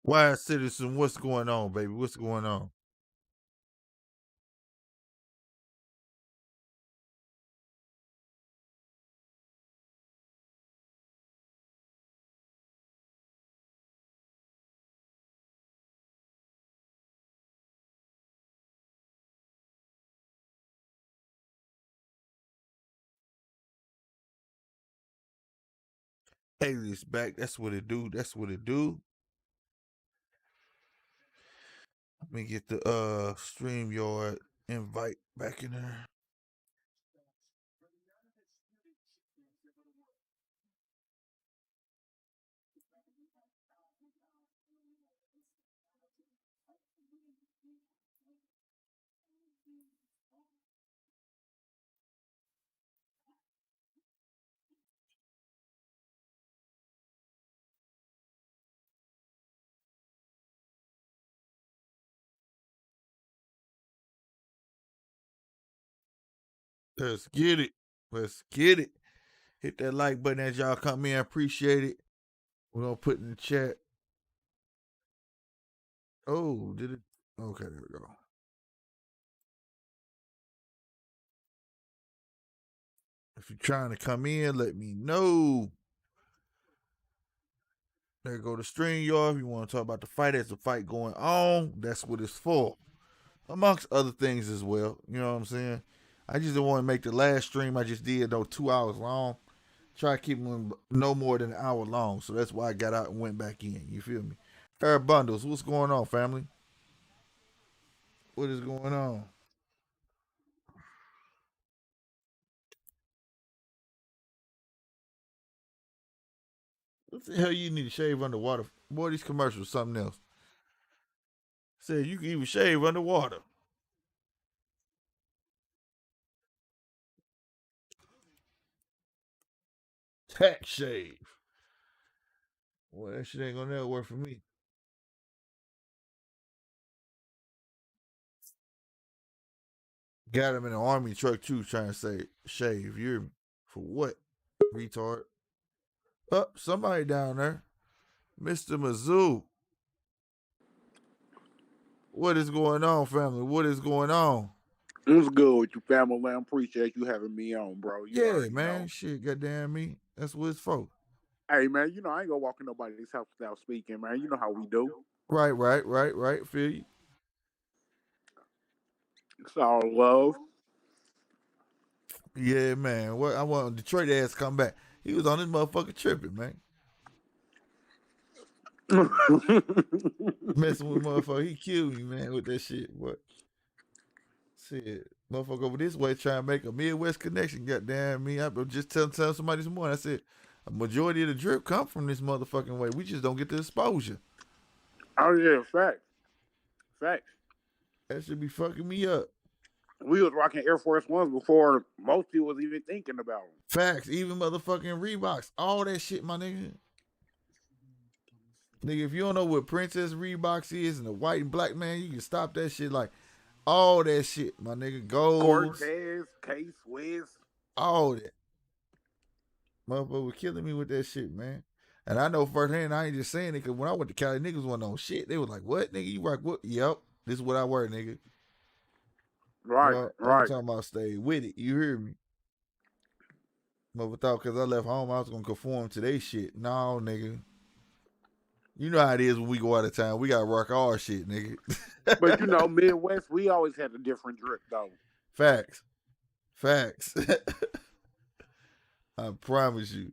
Wise citizen, what's going on, baby? What's going on? Alias back. That's what it do. That's what it do. Let me get the StreamYard invite back in there. Let's get it. Let's get it. Hit that like button as y'all come in. Appreciate it. We're gonna put in the chat. Oh, did it? Okay, there we go. If you're trying to come in, let me know. There go the StreamYard. If you want to talk about the fight, there's a fight going on. That's what it's for. Amongst other things as well. You know what I'm saying? I just didn't want to make the last stream I just did, though, 2 hours long. Try to keep them no more than an hour long. So that's why I got out and went back in. You feel me? Air Bundles, what's going on, family? What is going on? What the hell you need to shave underwater? Boy, these commercials something else. Said you can even shave underwater. Tack shave. Well, that shit ain't gonna never work for me. Got him in an army truck too, trying to say shave. You hear me? For what? Retard. Oh, somebody down there. Mr. Mizzou. What is going on, family? What is going on? What's good with you, family? I appreciate you having me on, bro. Yeah, man. Shit, goddamn me. That's what it's for. Hey, man, I ain't gonna walk in nobody's house without speaking, man. You know how we do. Right. Feel you. It's all love. Yeah, man. What I want Detroit ass to come back. He was on this motherfucker tripping, man. Messing with motherfucker. He killed me, man, with that shit. What? Shit. Motherfucker over this way trying to make a Midwest connection. Goddamn me. I just telling somebody this morning. I said, a majority of the drip come from this motherfucking way. We just don't get the exposure. Oh, yeah, facts. That should be fucking me up. We was rocking Air Force Ones before most people was even thinking about them. Facts. Even motherfucking Reeboks. All that shit, my nigga. Nigga, if you don't know what Princess Reeboks is and the white and black man, you can stop that shit. Like, all that shit, my nigga. Gold. Cortez, K-Swiss. All that. Motherfucker was killing me with that shit, man. And I know firsthand, I ain't just saying it, because when I went to Cali, niggas wasn't on shit. They was like, what, nigga? You rock what? Yep. This is what I wear, nigga. Right. I'm talking about stay with it. You hear me? Motherfucker thought because I left home, I was going to conform to their shit. No, nigga. You know how it is when we go out of town. We got to rock our shit, nigga. But, Midwest, we always had a different drip, though. Facts. I promise you.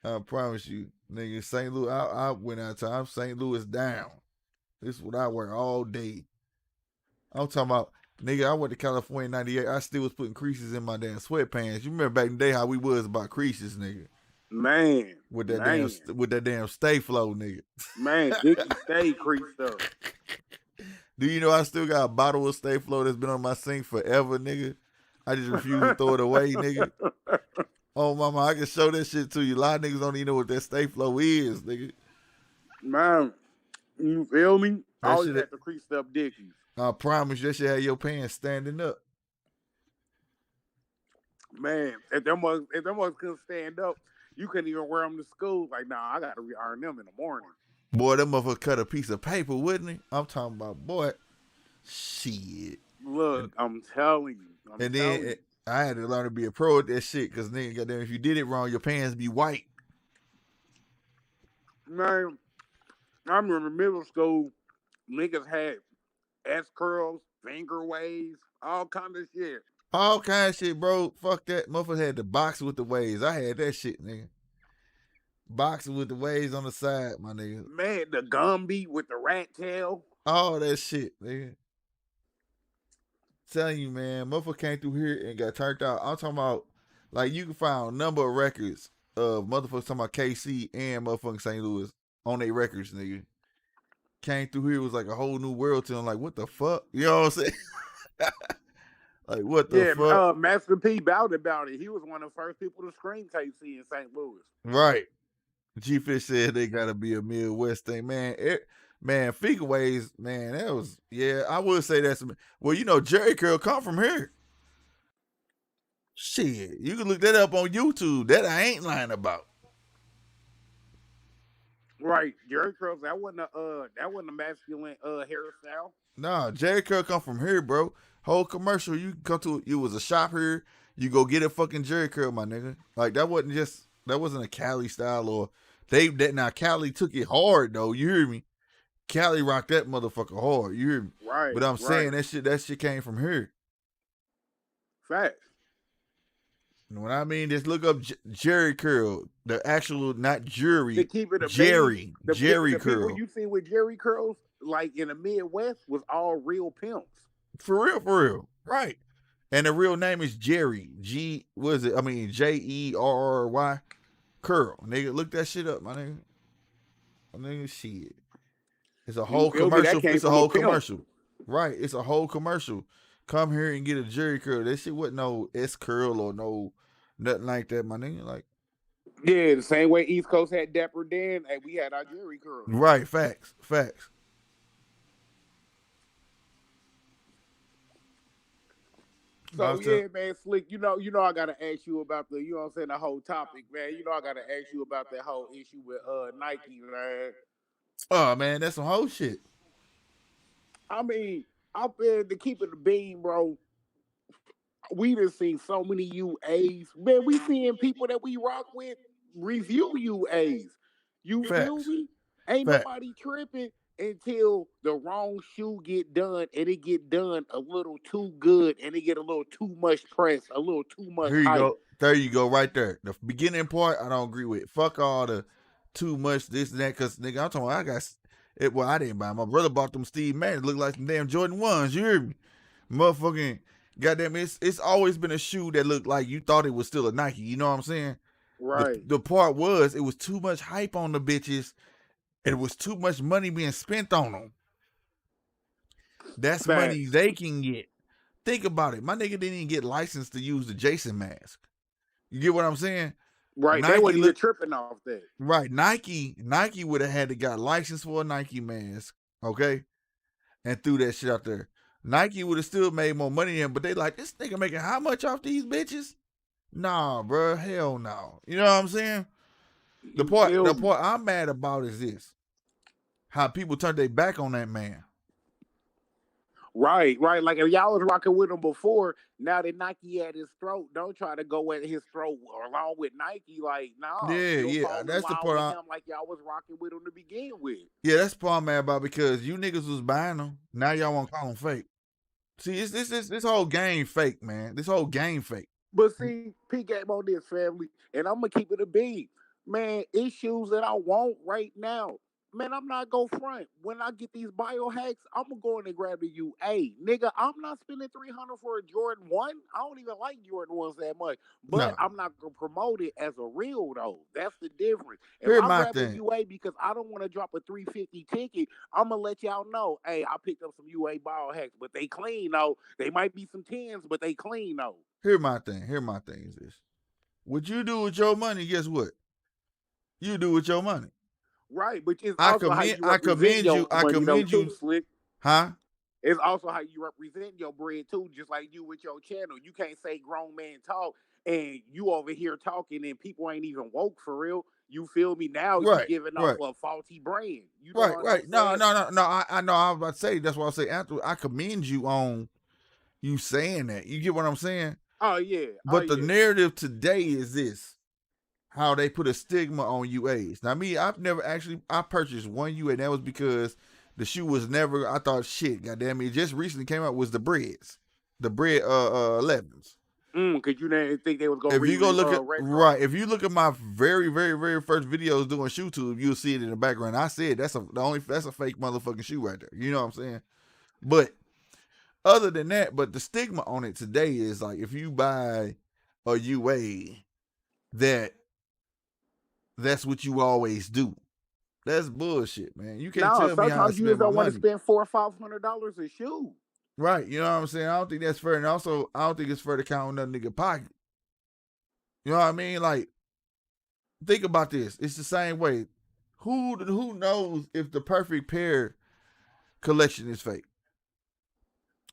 Nigga, St. Louis, I went out of time. St. Louis down. This is what I wear all day. I'm talking about, nigga, I went to California in 98. I still was putting creases in my damn sweatpants. You remember back in the day how we was about creases, nigga. Man. With that damn stay flow, nigga. Man, Dickie stay creased up. Do you know I still got a bottle of Stay Flow that's been on my sink forever, nigga? I just refuse to throw it away, nigga. Oh, mama, I can show that shit to you. A lot of niggas don't even know what that stay flow is, nigga. Man, you feel me? I That always shit, had to crease up dickies. I promise you, that shit had your pants standing up. Man, if them ones couldn't stand up, you couldn't even wear them to school. Like, nah, I gotta re-iron them in the morning. Boy, that motherfucker cut a piece of paper, wouldn't he? I'm talking about, boy, shit. Look, I'm telling you. And then I had to learn to be a pro at that shit, because then, goddamn, if you did it wrong, your pants be white. Man, I remember middle school, niggas had S curls, finger waves, all kind of shit. All kind of shit, bro. Fuck that. Motherfucker had the box with the waves. I had that shit, nigga. Boxing with the waves on the side, my nigga. Man, the Gumby with the rat tail. All that shit, nigga. Telling you, man, motherfucker came through here and got turned out. I'm talking about, like, you can find a number of records of motherfuckers talking about KC and motherfucking St. Louis on their records, nigga. Came through here, was like a whole new world to them. Like, what the fuck? You know what I'm saying? Like, what the fuck? Master P bowed about it. He was one of the first people to scream KC in St. Louis. Right. G-Fish said they gotta be a Midwest thing, man. Man, figure ways, man, that was, yeah, I would say that's, well, you know, Jerry Curl come from here. Shit, you can look that up on YouTube. That I ain't lying about. Right, Jerry Curls. That wasn't a masculine hairstyle. Nah, Jerry Curl come from here, bro. Whole commercial, you come to, you was a shop here, you go get a fucking Jerry Curl, my nigga. Like, that wasn't a Cali style, or now Cali took it hard though. You hear me? Cali rocked that motherfucker hard. You hear me? Right. But I'm saying that shit came from here. Facts. When I mean, just look up Jerry Curl, the actual, not jury. To keep it a Jerry the Curl. People you see with Jerry Curls, like in the Midwest, was all real pimps. For real, right? And the real name is Jerry. Jerry Curl. Nigga, look that shit up, my nigga. My nigga, shit. It's a whole commercial. It's a whole commercial. Right. It's a whole commercial. Come here and get a Jerry Curl. That shit wasn't no S Curl or no nothing like that, my nigga. Like, yeah, the same way East Coast had Dapper Dan, and we had our Jerry Curl. Right, facts. So yeah, man, Slick, you know I gotta ask you about the, you know what I'm saying, the whole topic, man. You know I gotta ask you about that whole issue with Nike, man. Oh man, that's some whole shit. I mean, out there to keep it a beam, bro. We done seen so many UAs. Man, we seeing people that we rock with review UAs. You feel me? Ain't nobody tripping until the wrong shoe get done, and it get done a little too good, and it get a little too much press, a little too much Here you hype. go. There you go, right there. The beginning part, I don't agree with. Fuck all the too much this and that, because nigga, I'm talking about, I got it. Well, I didn't buy them. My brother bought them Steve Madden. Look like some damn Jordan 1s. You hear me? Motherfucking goddamn, it's always been a shoe that looked like you thought it was still a Nike. You know what I'm saying? Right. The part was, it was too much hype on the bitches, and it was too much money being spent on them. That's money they can get. Think about it. My nigga didn't even get licensed to use the Jason mask. You get what I'm saying? Right. Nike, they wasn't even tripping off that. Right. Nike would have had to got licensed for a Nike mask, okay? And threw that shit out there. Nike would have still made more money than him, but they like, this nigga making how much off these bitches? Nah, bro. Hell no. You know what I'm saying? The part I'm mad about is this. How people turned their back on that man. Right. Like if y'all was rocking with him before, now that Nike at his throat, don't try to go at his throat along with Nike. Like, nah. Yeah. That's the part I'm like y'all was rocking with him to begin with. Yeah, that's the part I'm mad about, because you niggas was buying them. Now y'all want to call them fake. See, this whole game fake, man. This whole game fake. But see, P-game on this, family, and I'm gonna keep it a beat. Man, it's shoes that I want right now. Man, I'm not gonna front. When I get these biohacks, I'm gonna go in and grab the UA. Nigga, I'm not spending $300 for a Jordan 1. I don't even like Jordan 1s that much. But I'm not gonna promote it as a real though. That's the difference. If I grab a UA because I don't want to drop a $350 ticket, I'm gonna let y'all know, hey, I picked up some UA biohacks, but they clean though. They might be some 10s, but they clean though. Here my thing is this. What you do with your money, guess what? You do with your money. Right, but it's I also how commend you I represent commend you. your I money though commend too, you. Slick. Huh? It's also how you represent your bread too, just like you with your channel. You can't say grown man talk and you over here talking and people ain't even woke for real. You feel me? Now you Right, giving off right. a faulty brand. You know Right, what I'm right. No, saying? no, no, no. I know. I was about to say. That's why I say after. I commend you on you saying that. You get what I'm saying? Oh yeah, oh But the yeah. narrative today is this: how they put a stigma on UAs. Now, me, I've never actually. I purchased one UA. And that was because the shoe was never. I thought shit. Goddamn it! It just recently came out was the breads, the bread 11s. Cause you didn't think they was gonna If you go look at retro. right, if you look at my very, very, very first videos doing shoe tube, you'll see it in the background. I said that's a fake motherfucking shoe right there. You know what I'm saying? But other than that, but the stigma on it today is like if you buy a UA, that's what you always do. That's bullshit, man. You can't No, tell me how I sometimes you just spend my don't want to money. spend $400 or $500 a shoe. Right, you know what I'm saying? I don't think that's fair. And also, I don't think it's fair to count on that nigga pocket. You know what I mean? Like, think about this. It's the same way. Who knows if the perfect pair collection is fake?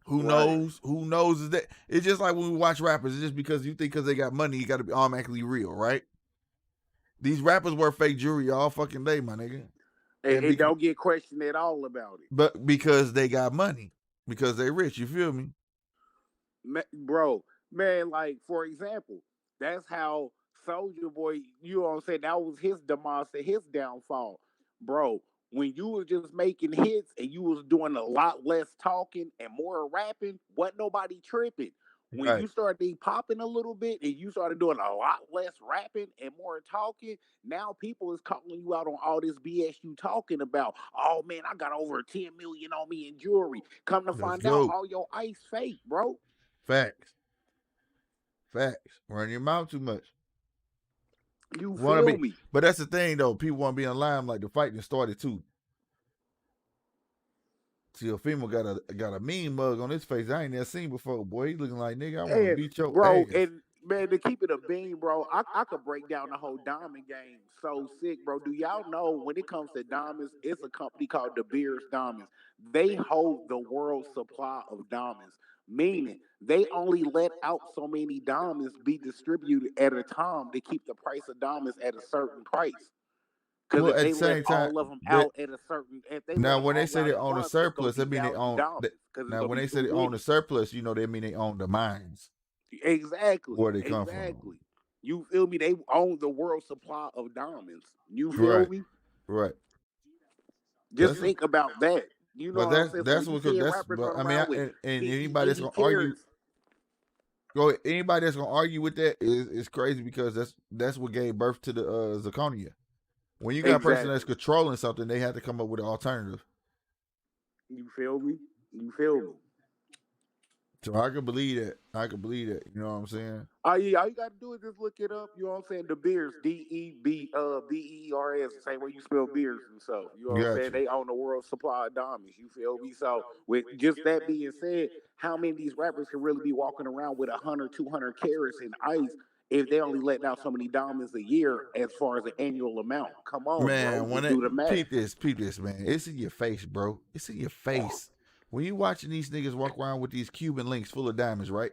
Who Right. knows? Who knows is that it's just like when we watch rappers, it's just because you think because they got money, you gotta be automatically real, right? These rappers wear fake jewelry all fucking day, my nigga. And don't get questioned at all about it. But because they got money. Because they rich, you feel me? Bro, man, like for example, that's how Soldier Boy, you know what I'm saying, that was his demise, his downfall. Bro, when you was just making hits and you was doing a lot less talking and more rapping, wasn't nobody tripping. When Right. you started popping a little bit and you started doing a lot less rapping and more talking, now people is calling you out on all this BS you talking about. Oh man, I got over 10 million on me in jewelry. Come to Let's find out, go. all your ice fake, bro. Facts. Facts. Run your mouth too much. You Wanna feel be, me? but that's the thing though. People want to be in line like the fight that started too. Teofimo got a mean mug on his face I ain't never seen before. Boy, he looking like nigga. I want to And beat your bro, ass. and man, to keep it a bean, bro, I could break down the whole diamond game so sick, bro. Do y'all know when it comes to diamonds, it's a company called De Beers Diamonds. They hold the world's supply of diamonds, meaning they only let out so many diamonds be distributed at a time to keep the price of diamonds at a certain price. Because Well, if at they the let same time, all of them that out at a certain, if they let now them when they all say out they at own a once, it's gonna surplus, that mean they devalue own that. diamonds because it's Now gonna when be they say too they own a many. surplus, that mean they own the mines Exactly. where they come from. Exactly. You feel me? They own the world supply of diamonds. You feel Right, me? right. Just That's a, think about that. You know but what I'm saying? So that's when you what see that's. rappers But run I mean, around with and 50, anybody that's 80 gonna argue, carats, go ahead, anybody that's gonna argue with that is crazy because that's what gave birth to the zirconia. When you got a person that's exactly. controlling something, they have to come up with an alternative. You feel me? You feel me? So I can believe that. I can believe that. You know what I'm saying? Yeah, all you gotta do is just look it up. You know what I'm saying? The Beers, Beers, the same way you spell beers and stuff. You know what I'm saying? Gotcha. They own the world supply of diamonds. You feel me? So with just that being said, how many of these rappers can really be walking around with 100, 200 carats in ice if they only letting out so many diamonds a year as far as the annual amount? Come on, bro. Man, when Just it do the math. peep this, man. It's in your face, bro. It's in your face. When you watching these niggas walk around with these Cuban links full of diamonds, right?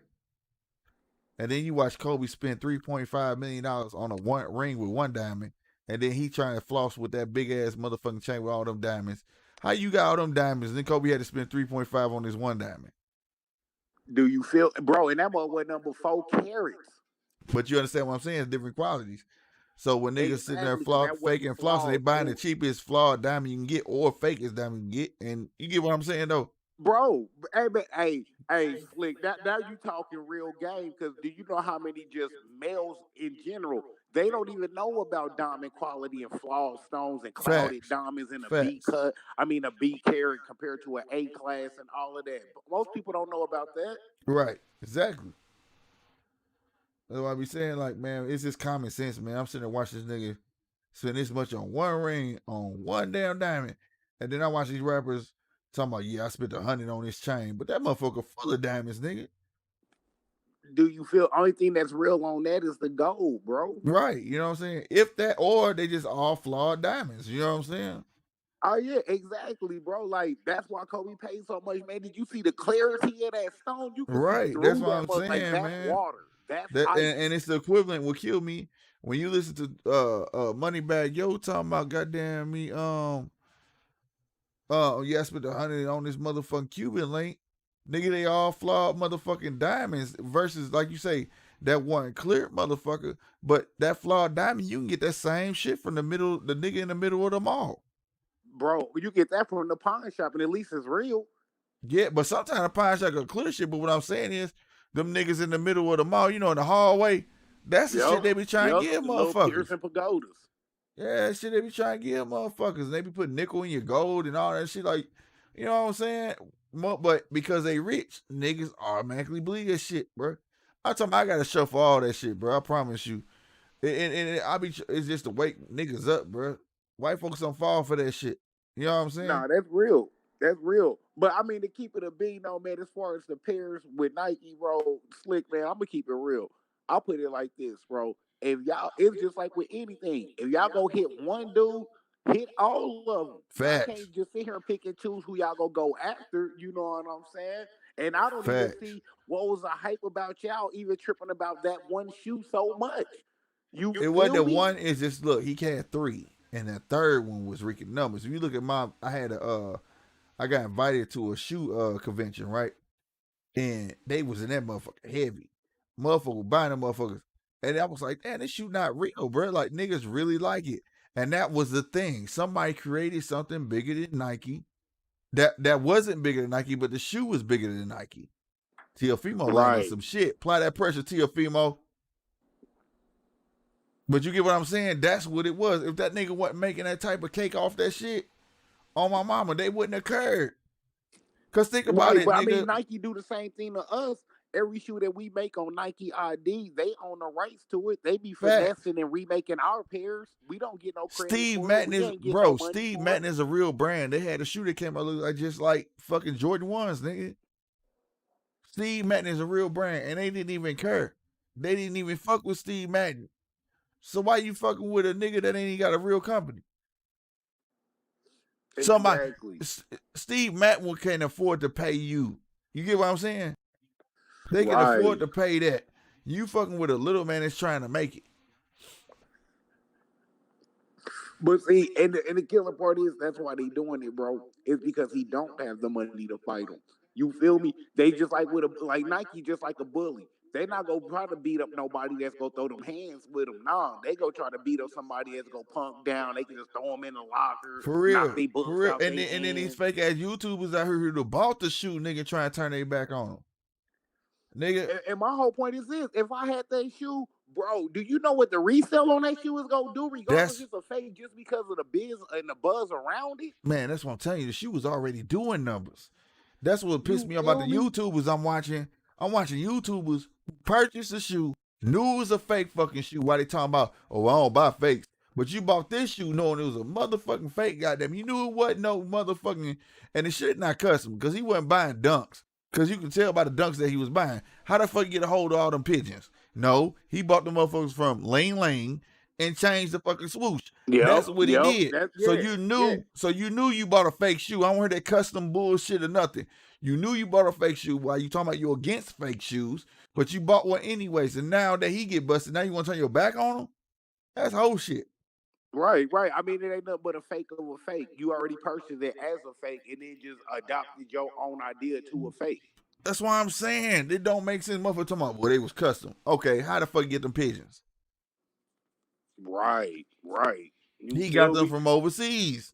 And then you watch Kobe spend $3.5 million on a one ring with one diamond, and then he trying to floss with that big ass motherfucking chain with all them diamonds. How you got all them diamonds? And then Kobe had to spend 3.5 on this one diamond. Do you feel, bro? And that mother went number 4 carats. But you understand what I'm saying? It's different qualities. So when niggas sitting there Exactly, because that faking wasn't and flossing, they flawed buying the too. cheapest flawed diamond you can get or fakest diamond you can get, and you get what I'm saying though. Bro, hey, Slick. Now you talking real game because do you know how many just males in general they don't even know about diamond quality and flawed stones and clouded Facts, diamonds in a B facts. cut. I mean a B carat compared to an A class and all of that. Most people don't know about that. Right, exactly. That's why I be saying like, man, it's just common sense, man. I'm sitting there watching this nigga spend this much on one ring on one damn diamond, and then I watch these rappers talking about, yeah, I spent 100 on this chain, but that motherfucker full of diamonds, nigga. Do you feel only thing that's real on that is the gold, bro? Right. You know what I'm saying? If that, or they just all flawed diamonds. You know what I'm saying? Oh yeah, exactly, bro. Like that's why Kobe paid so much, man. Did you see the clarity of that stone? You could see Right. That's through what that I'm much. Like saying, that's man. water. That's That ice. and it's the equivalent. What killed me when you listen to Moneybag Yo talking about goddamn me yeah, I spent 100 on this motherfucking Cuban link. Nigga, they all flawed motherfucking diamonds versus, like you say, that one clear motherfucker. But that flawed diamond, you can get that same shit from the nigga in the middle of the mall. Bro, you get that from the pawn shop, and at least it's real. Yeah, but sometimes a pawn shop can clear shit. But what I'm saying is, them niggas in the middle of the mall, in the hallway, that's the shit Yep, they be trying to yep. give The little motherfuckers. piercing pagodas. Yeah, that shit they be trying to give motherfuckers. And they be putting nickel in your gold and all that shit. Like, you know what I'm saying? But because they rich, niggas automatically believe that shit, bro. I told them I got to shuffle all that shit, bro. I promise you. It's just to wake niggas up, bro. White folks don't fall for that shit. You know what I'm saying? Nah, that's real. That's real. But I mean, to keep it a bean, though, man. As far as the pairs with Nike, bro, slick, man. I'm gonna keep it real. I'll put it like this, bro. If y'all, it's just like with anything. If y'all go hit one dude, hit all of them. Y'all can't Facts. just sit here and pick and choose who y'all gonna go after. You know what I'm saying? And I don't even Facts. see what was the hype about y'all even tripping about that one shoe so much. You It wasn't feel the me? one. It's just look. He had three, and the third one was Ricky Numbers. If you look at I got invited to a shoe convention, right? And they was in that motherfucker heavy. Motherfucker buying them motherfuckers. And I was like, damn, this shoe not real, bro. Like niggas really like it. And that was the thing. Somebody created something bigger than Nike. That wasn't bigger than Nike, but the shoe was bigger than Nike. Teofimo landed Right. some shit. Apply that pressure, Teofimo. But you get what I'm saying? That's what it was. If that nigga wasn't making that type of cake off that shit, on my mama, they wouldn't have cared. Cause think about Right, it, but I mean, nigga. Nike do the same thing to us. Every shoe that we make on Nike ID, they own the rights to it. They be Facts. finessing and remaking our pairs. We don't get no credit Steve for it. Madden We is ain't get no bro. money Steve for it. Madden is a real brand. They had a shoe that came out look like just like fucking Jordan ones, nigga. Steve Madden is a real brand, and they didn't even care. They didn't even fuck with Steve Madden. So why you fucking with a nigga that ain't even got a real company? Somebody, Exactly. Steve Madden can't afford to pay you. You get what I'm saying? They can afford Right. to pay that. You fucking with a little man that's trying to make it. But see, and the killer part is that's why they doing it, bro. It's because he don't have the money to fight him. You feel me? They just like with a like Nike, just like a bully. They not gonna try to beat up nobody that's gonna throw them hands with them. Nah, they go try to beat up somebody that's gonna punk down. They can just throw them in the locker, For knock real. their For books real. out And their then these hands. fake ass YouTubers out here who bought the shoe, nigga, trying to turn their back on them. Nigga, And my whole point is this: if I had that shoe, bro, do you know what the resale on that shoe is gonna do, regardless that's it's a fake, just because of the biz and the buzz around it? man, that's what I'm telling you. The shoe was already doing numbers. That's what pissed You me off about feel the me? YouTubers I'm watching. I'm watching YouTubers purchase a shoe, knew it was a fake fucking shoe. Why they talking about, oh, I don't buy fakes. But you bought this shoe knowing it was a motherfucking fake, goddamn. You knew it wasn't no motherfucking, and the shit not custom, because he wasn't buying dunks. Because you can tell by the dunks that he was buying. How the fuck you get a hold of all them pigeons? No, he bought the motherfuckers from Lane Lane and changed the fucking swoosh. Yep, That's what he yep. did. That's So yeah, you yeah. knew, you bought a fake shoe. I don't hear that custom bullshit or nothing. You knew you bought a fake shoe. While you talking about you against fake shoes, but you bought one anyways. And now that he get busted, now you want to turn your back on him? That's whole shit. Right, right. I mean, it ain't nothing but a fake of a fake. You already purchased it as a fake, and then just adopted your own idea to a fake. That's why I'm saying it don't make sense. Motherfucker talking about, well, they was custom. Okay, how the fuck you get them pigeons? Right, right. You He got feel them me? from overseas.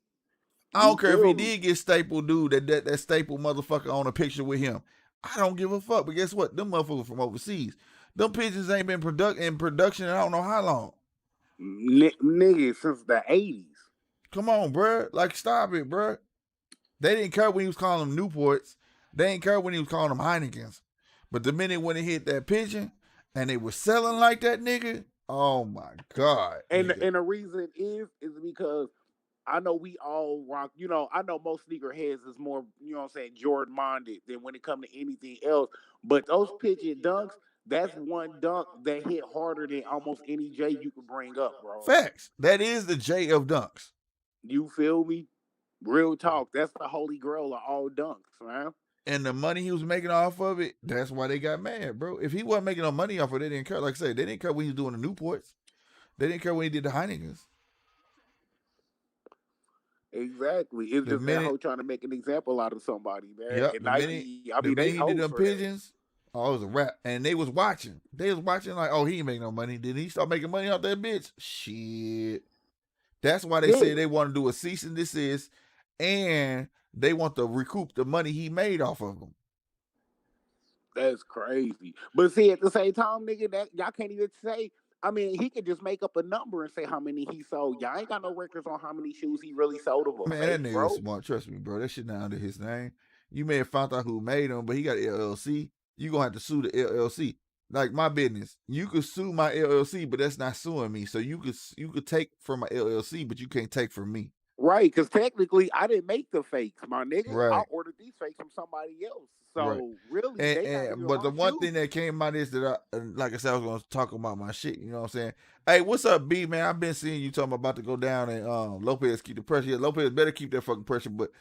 I don't You care if he feel me? did get staple dude that staple motherfucker on a picture with him. I don't give a fuck. But guess what? Them motherfuckers from overseas. Them pigeons ain't been in production in I don't know how long. Nigga, since the 80s. Come on, bruh. Like, stop it, bruh. They didn't care when he was calling them Newports. They didn't care when he was calling them Heinekens. But the minute when it hit that pigeon and they were selling like that, nigga, oh my God, And nigga. and the reason is because I know we all rock. You know, I know most sneakerheads is more, you know what I'm saying, Jordan minded than when it comes to anything else. But those pigeon dunks, That's one dunk that hit harder than almost any J you could bring up, bro. Facts. That is the J of dunks. You feel me? Real talk. That's the holy grail of all dunks, man. And the money he was making off of it, that's why they got mad, bro. If he wasn't making no money off of it, they didn't care. Like I said, they didn't care when he was doing the Newports. They didn't care when he did the Heinekens. Exactly. It's The just that minute- whole trying to make an example out of somebody, man. Yep, And the minute he did them pigeons, oh, it was a wrap. And they was watching. They was watching like, oh, he ain't making no money. Did he start making money off that bitch? Shit. That's why they say they want to do a cease and desist, and they want to recoup the money he made off of them. That's crazy. But see, at the same time, nigga, that y'all can't even say. I mean, he could just make up a number and say how many he sold. Y'all ain't got no records on how many shoes he really sold of them. Man, that nigga is smart. Trust me, bro. That shit not under his name. You may have found out who made them, but he got LLC. You gonna have to sue the LLC. Like my business, you could sue my LLC, but that's not suing me. So you could take from my LLC, but you can't take from me. Right, because technically I didn't make the fakes, my nigga. Right. I ordered these fakes from somebody else. So really, but the one thing that came out is that like I said, I was gonna talk about my shit. You know what I'm saying? Hey, what's up, B man? I've been seeing you talking about to go down and Lopez keep the pressure. Yeah, Lopez better keep that fucking pressure. But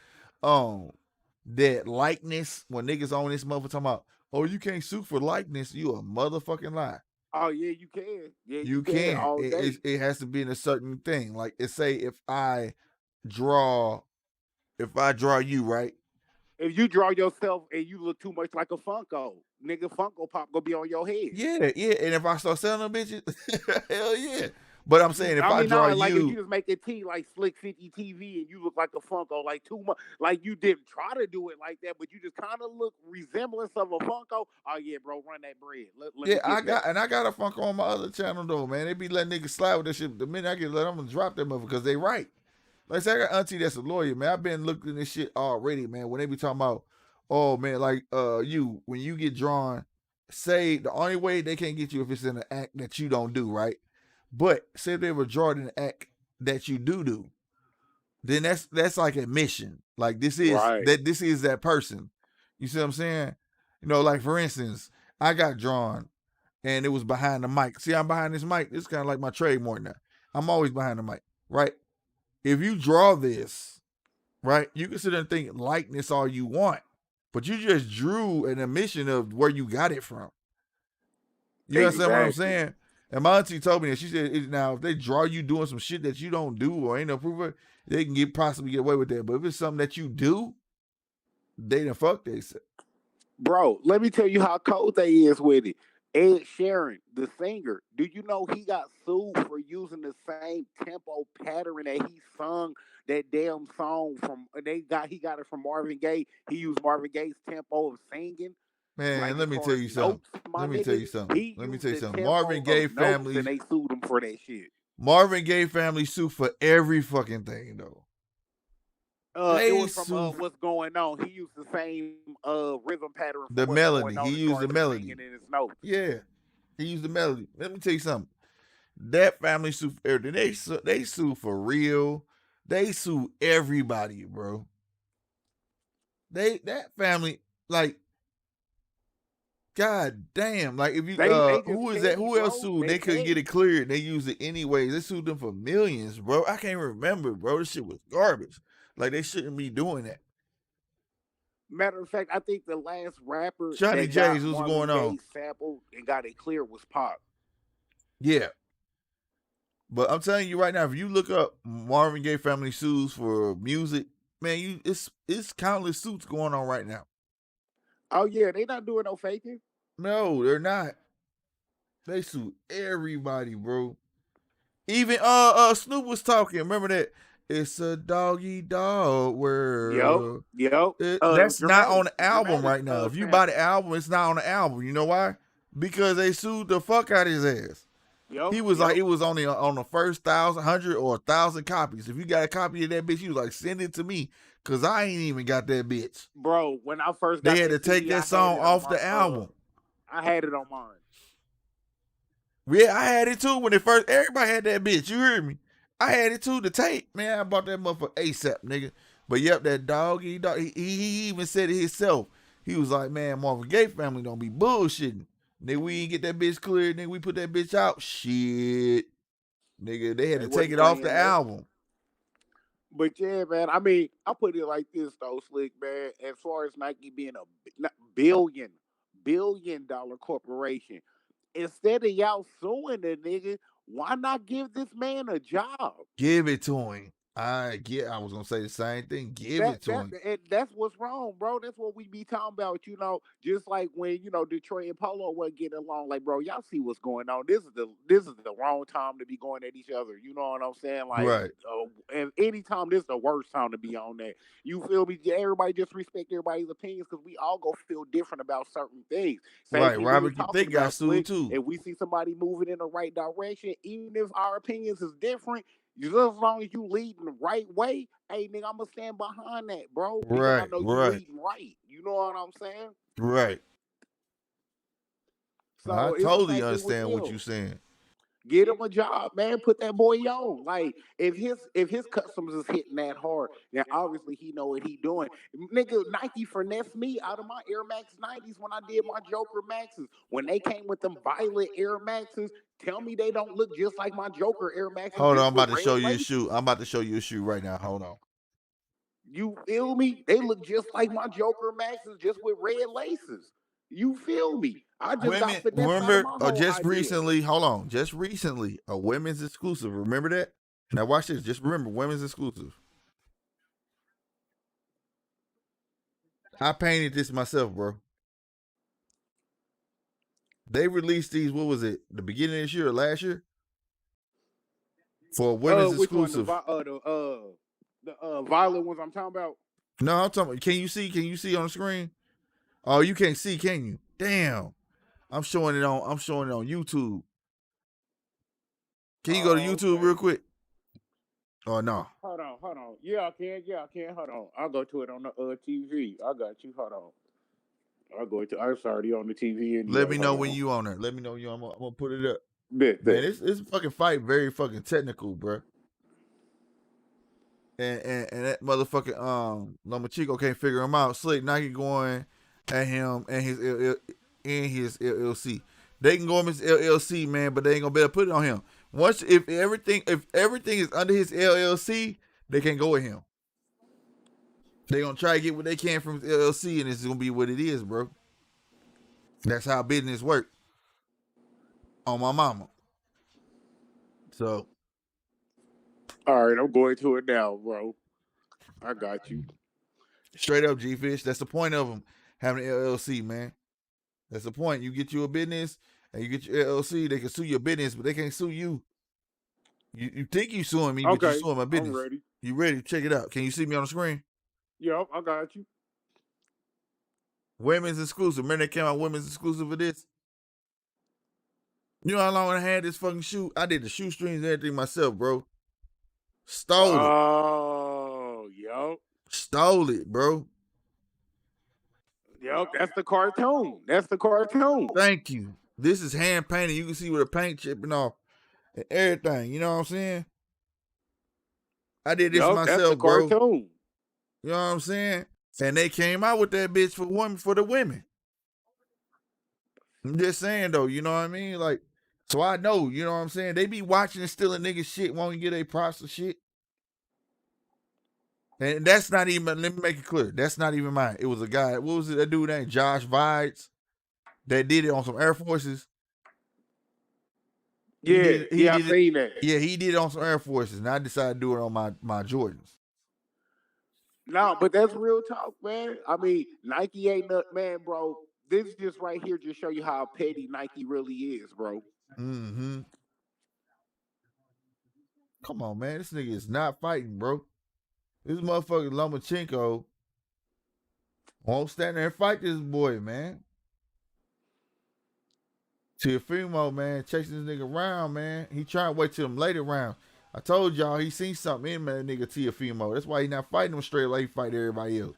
that likeness when niggas on this motherfucker talking about, oh, you can't sue for likeness, you a motherfucking lie. Oh yeah, you can. Yeah, you can. All day. It has to be in a certain thing. Like it say if I draw you, right? If you draw yourself and you look too much like a Funko, nigga, Funko Pop gonna be on your head. Yeah. And if I start selling them bitches, hell yeah. But I'm saying if I draw like you, if you just make a T like Slick 50 TV and you look like a Funko, like too much, like you didn't try to do it like that, but you just kind of look resemblance of a Funko. Oh yeah, bro, run that bread. Let I got a Funko on my other channel though, man. They be letting niggas slide with that shit. The minute I get let them drop that motherfucker because they right. Like I said, I got auntie that's a lawyer, man. I've been looking at this shit already, man. When they be talking about, oh man, like when you get drawn, say the only way they can't get you if it's in an act that you don't do, right? But say if they were drawn in an act that you do, then that's like admission. Like this is this is that person. You see what I'm saying? You know, like for instance, I got drawn and it was behind the mic. See, I'm behind this mic. It's kind of like my trademark now. I'm always behind the mic, right? If you draw this, right, you can sit there and think likeness all you want, but you just drew an admission of where you got it from. You understand what I'm saying? And my auntie told me that. She said, now, if they draw you doing some shit that you don't do or ain't no proof of it, they can possibly get away with that. But if it's something that you do, they done fuck they said. Bro, let me tell you how cold they is with it. Ed Sheeran, the singer, do you know he got sued for using the same tempo pattern that he sung that damn song from? He got it from Marvin Gaye. He used Marvin Gaye's tempo of singing. Man, like, let me tell you something. Let me tell you something. Marvin Gaye family, and they sued him for that shit. Marvin Gaye family sued for every fucking thing though. It was from What's Going On. He used the same rhythm pattern. The melody. He used the melody. In his notes. Yeah, he used the melody. Let me tell you something. That family sued for everything. They sue for real. They sue everybody, bro. That family, like, god damn. Like if you who is that? Who else sued? They couldn't get it cleared. They used it anyways. They sued them for millions, bro. I can't remember, bro. This shit was garbage. Like, they shouldn't be doing that. Matter of fact, I think the last rapper Johnny J's, what's going on? Sampled and got it clear was Pop. Yeah. But I'm telling you right now, if you look up Marvin Gaye family sues for music, man, it's countless suits going on right now. Oh yeah, they not doing no faking. No, they're not. They sue everybody, bro. Even Snoop was talking. Remember that? It's a doggy dog world. Yep. That's not on the album right now. If you buy the album, it's not on the album. You know why? Because they sued the fuck out of his ass. He was like, it was only on the first 1,000 or 1,000 copies. If you got a copy of that bitch, he was like, send it to me, cause I ain't even got that bitch. Bro, when I first got they had to take that song off the album. I had it on mine. Yeah, I had it too when it first. Everybody had that bitch. You heard me? I had it too, the tape. Man, I bought that motherfucker ASAP, nigga. But yep, that doggy dog. He even said it himself. He was like, man, Marvin Gaye family don't be bullshitting. Nigga, we ain't get that bitch cleared. Nigga, we put that bitch out. Shit. Nigga, they had They to take wasn't it off the playing that. album. But yeah, man. I mean, I put it like this though, Slick, man. As far as Nike being a billion-dollar corporation, instead of y'all suing the nigga, why not give this man a job? Give it to him. I was gonna say the same thing. Give it to him. That's what's wrong, bro. That's what we be talking about. Just like when Detroit and Polo wasn't getting along. Like, bro, y'all see what's going on. This is the wrong time to be going at each other. You know what I'm saying? Like, Right. and anytime this is the worst time to be on that. You feel me? Everybody just respect everybody's opinions because we all go feel different about certain things. Same Right. thing we were Robert, you talking think got about, sued Slick. too. If we see somebody moving in the right direction, even if our opinions is different, just as long as you leading the right way, hey nigga, I'ma stand behind that, bro, because I Right. know you Right. leading right. You know what I'm saying? Right. I So it's the totally same thing with understand what him. you're saying. Get him a job, man. Put that boy on. Like if his customers is hitting that hard, then obviously he know what he doing. Nigga, Nike finessed me out of my Air Max 90s when I did my Joker Maxes. When they came with them violet Air Maxes, tell me they don't look just like my Joker Air Maxes, Hold on, just I'm with about to show red you a laces. shoe. I'm about to show you a shoe right now. Hold on. You feel me? They look just like my Joker Maxes, just with red laces. You feel me? I just got Women, finessed out of remember, my or whole just idea. recently, hold on, just recently, a women's exclusive. Remember that? Now watch this. Just remember, women's exclusive. I painted this myself, bro. They released these. What was it? The beginning of this year or last year? For a women's Which one? The exclusive. violet ones I'm talking about. No, I'm talking. Can you see? Can you see on the screen? Oh, you can't see, can you? Damn. I'm showing it on YouTube. Can you go to YouTube Okay. real quick? Oh no. Hold on. Yeah, I can. Hold on. I'll go to it on the TV. I got you. Hold on. I'll go to. I'm sorry, on the TV Let anyway. me Hold know when on. you on there. Let me know you. I'm gonna put it up. Bet. Man, this fucking fight very fucking technical, bro. And that motherfucking Lomachenko can't figure him out. Slick Nike going at him and his LLC. They can go on his LLC, man, but they ain't gonna be able to put it on him. Once if everything is under his LLC, they can't go at him. They gonna try to get what they can from his LLC, and it's gonna be what it is, bro. That's how business work. On my mama. So All right, I'm going to it now, bro. I got you. straight up, G Fish. That's the point of them having an LLC, man. That's the point. You get you a business and you get your LLC, they can sue your business, but they can't sue you. You think you suing me, but you Okay, suing my I'm business. ready. You ready? Check it out. Can you see me on the screen? Yep, I got you. Women's exclusive. Remember they came out women's exclusive for this? You know how long I had this fucking shoe? I did the shoestrings and everything myself, bro. Stole it. Oh, yep. Stole it, bro. Yep, that's the cartoon. That's the cartoon. Thank you. This is hand painted. You can see with the paint chipping off and everything. You know what I'm saying? I did this Yep, that's the myself, bro. cartoon. You know what I'm saying? And they came out with that bitch for the women. I'm just saying though, you know what I mean? Like, so I know, you know what I'm saying? They be watching and stealing niggas shit, won't get a props of shit. And that's not even, let me make it clear, that's not even mine. It was a guy, what was it, that dude named Josh Vides that did it on some Air Forces. He Yeah, did he I did it. seen that. Yeah, he did it on some Air Forces, and I decided to do it on my Jordans. No, but that's real talk, man. I mean, Nike ain't nothing, man, bro. This just right here just show you how petty Nike really is, bro. Mm-hmm. Come on, man. This nigga is not fighting, bro. This motherfucker Lomachenko won't stand there and fight this boy, man. Teofimo, man, chasing this nigga around, man. He trying to wait till them later rounds. I told y'all he seen something in that nigga Teofimo. That's why he not fighting him straight like he fight everybody else.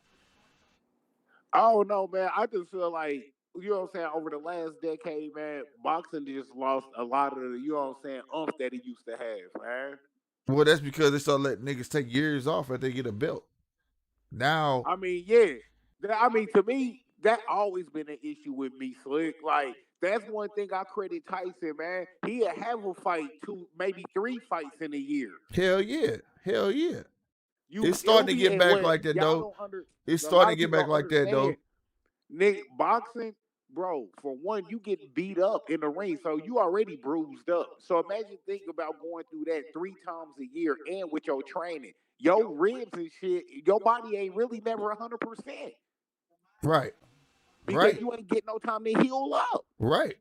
I don't know, man. I just feel like, you know what I'm saying, over the last decade, man, boxing just lost a lot of the, you know what I'm saying, oomph that it used to have, man. Well, that's because they start letting niggas take years off after they get a belt. Now, I mean, yeah. I mean, to me, that always been an issue with me, Slick. Like, That's one thing I credit Tyson, man. He'll have a fight, 2, maybe 3 fights in a year. Hell yeah. Hell yeah. You It's feel starting to me? get And back what like that, y'all though. don't under It's a lot starting of to get people back don't like that, though. understand. Nigga, boxing, bro, for one, you get beat up in the ring, so you already bruised up. So imagine thinking about going through that 3 times a year and with your training. Your ribs and shit, your body ain't really never 100% Right. because Right. you ain't getting no time to heal up. Right.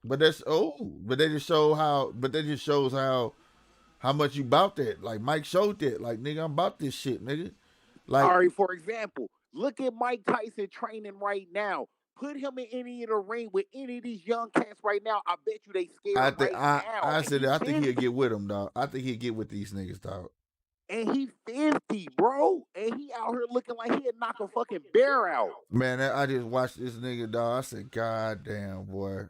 But but that just shows how much you about that. Like Mike showed that. Like, nigga, I'm about this shit, nigga. Like, All right, for example, look at Mike Tyson training right now. Put him in any of the ring with any of these young cats right now. I bet you they I scared think right now. I And said he that I think he'll 50. get with them, dog. I think he'll get with these niggas, dog. And he 50, bro. And he out here looking like he'd knock a fucking bear out. Man, I just watched this nigga, dog. I said, God damn, boy.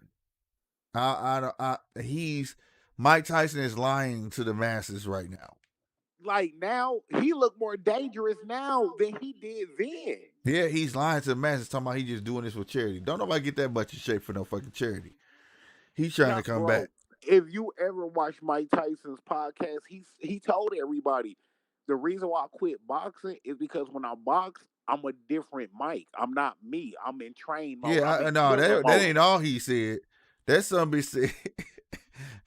He's Mike Tyson is lying to the masses right now. Like now, he look more dangerous now than he did then. Yeah, he's lying to the masses, talking about he just doing this for charity. Don't nobody get that much in shape for no fucking charity. He's trying Now, to come bro, back. if you ever watch Mike Tyson's podcast, he told everybody the reason why I quit boxing is because when I box, I'm a different Mike. I'm not me. I'm in train mode. I'm in No, killer that mode. ain't all he said. That's something he said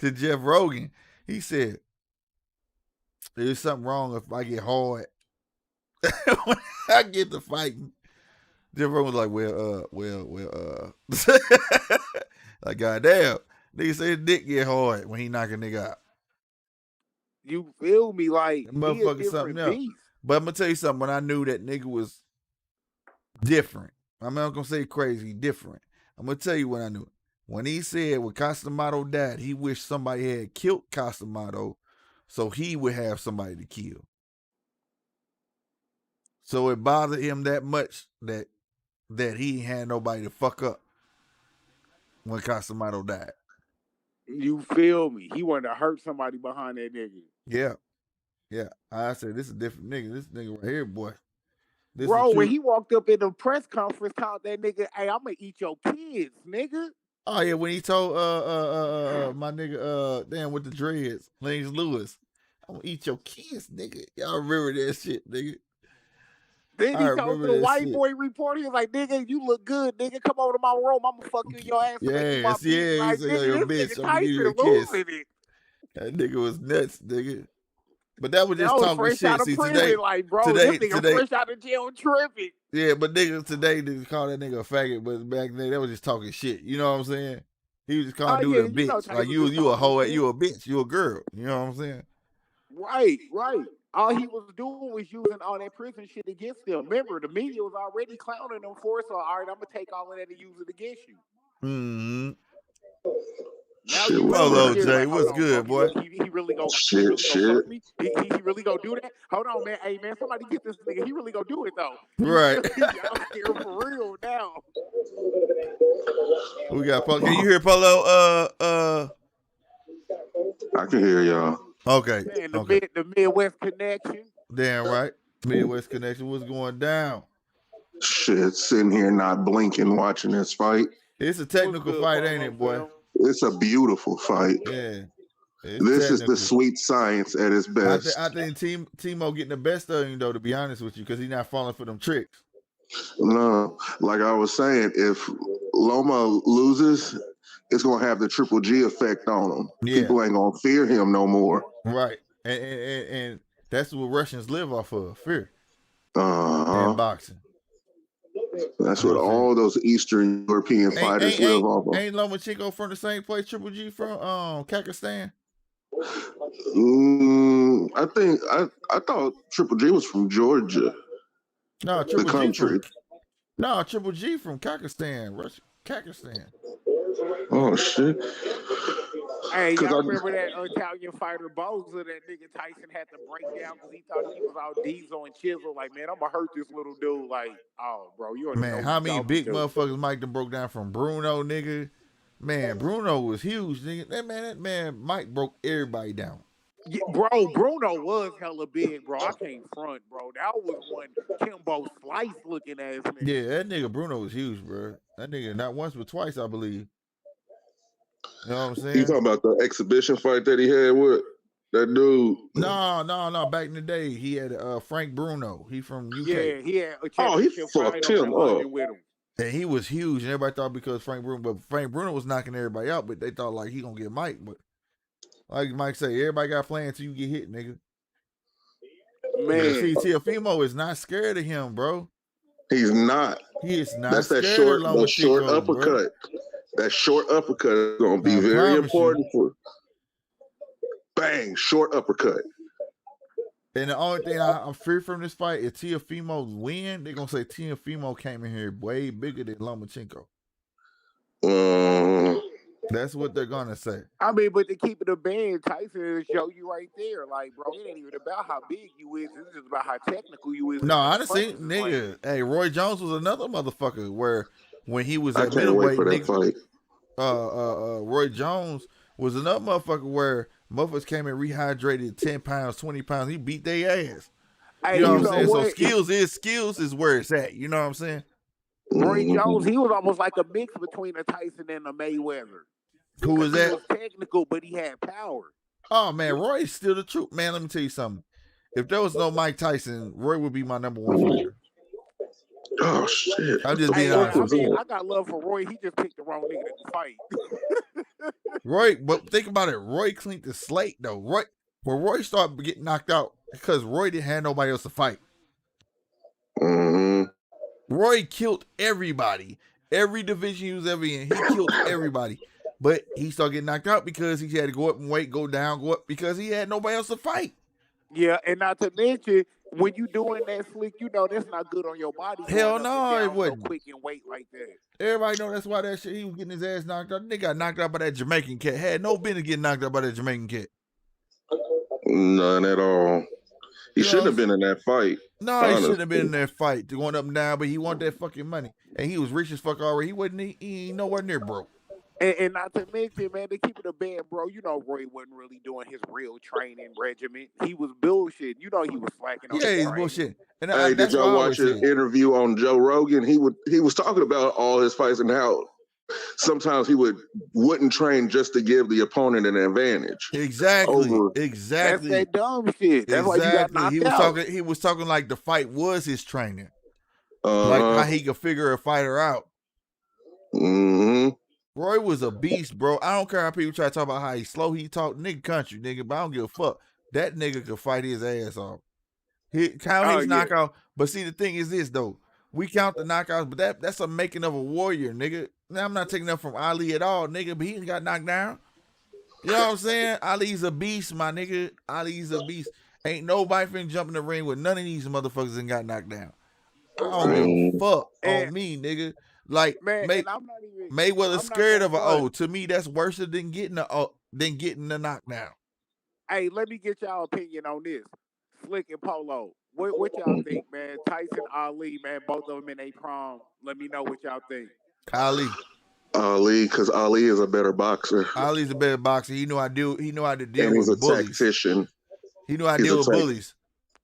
to Jeff Rogan. He said, there's something wrong if I get hard. When I get to fighting. Jeff Rogan was like, like, goddamn. Nigga say his dick get hard when he knock a nigga out. You feel me? Like That he a motherfucker something different else. beast. But I'm gonna tell you something. When I knew that nigga was different, I'm not gonna say crazy, different. I'm gonna tell you when I knew it. When he said when Costamato died, he wished somebody had killed Costamato so he would have somebody to kill. So it bothered him that much that he had nobody to fuck up when Costamato died. You feel me? He wanted to hurt somebody behind that nigga. Yeah. Yeah. I said, this is a different nigga. This nigga right here, boy. This Bro, is when true. he walked up in the press conference, told that nigga, "Hey, I'm gonna eat your kids, nigga." Oh yeah, when he told my nigga damn with the dreads, Lance Lewis, I'm gonna eat your kids, nigga. Y'all remember that shit, nigga? Then I he told remember the that white shit. boy reporter, he was like, "Nigga, you look good, nigga. Come over to my room. I'ma fuck you in your ass and make you my Yes, bitch." yeah. He Like, said, yo, nigga, your this bitch, nigga I'm gonna give you a Tyson kiss. losing it. That nigga was nuts, nigga. But that was That just was talking fresh shit. out of See, prison, like, bro, this nigga fresh out of jail tripping. Yeah, but niggas today they call that nigga a faggot, but back then they was just talking shit. You know what I'm saying? He was just calling dude Yeah, a you know bitch. Like Tyson you just a talking hoe, shit. you a bitch, you a girl. You know what I'm saying? Right. All he was doing was using all that prison shit against them. Remember, the media was already clowning them for it, so all right, I'm gonna take all of that and use it against you. Mm-hmm. Now Shit, you what's know Hello, it's Jay. like, hold What's on, bro. good, boy? He really go shit. fuck me. He really go do that. Hold on, man. Hey, man, somebody get this nigga. He really go do it though. You Right. feel me? Y'all scared for real now. We got Polo. Can you hear Polo? I can hear y'all. Okay. Man, Okay. the Midwest connection. Damn right. Midwest Connection. What's going down? Shit, sitting here not blinking, watching this fight. It's a technical fight, ain't it, boy? It's a beautiful fight. Yeah. This is the sweet science at its best. I think Timo getting the best of him though, to be honest with you, because he's not falling for them tricks. No, like I was saying, if Loma loses, it's gonna have the Triple G effect on him. Yeah. People ain't gonna fear him no more. Right. And that's what Russians live off of, fear. Uh-huh. And boxing. That's what all those Eastern European fighters live off of. Ain't Lomachenko from the same place Triple G from Kakistan? I thought Triple G was from Georgia. No, Triple the country. Triple G from Kakistan, Russia, Kakistan. Oh shit! Hey, y'all remember that Italian fighter Boza that nigga Tyson had to break down because he thought he was all Diesel and Chisel? Like, man, I'm gonna hurt this little dude. Like, oh, bro, you don't know how many big motherfuckers Mike done broke down from Bruno, nigga? Man, Bruno was huge, nigga. That man, Mike broke everybody down. Yeah, bro, Bruno was hella big, bro. I can't front, bro. That was one Kimbo Slice looking ass nigga. Yeah, that nigga Bruno was huge, bro. That nigga not once but twice, I believe. You know what I'm saying? You talking about the exhibition fight that he had with that dude? No. Back in the day, he had Frank Bruno. He from UK. Yeah, he had a He championship fight fucked over him in up. London with him. And he was huge, and everybody thought because Frank Bruno was knocking everybody out, but they thought like he gonna get Mike. But like Mike say, everybody got planned until you get hit, nigga. Man, see, Teofimo is not scared of him, bro. He's not. He is not That's scared that short, of the short Lomachenko, uppercut. bro. That short uppercut is gonna be I very promise important for. Bang! Short uppercut. And the only thing I'm feared from this fight is Teofimo win. They're gonna say Teofimo came in here way bigger than Lomachenko. That's what they're gonna say. I mean, but to keep it a band, Tyson will show you right there. Like, bro, it ain't even about how big you is. It's just about how technical you is. No, honestly, nigga. Hey, Roy Jones was another motherfucker where when he was at I can't wait middleweight, for that fight. Roy Jones was another motherfucker where motherfuckers came in rehydrated 10 pounds, 20 pounds. He beat their ass. Hey, you know what I'm saying? What? So skills is where it's at. You know what I'm saying? Roy Jones, he was almost like a mix between a Tyson and a Mayweather. Who was that? He was technical, but he had power. Oh man, Roy is still the truth. Man, let me tell you something. If there was no Mike Tyson, Roy would be my number one fighter. Oh shit! I'm just being honest. I got love for Roy. He just picked the wrong nigga to fight. Roy, but think about it. Roy cleaned the slate though. Roy started getting knocked out because Roy didn't have nobody else to fight. Roy killed everybody. Every division he was ever in, he killed everybody. But he started getting knocked out because he had to go up and wait, go down, go up because he had nobody else to fight. Yeah, and not to mention, when you doing that slick, you know that's not good on your body. Hell no, it wasn't. So quick and wait like that. Everybody know that's why that shit, he was getting his ass knocked out. They got knocked out by that Jamaican cat. Had no business getting knocked out by that Jamaican cat. None at all. He shouldn't have been in that fight. No, honestly. He shouldn't have been in that fight. Going up and down, but he wanted that fucking money. And he was rich as fuck already. He ain't nowhere near broke. And not to mention, man, to keep it a band, bro, you know Roy wasn't really doing his real training regimen. He was bullshit. You know he was slacking on his he's training. bullshit. And hey, did y'all watch his interview on Joe Rogan? He was talking about all his fights and how sometimes he wouldn't train just to give the opponent an advantage. Exactly. That's that dumb shit. That's why you got knocked out. He was talking like the fight was his training. Like how he could figure a fighter out. Roy was a beast, bro. I don't care how people try to talk about how he's slow. He talk nigga country, nigga, but I don't give a fuck. That nigga could fight his ass off. He count his knockout. But see, the thing is this though. We count the knockouts, but that's a making of a warrior, nigga. Now I'm not taking that from Ali at all, nigga, but he got knocked down. You know what I'm saying? Ali's a beast, my nigga. Ali's a beast. Ain't nobody finna jump in the ring with none of these motherfuckers and got knocked down. I don't give a fuck on me, nigga. Like, man, Mayweather's scared of an O. To me, that's worse than getting the knockdown. Hey, let me get y'all opinion on this. Slick and Polo. What y'all think, man? Tyson, Ali, man, both of them in a prom. Let me know what y'all think. Ali, because Ali is a better boxer. Ali's a better boxer. He knew how to deal with bullies. He's a tactician. He knew how to deal with bullies.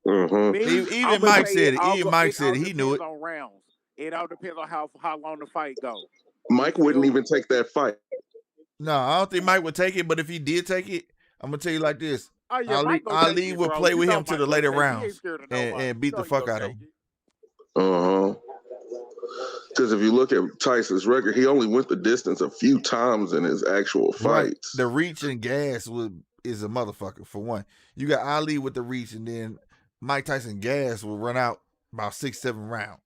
Even Mike said it. Even Mike said it. He knew it. On rounds. It all depends on how long the fight goes. Mike wouldn't even take that fight. No, I don't think Mike would take it. But if he did take it, I'm gonna tell you like this: Ali would play with him to the later rounds and beat the fuck out of him. Because if you look at Tyson's record, he only went the distance a few times in his actual fights. Right. The reach and gas is a motherfucker. For one, you got Ali with the reach, and then Mike Tyson gas will run out about 6-7 rounds.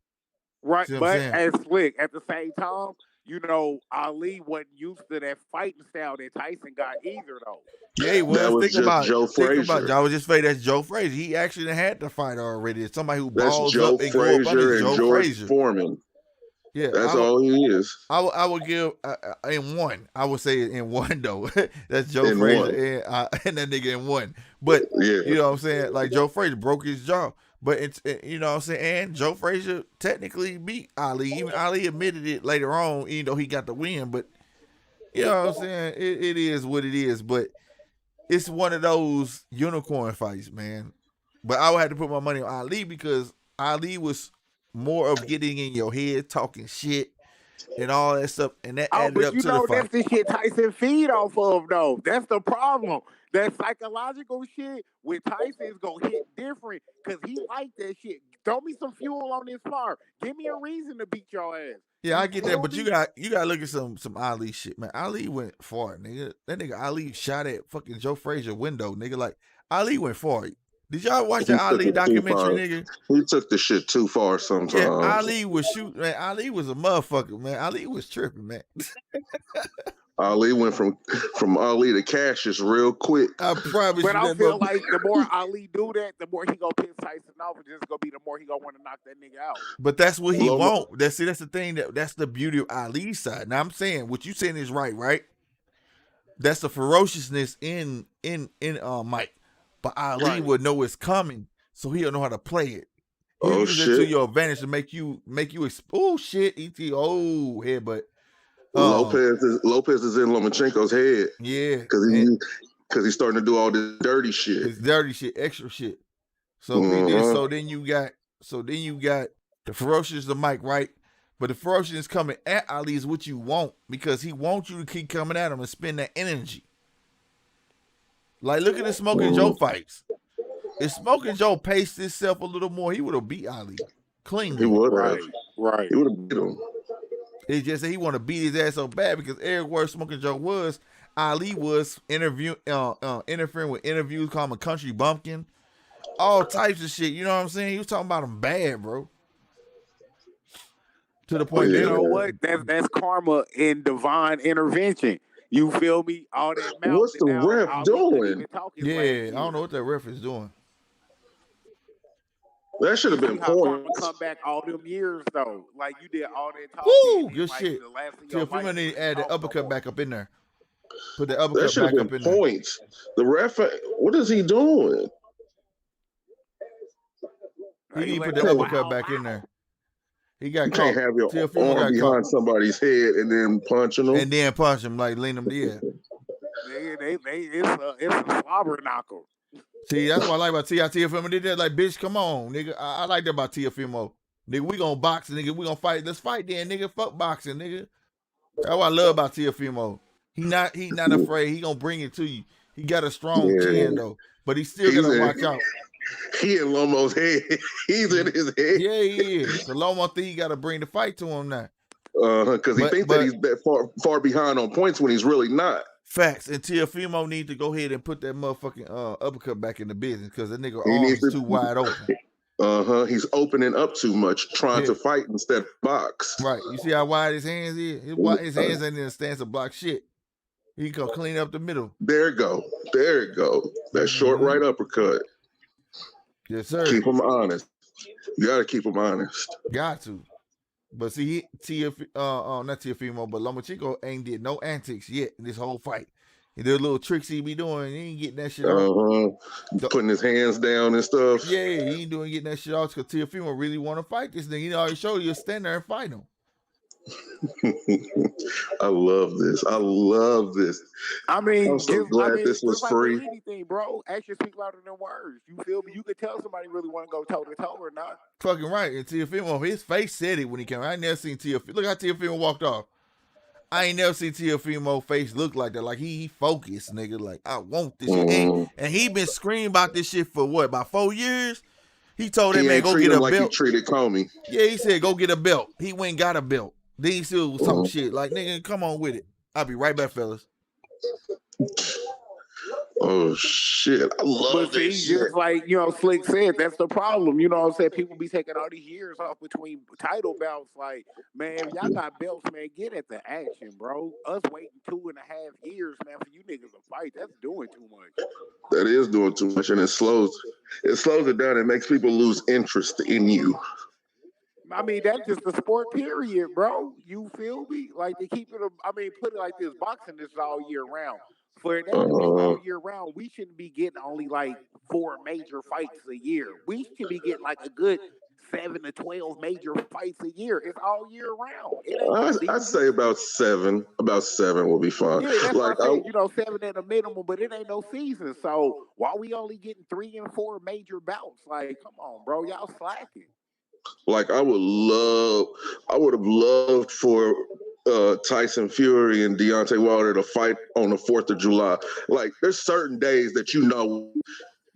Right, but as Slick at the same time, you know, Ali wasn't used to that fighting style that Tyson got either, though. Yeah, he was. That was just Joe Frazier. I was just saying that's Joe Frazier. He actually had the fight already. It's somebody who balls Joe up and Frazier go up under and Joe George Frazier. Foreman. Yeah, that's all he is. I would give in one. I would say in one though. That's Joe Frazier and that nigga in one. But you know what I'm saying? Like Joe Frazier broke his jaw. But it's you know what I'm saying, and Joe Frazier technically beat Ali. Even Ali admitted it later on, even though he got the win. But you know what I'm saying, it is what it is. But it's one of those unicorn fights, man. But I would have to put my money on Ali because Ali was more of getting in your head, talking shit. and all that stuff, and that Oh, added but up you to the know fight. that's the shit Tyson feed off of though. That's the problem. That psychological shit with Tyson is gonna hit different because he like that shit. Throw me some fuel on this fire. Give me a reason to beat your ass. Yeah, You I get that, feel but me? you got to look at some Ali shit, man. Ali went far, nigga. That nigga Ali shot at fucking Joe Frazier window, nigga. Like Ali went far. Did y'all watch He that took Ali it too documentary, far. nigga? He took the shit too far Yeah, sometimes. Ali was shooting, man. Ali was a motherfucker, man. Ali was tripping, man. Ali went from Ali to Cassius real quick. I promise But you I that. feel like the more Ali do that, the more he gonna piss Tyson off, and just gonna be the more he gonna want to knock that nigga out. But that's what he Loma- won't. That's the thing that's the beauty of Ali's side. Now I'm saying what you saying is right? That's the ferociousness in Mike. But Ali Right. would know it's coming, so he'll know how to play it. He'll Oh, use it to shit. your advantage to make you oh shit, ET, oh headbutt. Lopez is in Lomachenko's head Yeah, because he's starting to do all this dirty shit. it's dirty shit, extra shit. So so then you got the ferocious of Mike, right? But the ferocious coming at Ali is what you want because he wants you to keep coming at him and spend that energy. Like look at the Smoking Joe fights. If Smoking Joe paced himself a little more, he would have beat Ali cleanly. He would have. Right. He would have beat him. It's just that he want to beat his ass so bad because every word Smoking Joe was, Ali was interfering with interviews, calling him a country bumpkin, all types of shit. You know what I'm saying? He was talking about him bad, bro. To the point, You know what? That's karma and divine intervention. You feel me? All that mouth. What's the ref doing? Yeah, I don't know what that ref is doing. That should have been points. Come back all them years though. Like you did all that talking. Woo, good like, shit. Teofimo need to add the uppercut back up in there. Put the That uppercut should back have up in been points. The ref, what is he doing? He need to put the uppercut back in there. He got You can't have your Teofimo arm behind somebody's head and then punching him. And then punch him, like lean him there. It's a slobber knocker. See, that's what I like about Teofimo. Did that like, bitch, come on, nigga. I like that about Teofimo. Nigga, we gonna box, nigga. We gonna fight. Let's fight then, nigga. Fuck boxing, nigga. That's what I love about Teofimo. He not afraid. He gonna bring it to you. He got a strong chin though, but he still gotta watch out. He in Lomo's head. He's in his head. Yeah, he is. The Lomo think he gotta bring the fight to him now. Because he thinks that he's that far behind on points when he's really not. Facts. And Teofimo need to go ahead and put that motherfucking uppercut back in the business because that nigga arm is too wide open. He's opening up too much, trying to fight instead of box. Right. You see how wide his hands is? His hands ain't in a stance to block shit. He can clean up the middle. There you go. That short right uppercut. Yes, sir. Keep him honest. You got to keep him honest. Got to. But see, not Teofimo, but Lomachenko ain't did no antics yet in this whole fight. And the little tricks he be doing, he ain't getting that shit off. Putting his hands down and stuff. Yeah, he ain't getting that shit off because Teofimo really want to fight this nigga. He already showed you to stand there and fight him. I love this. I mean, I'm so glad this was free. Like anything, bro. Actions speak louder than words. You feel me? You could tell somebody really want to go toe to toe or not. Fucking right. And Teofimo, his face said it when he came. I ain't never seen Teofimo. Look how Teofimo walked off. I ain't never seen Teofimo face look like that. Like he focused, nigga. Like I want this shit. And he been screaming about this shit for what? About 4 years? He told that man go get a like belt. He treated Comey. Yeah, he said go get a belt. He went and got a belt. Then he still was talking shit. Like, nigga, come on with it. I'll be right back, fellas. Oh, shit. I love this shit. Just like, Slick said, that's the problem. You know what I'm saying? People be taking all these years off between title bouts. Like, man, if y'all got belts, man, get at the action, bro. Us waiting 2.5 years, man, for you niggas to fight, that's doing too much. That is doing too much, and it slows it down. It makes people lose interest in you. I mean, that's just the sport, period, bro. You feel me? Like, to keep it, put it like this, boxing is all year round. For that to be all year round, we shouldn't be getting only like 4 major fights a year. We should be getting like a good 7 to 12 major fights a year. It's all year round. I'd say about 7. About 7 will be fine. Yeah, that's like, what I say, 7 at a minimum, but it ain't no season. So why we only getting 3 and 4 major bouts? Like, come on, bro, y'all slacking. Like I would have loved for Tyson Fury and Deontay Wilder to fight on the 4th of July. Like there's certain days that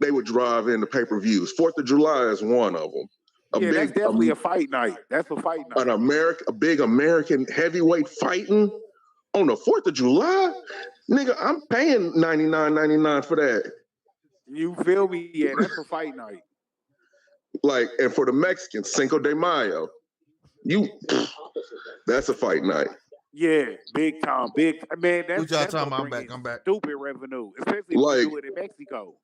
they would drive into pay-per-views. 4th of July is one of them. That's definitely a fight night. That's a fight night. A big American heavyweight fighting on the 4th of July? Nigga, I'm paying $99.99 for that. You feel me? Yeah, that's a fight night. Like, and for the Mexicans, Cinco de Mayo, that's a fight night. Yeah, big time, man. That's what y'all talking about? I'm back. Stupid revenue, especially if you do it in Mexico.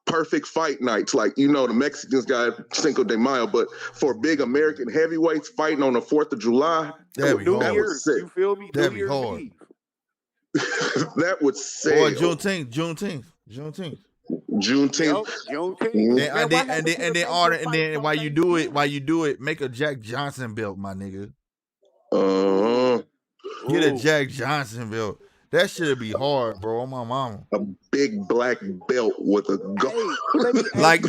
Perfect fight nights, like the Mexicans got Cinco de Mayo, but for big American heavyweights fighting on the 4th of July, that'd be hard. You feel me? That'd be hard. That would say. Or Juneteenth. And then while you do it, make a Jack Johnson belt, my nigga. Get a Jack Johnson belt. That should be hard, bro. On my mama. A big black belt with a gold. like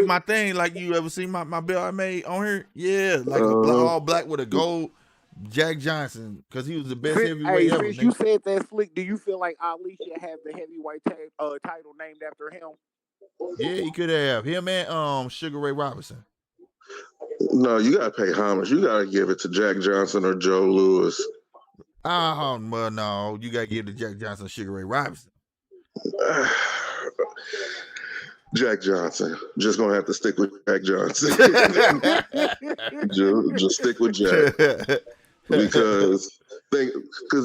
my thing. Like you ever see my belt I made on here? Yeah, like all black with a gold. Jack Johnson, because he was the best heavyweight ever. You said that, Slick. Do you feel like Ali should have the heavyweight title named after him? Yeah, he could have. Him and Sugar Ray Robinson. No, you gotta pay homage. You gotta give it to Jack Johnson or Joe Louis. Well, no, you gotta give it to Jack Johnson or Sugar Ray Robinson. Jack Johnson. Just gonna have to stick with Jack Johnson. just stick with Jack. Because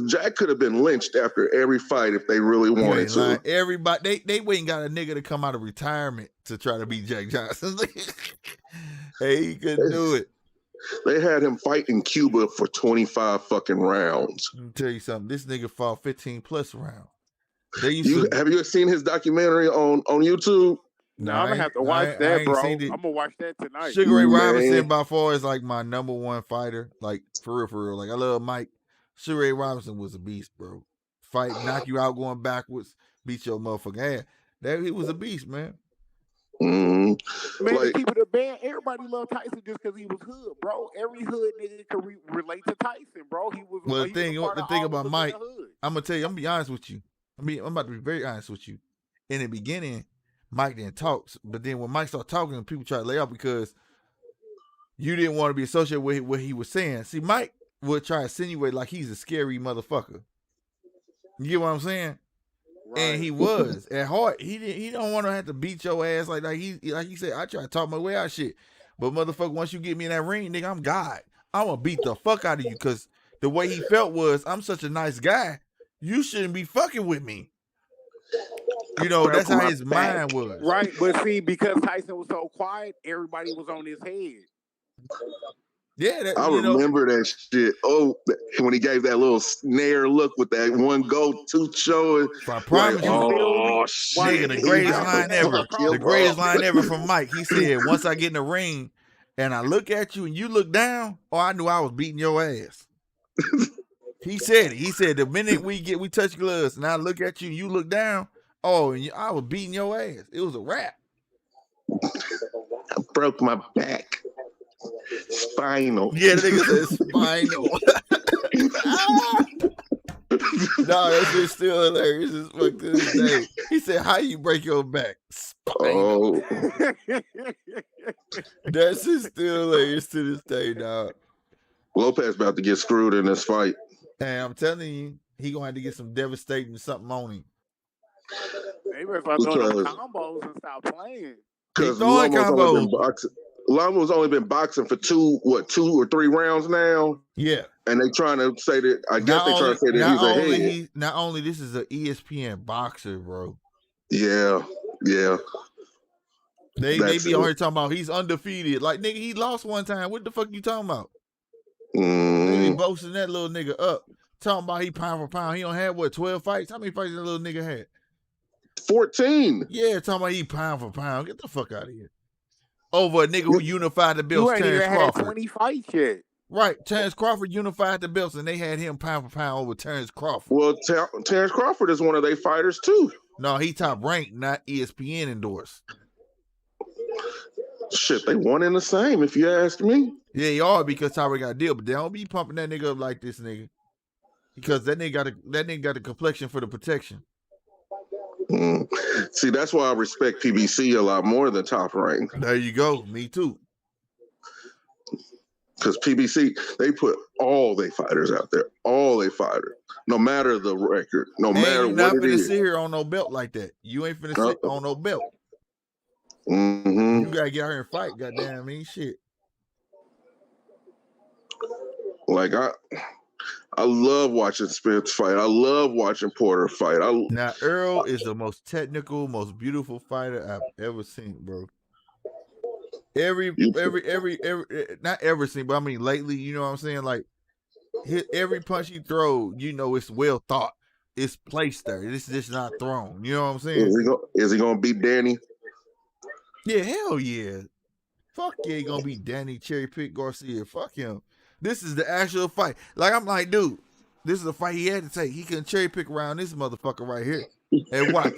Jack could have been lynched after every fight if they really wanted to. Everybody, they waiting got a nigga to come out of retirement to try to beat Jack Johnson. Hey, he couldn't do it. They had him fight in Cuba for 25 fucking rounds. Let me tell you something. This nigga fought 15 plus rounds. Have you seen his documentary on YouTube? No, I'm gonna have to watch that, bro. I'm gonna watch that tonight. Sugar Ray Robinson by far is like my number one fighter. Like for real. Like I love Mike. Sugar Ray Robinson was a beast, bro. Fight, knock you out going backwards, beat your motherfucking ass. He was a beast, man. Mm-hmm. Man, to keep it a band, everybody loved Tyson just because he was hood, bro. Every hood nigga could relate to Tyson, bro. The thing about Mike, I'm gonna tell you, I'm gonna be honest with you. I'm about to be very honest with you. In the beginning, Mike didn't talk, but then when Mike started talking, people tried to lay off because you didn't want to be associated with what he was saying. See, Mike would try to insinuate like he's a scary motherfucker. You get what I'm saying? Right. And he was at heart. He don't want to have to beat your ass like he said. I try to talk my way out shit, but motherfucker, once you get me in that ring, nigga, I'm God. I'm gonna beat the fuck out of you because the way he felt was I'm such a nice guy. You shouldn't be fucking with me. That's how his mind was. Right, but see, because Tyson was so quiet, everybody was on his head. Yeah, I remember that shit. Oh, when he gave that little snare look with that one gold tooth showing. I promise you. Oh, shit. The greatest line ever. The greatest line ever from Mike. He said, once I get in the ring and I look at you and you look down, I knew I was beating your ass. He said it. He said, the minute we touch gloves and I look at you and you look down, and I was beating your ass. It was a wrap. I broke my back. Spinal. Yeah, the nigga said spinal. No, that shit's still hilarious as fuck to this day. He said, how you break your back? Spinal. That shit's still hilarious to this day, dog. Lopez about to get screwed in this fight. And I'm telling you, he gonna have to get some devastating something on him. Maybe if I throw them combos and stop playing. Because Lomo's only been boxing for 2 or 3 rounds now. Yeah. And they trying to say that, I guess they trying to say that he's ahead. Not only this is an ESPN boxer, bro. Yeah. They be on here talking about he's undefeated. Like, nigga, he lost one time. What the fuck you talking about? They be boasting that little nigga up. Talking about he pound for pound. He don't have, 12 fights? How many fights that little nigga had? 14. Yeah, talking about he pound for pound. Get the fuck out of here. Over a nigga who unified the belts, Terrence Crawford. Had 20 fights yet. Right, Terrence Crawford unified the belts, and they had him pound for pound over Terrence Crawford. Well, Terrence Crawford is one of their fighters too. No, he top ranked, not ESPN endorsed. Shit, they one and the same, if you ask me. Yeah, you are because Tyra got a deal, but they don't be pumping that nigga up like this nigga. Because that nigga got a complexion for the protection. See, that's why I respect PBC a lot more than Top Rank. There you go. Me too. Because PBC, they put all their fighters out there, no matter the record, no matter you're not what it finna is. sit here on no belt like that. You ain't finna sit on no belt. Mm-hmm. You gotta get out here and fight. Goddamn, I mean shit. Like I love watching Spence fight. I love watching Porter fight. Now Earl is the most technical, most beautiful fighter I've ever seen, bro. Every not ever seen, but I mean lately, you know what I'm saying? Like every punch he throws, you know it's well thought. It's placed there. It's just not thrown. You know what I'm saying? Is he gonna beat Danny? Yeah, hell yeah. Fuck yeah, he gonna beat Danny Cherry Pick Garcia. Fuck him. This is the actual fight. Like I'm like, dude, this is a fight he had to take. He can cherry pick around this motherfucker right here. And watch.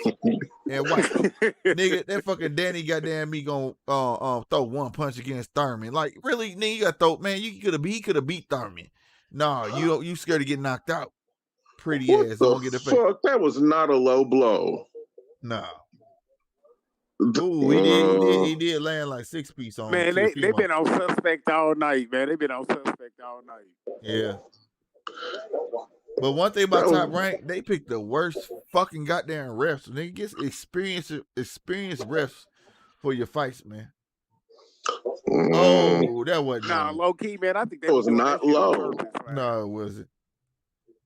Nigga, that fucking Danny goddamn me gonna throw one punch against Thurman. Like, really, nigga, you got throw, man, he could have beat Thurman. No, you scared to get knocked out. Pretty what ass. The Don't get the fuck? That was not a low blow. No. Ooh, he did land like 6-piece on. Man, they been on suspect all night, man. They been on suspect all night. Yeah. But one thing about Top Rank, they pick the worst fucking goddamn refs. They get experienced refs for your fights, man. Oh, that wasn't. Nah, low key, man. I think that was not low. No, it wasn't.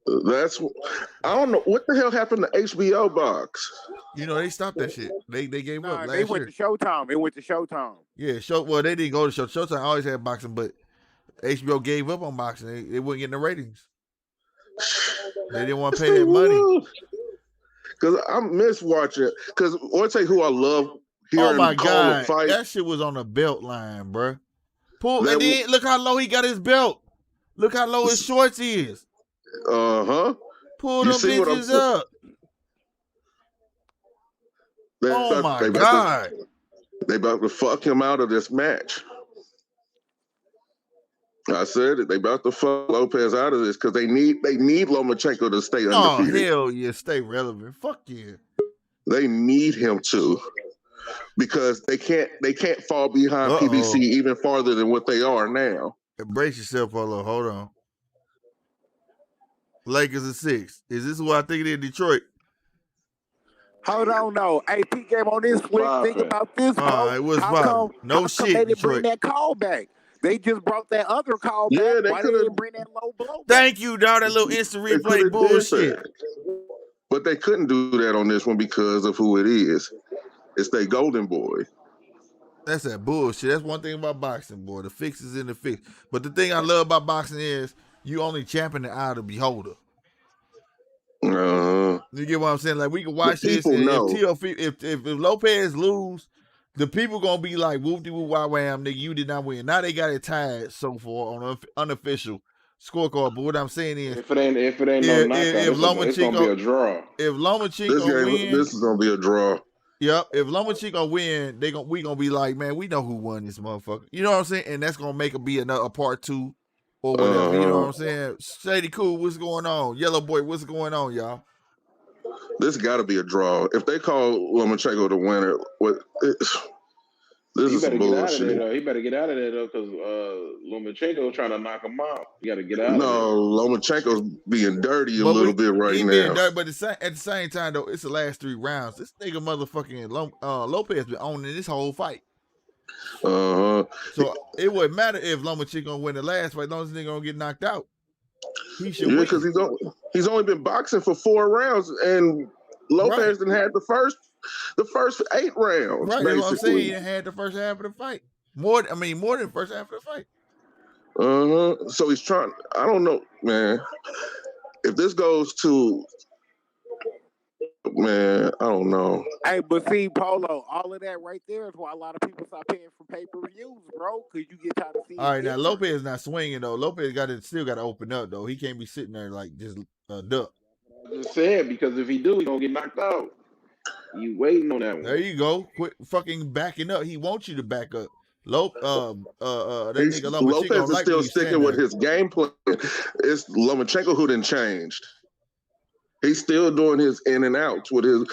I don't know what the hell happened to HBO Box. You know, they stopped that shit. They gave up last year. They went to Showtime. It went to Showtime. Yeah, well, they didn't go to Showtime. Always had boxing, but HBO gave up on boxing. They wouldn't get the ratings. They didn't want to pay that money. Because I miss watching. Because I want to tell you who I love hearing call the fight. That shit was on the belt line, bro. And then look how low he got his belt. Look how low his shorts is. Uh-huh. Pull them bitches up. Oh my God. They about to fuck him out of this match. I said it. They about to fuck Lopez out of this because they need Lomachenko to stay undefeated. Oh, hell yeah, stay relevant. Fuck yeah. They need him to. Because they can't fall behind PBC even farther than what they are now. Brace yourself, Polo. Hold on. Lakers are 6. Is this what I think it is, Detroit? Hold on, no. Hey, P game on this flip. Think about this, bro. It was how come they didn't bring that call back? They just brought that other call back. Why they didn't bring that low blow back? Thank you, dog. That little instant replay bullshit. But they couldn't do that on this one because of who it is. It's their golden boy. That's that bullshit. That's one thing about boxing, boy. The fix is in the fix. But the thing I love about boxing is you only champion the eye of the beholder. You get what I'm saying? Like we can watch this, and if Lopez lose, the people gonna be like, "Whoop de whoop, wah wham, nigga, you did not win." Now they got it tied so far on an unofficial scorecard. But what I'm saying is, if it ain't no knockout, it's gonna be a draw. If Lomachenko win, this is gonna be a draw. Yep. If Lomachenko win, we gonna be like, man, we know who won this motherfucker. You know what I'm saying? And that's gonna make it be a part 2 or whatever. You know what I'm saying? Shady Cool, what's going on? Yellow Boy, what's going on, y'all? This got to be a draw. If they call Lomachenko the winner, this is bullshit. He better get out of there though, because Lomachenko trying to knock him out. You got to get out. No, Lomachenko's being dirty a little bit right now. Being dirty, but at the same time though, it's the last 3 rounds. This nigga motherfucking Lopez been owning this whole fight. So it wouldn't matter if Lomachenko win the last fight. As long as nigga gonna get knocked out. He should win. Because he's only been boxing for 4 rounds, and Lopez done had the first 8 rounds. Right, that's what I'm saying. He had the first half of the fight. More than the first half of the fight. So he's trying. I don't know, man. If this goes to, man, I don't know. Hey, but see, Polo, all of that right there is why a lot of people stop paying for pay-per-views, bro, because you get tired of seeing. All right, now Lopez not swinging though. Lopez still got to open up though. He can't be sitting there like just duck. I just said, because if he do, he gonna get knocked out. You waiting on that one. There you go. Quit fucking backing up. He wants you to back up. nigga Lomachenko Lopez don't is like still when you stand sticking with there. his game plan. It's Lomachenko who didn't changed. He's still doing his in and outs with his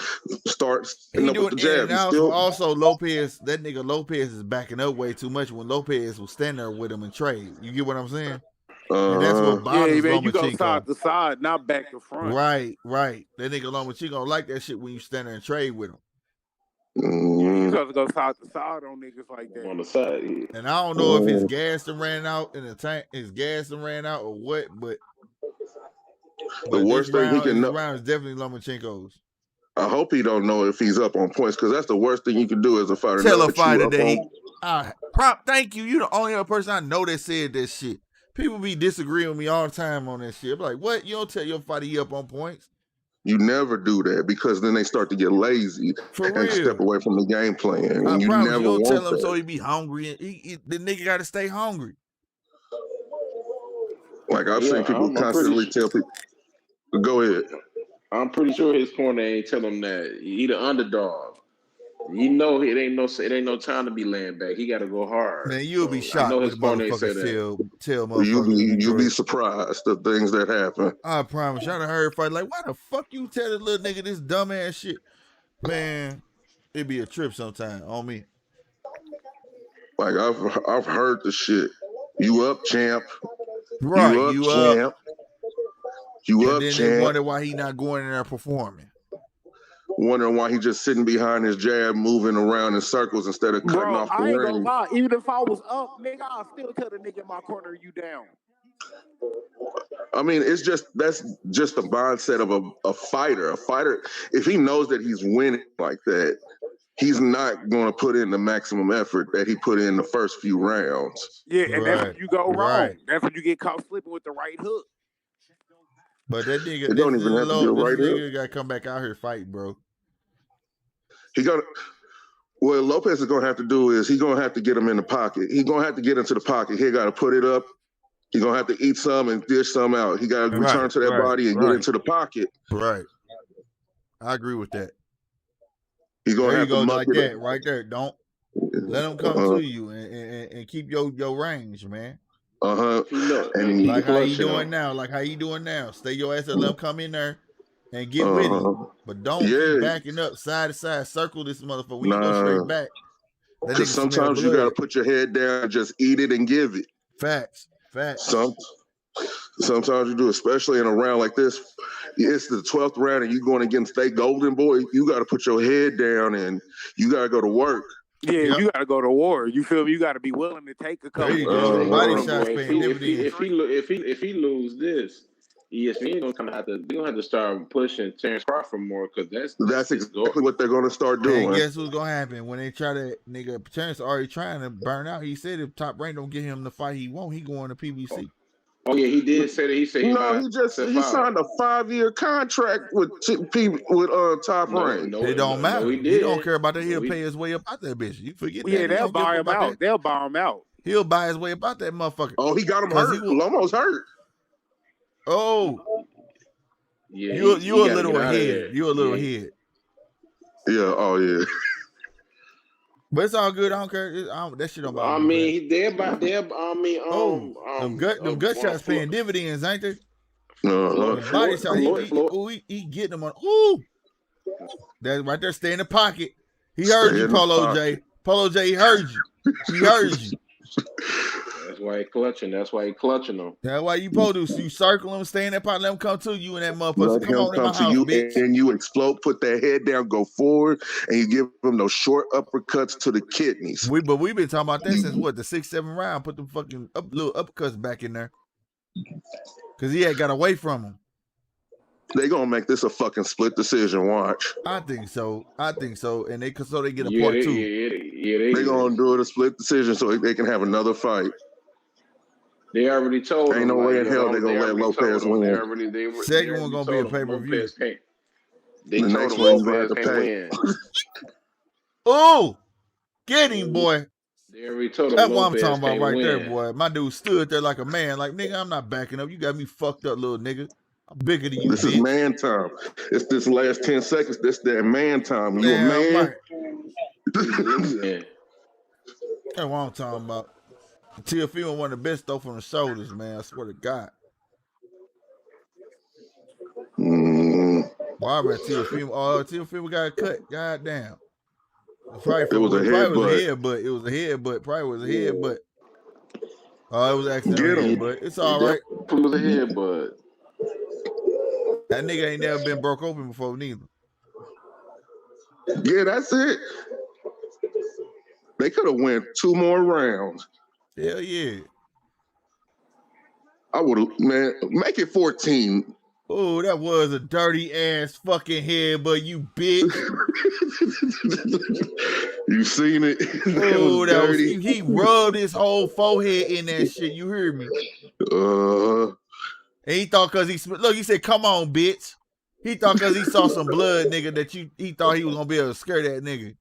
starts He up doing with the in jab. and He's outs, still but also Lopez, that nigga Lopez is backing up way too much when Lopez was standing there with him and trade. You get what I'm saying? And that's what bothers man, you go side Lomachenko. to side, not back to front. Right. That nigga Lomachenko don't like that shit when you stand there and trade with him. Yeah, you got to go side to side on niggas like that. On the side. Yeah. And I don't know if his gas done ran out in the tank, his gas done ran out or what, but the worst thing he can know. Round is definitely Lomachenko's. I hope he don't know if he's up on points, because that's the worst thing you can do as a fighter. Tell a fighter that thank you. You the only other person I know that said that shit. People be disagreeing with me all the time on that shit. I'm like, what? You don't tell your fighter you up on points? You never do that, because then they start to get lazy and step away from the game plan. And you promise never you don't tell him that. so he be hungry, and the nigga got to stay hungry. Like I've seen people constantly tell people, go ahead. I'm pretty sure his corner ain't tell him that he the underdog. You know it ain't no time to be laying back. He got to go hard. Man, you'll be shocked. I know his corner ain't say that. Tell motherfuckers. You'll be surprised the things that happen. I promise. Y'all done heard fight like, why the fuck you tell this little nigga this dumbass shit? Man, it be a trip sometime on me. Like I've heard the shit. You up, champ? Right, you up, champ? You up, then champ? They wonder why he not going in there performing. Wondering why he just sitting behind his jab, moving around in circles instead of cutting off the ring. I ain't gonna lie. Even if I was up, nigga, I'll still tell the nigga in my corner, you down. I mean, that's just the mindset of a fighter. A fighter, if he knows that he's winning like that, he's not going to put in the maximum effort that he put in the first few rounds. Yeah, and that's when you go wrong. That's when you get caught slipping with the right hook. But that nigga, don't even have to be a right hook. Got to come back out here fighting, bro. What Lopez is going to have to do is he's going to have to get him in the pocket. He's going to have to get into the pocket. He got to put it up. He's going to have to eat some and dish some out. He got to return to that body and get into the pocket. Right. I agree with that. He's going to have to like that right there. Don't let him come to you and keep your range, man. And like how you doing now. Like how you doing now. Stay your ass up. Let him come in there and get with it. But don't keep backing up side to side. Circle this motherfucker. When you go straight back. Because sometimes you got to put your head down and just eat it and give it. Facts. Sometimes you do, especially in a round like this. It's the 12th round and you going against a golden boy. You got to put your head down and you got to go to work. Yeah, you got to go to war. You feel me? You got to be willing to take a couple. Body shots. If he lose this, ESPN gonna have to start pushing Terrence Crawford more, because that's exactly what they're gonna start doing. And guess what's gonna happen when they try to Terrence already trying to burn out. He said if Top Rank don't get him the fight he want, he going to PBC. Oh yeah, he did say that. He said he signed a 5-year contract with Top Rank. It don't matter. He don't care about that. He'll pay his way up out that bitch. You forget that. Yeah, they'll buy him out. They'll buy him out. He'll buy his way up out that motherfucker. Oh, he got him hurt. Lomo's hurt. Oh, yeah. You a little ahead. You a little ahead. Yeah. Oh yeah. But it's all good. I don't care. That shit don't bother me. Them gut shots paying dividends, ain't they? Body shot. He getting them on. Ooh, that right there. Stay in the pocket. He heard you, Polo J. Polo J. He heard you. He heard you. That's why he clutching. That's why he clutching them. That's why you supposed to. You circle him, stay in that pot, let him come to you and that motherfucker. Come on in my house, bitch. And you explode, put that head down, go forward, and you give him those short uppercuts to the kidneys. We've been talking about that since what, the 6-7 round. Put them fucking little uppercuts back in there. Because he had got away from him. They gonna make this a fucking split decision. Watch. I think so. And they get a part 2. They gonna do it a split decision so they can have another fight. They already told him. Ain't no way in hell they're going to let Lopez win. Second one going to be a pay-per-view. The next one Lopez can't win. Oh, get him, boy. They already told him that's what I'm talking about right win. there, boy. My dude stood there like a man. Like, nigga, I'm not backing up. You got me fucked up, little nigga. I'm bigger than you, This bitch. is man time. It's this last 10 seconds. This that man time. You a man? That's what I'm talking about. Teofimo one of the best throw from the shoulders, man. I swear to God. Barbara and Teofimo. Oh, Teofimo got a cut. God damn. Probably It was a headbutt. It was a headbutt. Probably was a headbutt. Oh, it was an accidental Get him. headbutt. It's all right. It was a headbutt. That nigga ain't never been broke open before neither. Yeah, that's it. They could have went 2 more rounds. Hell yeah. I would have, man, make it 14. Oh, that was a dirty ass fucking headbutt, you bitch. You seen it? Oh, that was he rubbed his whole forehead in that shit. You heard me? And he thought because he said, "Come on, bitch." He thought because he saw some blood, nigga, that he thought he was gonna be able to scare that nigga.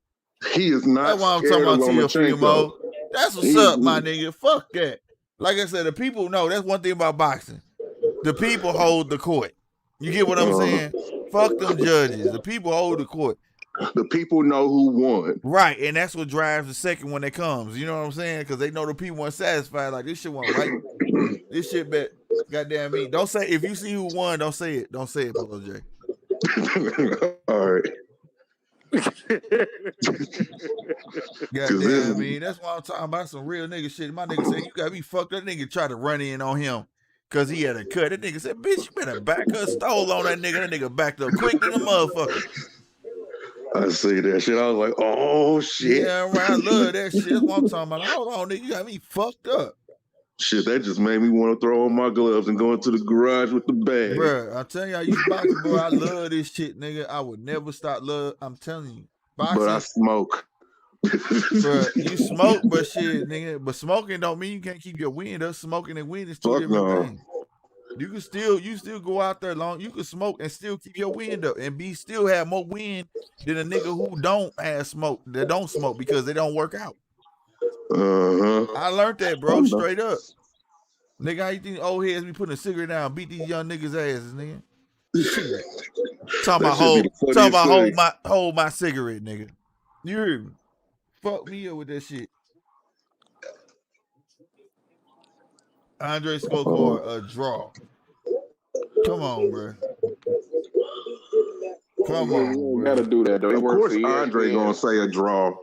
He is not. That's why I'm talking about Teofimo. That's what's up, my nigga. Fuck that. Like I said, the people know. That's one thing about boxing. The people hold the court. You get what I'm saying? Fuck them judges. The people hold the court. The people know who won. Right, and that's what drives the second when it comes. You know what I'm saying? Because they know the people weren't satisfied. Like, this shit wasn't right. This shit bet. Goddamn me. Don't say, if you see who won, don't say it. Don't say it, Polo J. All right. Goddamn me. That's why I'm talking about some real nigga shit. My nigga said, you got me fucked up. That nigga tried to run in on him because he had a cut. That nigga said, bitch, you better back up, stole on that nigga. That nigga backed up quick than a motherfucker. I see that shit. I was like, oh shit. Yeah, right. I love that shit. That's what I'm talking about. Hold on, nigga. You got me fucked up. Shit, that just made me want to throw on my gloves and go into the garage with the bag. Bruh, I'm telling you, I used boxing, boy. I love this shit, nigga. I would never stop love. I'm telling you. Boxing. But I smoke. Bruh, you smoke, but shit, nigga. But smoking don't mean you can't keep your wind up. Smoking and wind is two different things. You still go out there long. You can smoke and still keep your wind up and still have more wind than a nigga who don't have smoke, that don't smoke because they don't work out. I learned that, bro, straight up. Nigga, how you think old heads be putting a cigarette down, beat these young niggas' asses, nigga? Talking about hold my cigarette, nigga. You hear me? Fuck me up with that shit. Andre scorecard, a draw. Come on, bro. Come on, bro. Gotta do that though. Of course, Andre gonna say a draw.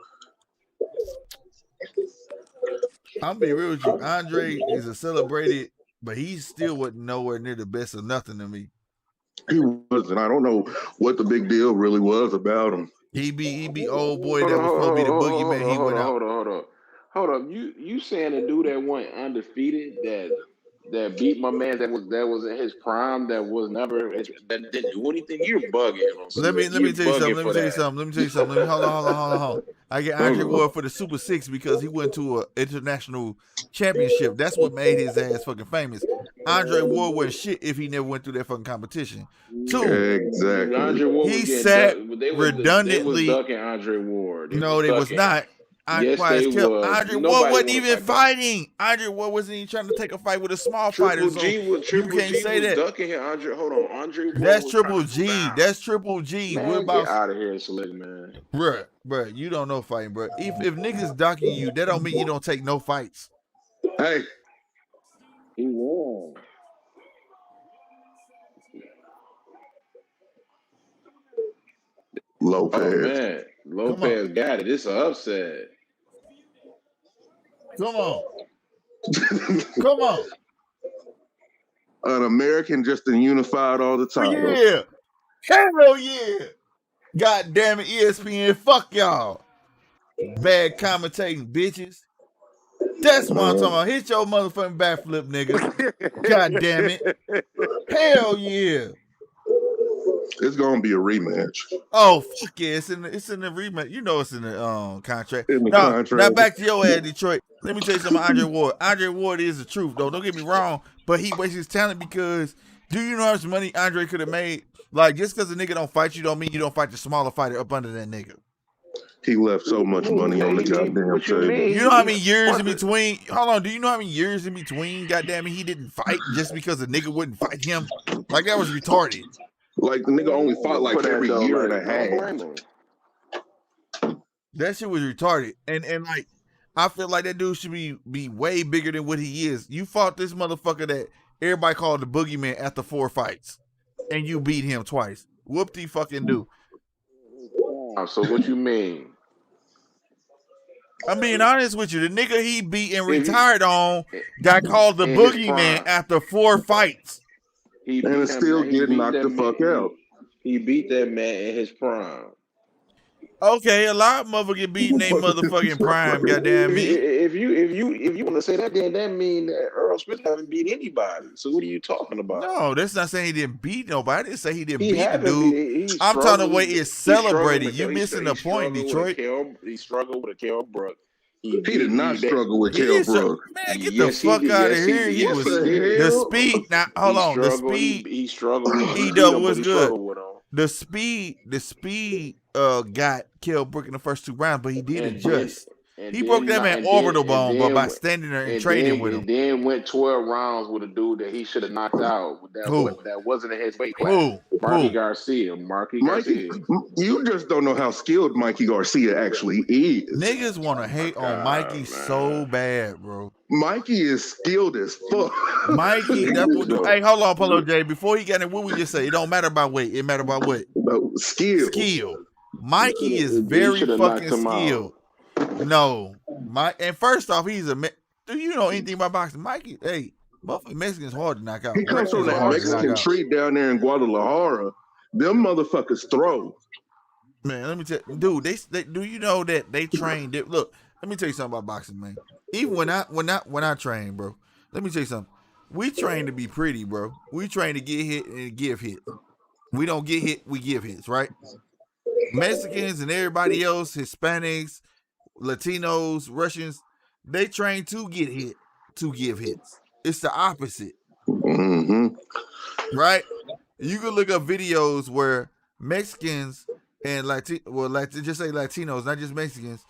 I'm be real with you. Andre is a celebrated, but he still wasn't nowhere near the best of nothing to me. He wasn't. I don't know what the big deal really was about him. He be old boy that was supposed to be the boogeyman. He went out. Hold up. You saying the dude that went undefeated that beat my man that was in his prime that didn't do anything? You're bugging. Let me tell you something. Hold on. I get Andre Ward for the Super 6 because he went to an international championship. That's what made his ass fucking famous. Andre Ward wasn't shit if he never went through that fucking competition. 2, exactly. Andre Ward he sat redundantly. They was ducking Andre Ward. No, they was not. Yes, they was. Andre Ward wasn't even fighting. Andre Ward wasn't even trying to take a fight with a small fighter. So you can't say that. Ducking him. Andre Ward. That's Triple G. That's Triple G. Man, get out of here, Slick, man. Bruh, you don't know fighting, bruh. If niggas ducking you, that don't mean you don't take no fights. Hey. He won. Lopez. Oh, man. Lopez got it. It's an upset. Come on. Come on. An American just unified all the time. Yeah. Hell yeah. God damn it, ESPN. Fuck y'all. Bad commentating bitches. That's what I'm talking about. Hit your motherfucking backflip, nigga. God damn it. Hell yeah. It's gonna be a rematch. Oh fuck yeah! It's in the rematch. You know it's in the contract. Contract. Now back to your ass, Detroit. Let me tell you something. Andre Ward. Andre Ward is the truth, though. Don't get me wrong, but he wastes his talent because do you know how much money Andre could have made? Like just because a nigga don't fight you, don't mean you don't fight the smaller fighter up under that nigga. He left so much money on the goddamn table. You know how many years in between? Hold on. Do you know how many years in between? Goddamn it, he didn't fight just because a nigga wouldn't fight him. Like that was retarded. Like the nigga only fought like every year and a half. That shit was retarded. And like I feel like that dude should be way bigger than what he is. You fought this motherfucker that everybody called the boogeyman after 4 fights, and you beat him twice. Whoop-de fucking do. So what you mean? I'm being honest with you. The nigga he beat and retired on got called the boogeyman after 4 fights. And still getting knocked the fuck out. He beat that man in his prime. Okay, a lot of motherfuckers get beat in their motherfucking prime, goddamn me. If you want to say that, then that mean that Earl Smith haven't beat anybody. So what are you talking about? No, that's not saying he didn't beat nobody. I didn't say he didn't beat the dude. I'm talking the way it's celebrated. You missing the point, Detroit. He struggled with a Kell Brook. He did not struggle with Kell Brook. Man, get the fuck out of here. He was the speed. Now hold on, the speed. He struggled. He was good. The speed got Kell Brook in the first 2 rounds, but he did adjust. He broke that man orbital bone, but by standing there and trading with him. And then went 12 rounds with a dude that he should have knocked out. That wasn't in his weight class. Marky Garcia. You just don't know how skilled Mikey Garcia actually is. Niggas want to hate on Mikey so bad, bro. Mikey is skilled as fuck. Mikey, that's what do. Hey, hold on, Polo J. Before he got in, what we just say? It don't matter about weight. It matter about what? Skill. Mikey is very fucking skilled. No, and first off, he's a. Do you know anything about boxing, Mikey? Hey, motherfucking Mexican's hard to knock out. He comes from that Mexican treat down there in Guadalajara. Them motherfuckers throw. Man, let me tell you, dude. They do you know that they train? Look, let me tell you something about boxing, man. Even when I train, bro. Let me tell you something. We train to be pretty, bro. We train to get hit and give hits. We don't get hit, we give hits, right? Mexicans and everybody else, Hispanics, Latinos, Russians, they train to get hit, to give hits. It's the opposite. Right? You can look up videos where Mexicans and just say Latinos, not just Mexicans,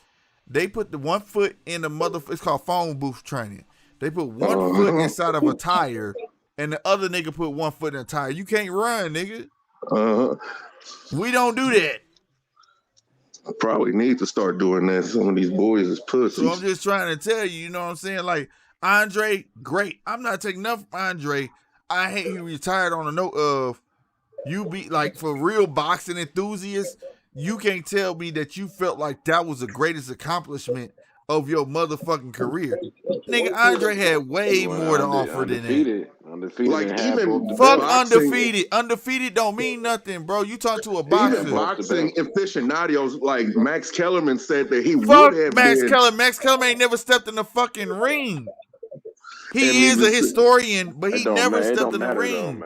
they put the 1 foot in the it's called phone booth training. They put 1 foot inside of a tire and the other nigga put 1 foot in a tire. You can't run, nigga. We don't do that. I probably need to start doing that. Some of these boys is pussies. So I'm just trying to tell you, you know what I'm saying? Like, Andre, great. I'm not taking enough from Andre. I hate he retired on a note of you be like, for real boxing enthusiasts, you can't tell me that you felt like that was the greatest accomplishment of your motherfucking career. Nigga, Andre had way more to offer than that. Undefeated. Like, even fuck undefeated. Undefeated don't mean nothing, bro. You talk to a boxer. Even boxing aficionados like Max Kellerman said that he fuck would have Max been. Kellerman. Max Kellerman ain't never stepped in the fucking ring. He is a historian, but he never stepped in the ring.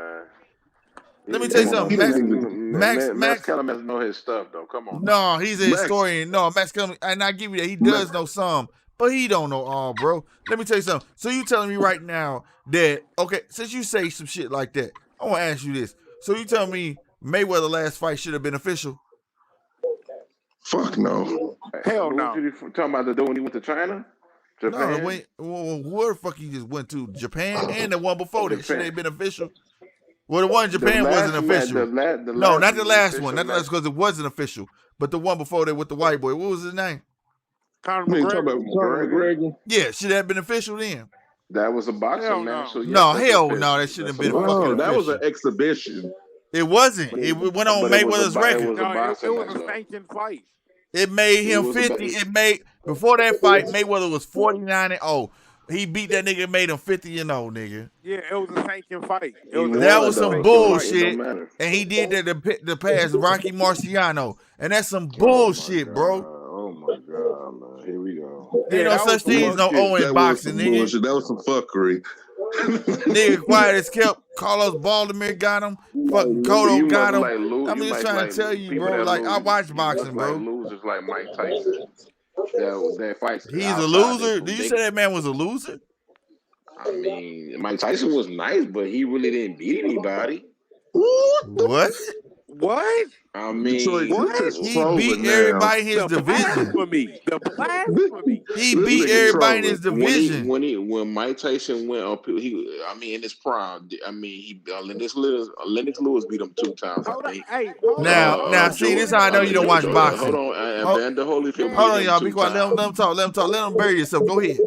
Let me tell you something. Max Kellerman doesn't know his stuff, though. Come on. No, he's a historian. No, Max Kellerman, and I give you that. He does know some, but he don't know all, bro. Let me tell you something. So you telling me right now that, okay, since you say some shit like that, I want to ask you this. So you tell me Mayweather's last fight should have been official? Fuck no. Hell no. What you talking about the dude when he went to China? Japan? No, where the fuck he just went to? Japan and the one before that should have been official. Well, the one in Japan wasn't official. No, not the last one. Not the last because it wasn't official. But the one before that with the white boy. What was his name? Conor McGregor. Yeah, should have been official then. That was a boxing match. So no, hell no, that shouldn't have been fucking that official. was an exhibition. It wasn't. It went on Mayweather's record. It was a sanctioned fight. It made him 50. Before that fight, Mayweather was 49-0. He beat that nigga and made him 50-0, nigga. Yeah, it was a sanctioned fight. That was some bullshit. And he did that to pass Rocky Marciano. And that's some bullshit, bro. Oh my God, man. Here we go. Ain't no such thing as no O in boxing, nigga. Bullshit. That was some fuckery. Nigga quiet as kept. Carlos Baldomir got him. Fucking Cotto got him. I'm just trying to tell you, bro. Like, I watch boxing, bro. Losers like Mike Tyson. That fights. He's a loser. Did you say that man was a loser? I mean, Mike Tyson was nice, but he really didn't beat anybody. What? What? I Detroit, mean, this is He beat frozen now. everybody in his The division. blasphemy. The This, blasphemy. He this beat nigga's everybody in his trolling. division. when Mike Tyson went up, in his prime. I mean, Lennox Lewis beat him 2 times, I Hold on. think. Hey, hold on. Now, see, Wait this a is how I know minute. you don't Wait watch a Hold boxing. minute. on, and Hold, Vander Holyfield hold beat on, him y'all. two Be quiet. Let times. them talk. Let them talk. Let them bury yourself. Go ahead.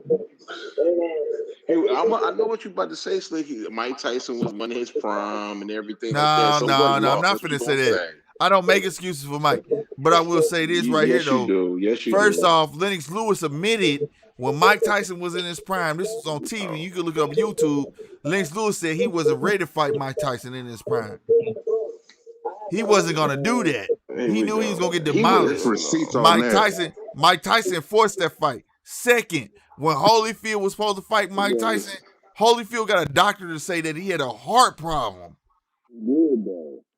Hey, I know what you about to say, Slick. Mike Tyson was one of his prime and everything like that. No, So what no, no. I'm lost? not What you finna say gonna that. say? I don't make excuses for Mike, but I will say this right here, Yes, you though. do. Yes, you First do. off, Lennox Lewis admitted when Mike Tyson was in his prime, this was on TV, you can look it up on YouTube. Lennox Lewis said he wasn't ready to fight Mike Tyson in his prime. He wasn't going to do that. Here He we knew he was go. going to get He was There's demolished. receipts on Mike that. Tyson forced that fight. Second, when Holyfield was supposed to fight Mike Tyson, Holyfield got a doctor to say that he had a heart problem.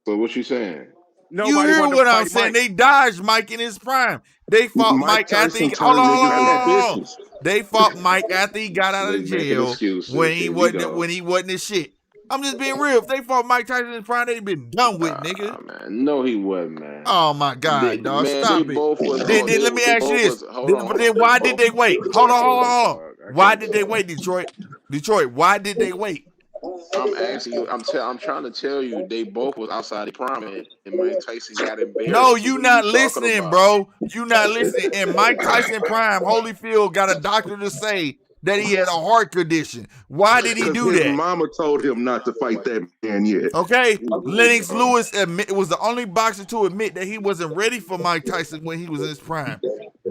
So what you saying? You Nobody hear wanted to what I'm fight saying? Mike. They dodged Mike in his prime. They fought Mike Mike after he Tyson hold on, turned hold on, niggas hold into on, hold on. bitches. They fought Mike after he got out of Slick making jail when excuses. he Here we wasn't go. when he wasn't his shit. I'm just being real. If they fought Mike Tyson in his prime, they'd been done with, nigga. Man, no, he wasn't, man. Oh my God, dog. Man, they Stop it. both was. Then let me ask you this. But then why did they wait? Hold on, hold on, hold on. Why did they wait, Detroit? Detroit, why did they wait? I'm asking you. I'm trying to tell you. They both was outside the prime, and Mike Tyson got No, embarrassed. So you what are you not talking listening, about? bro. You not listening. In Mike Tyson prime, Holyfield got a doctor to say that he had a heart condition. Why did he Because do his that? mama told him not to fight that man yet. Okay, Lennox Lewis was the only boxer to admit that he wasn't ready for Mike Tyson when he was in his prime.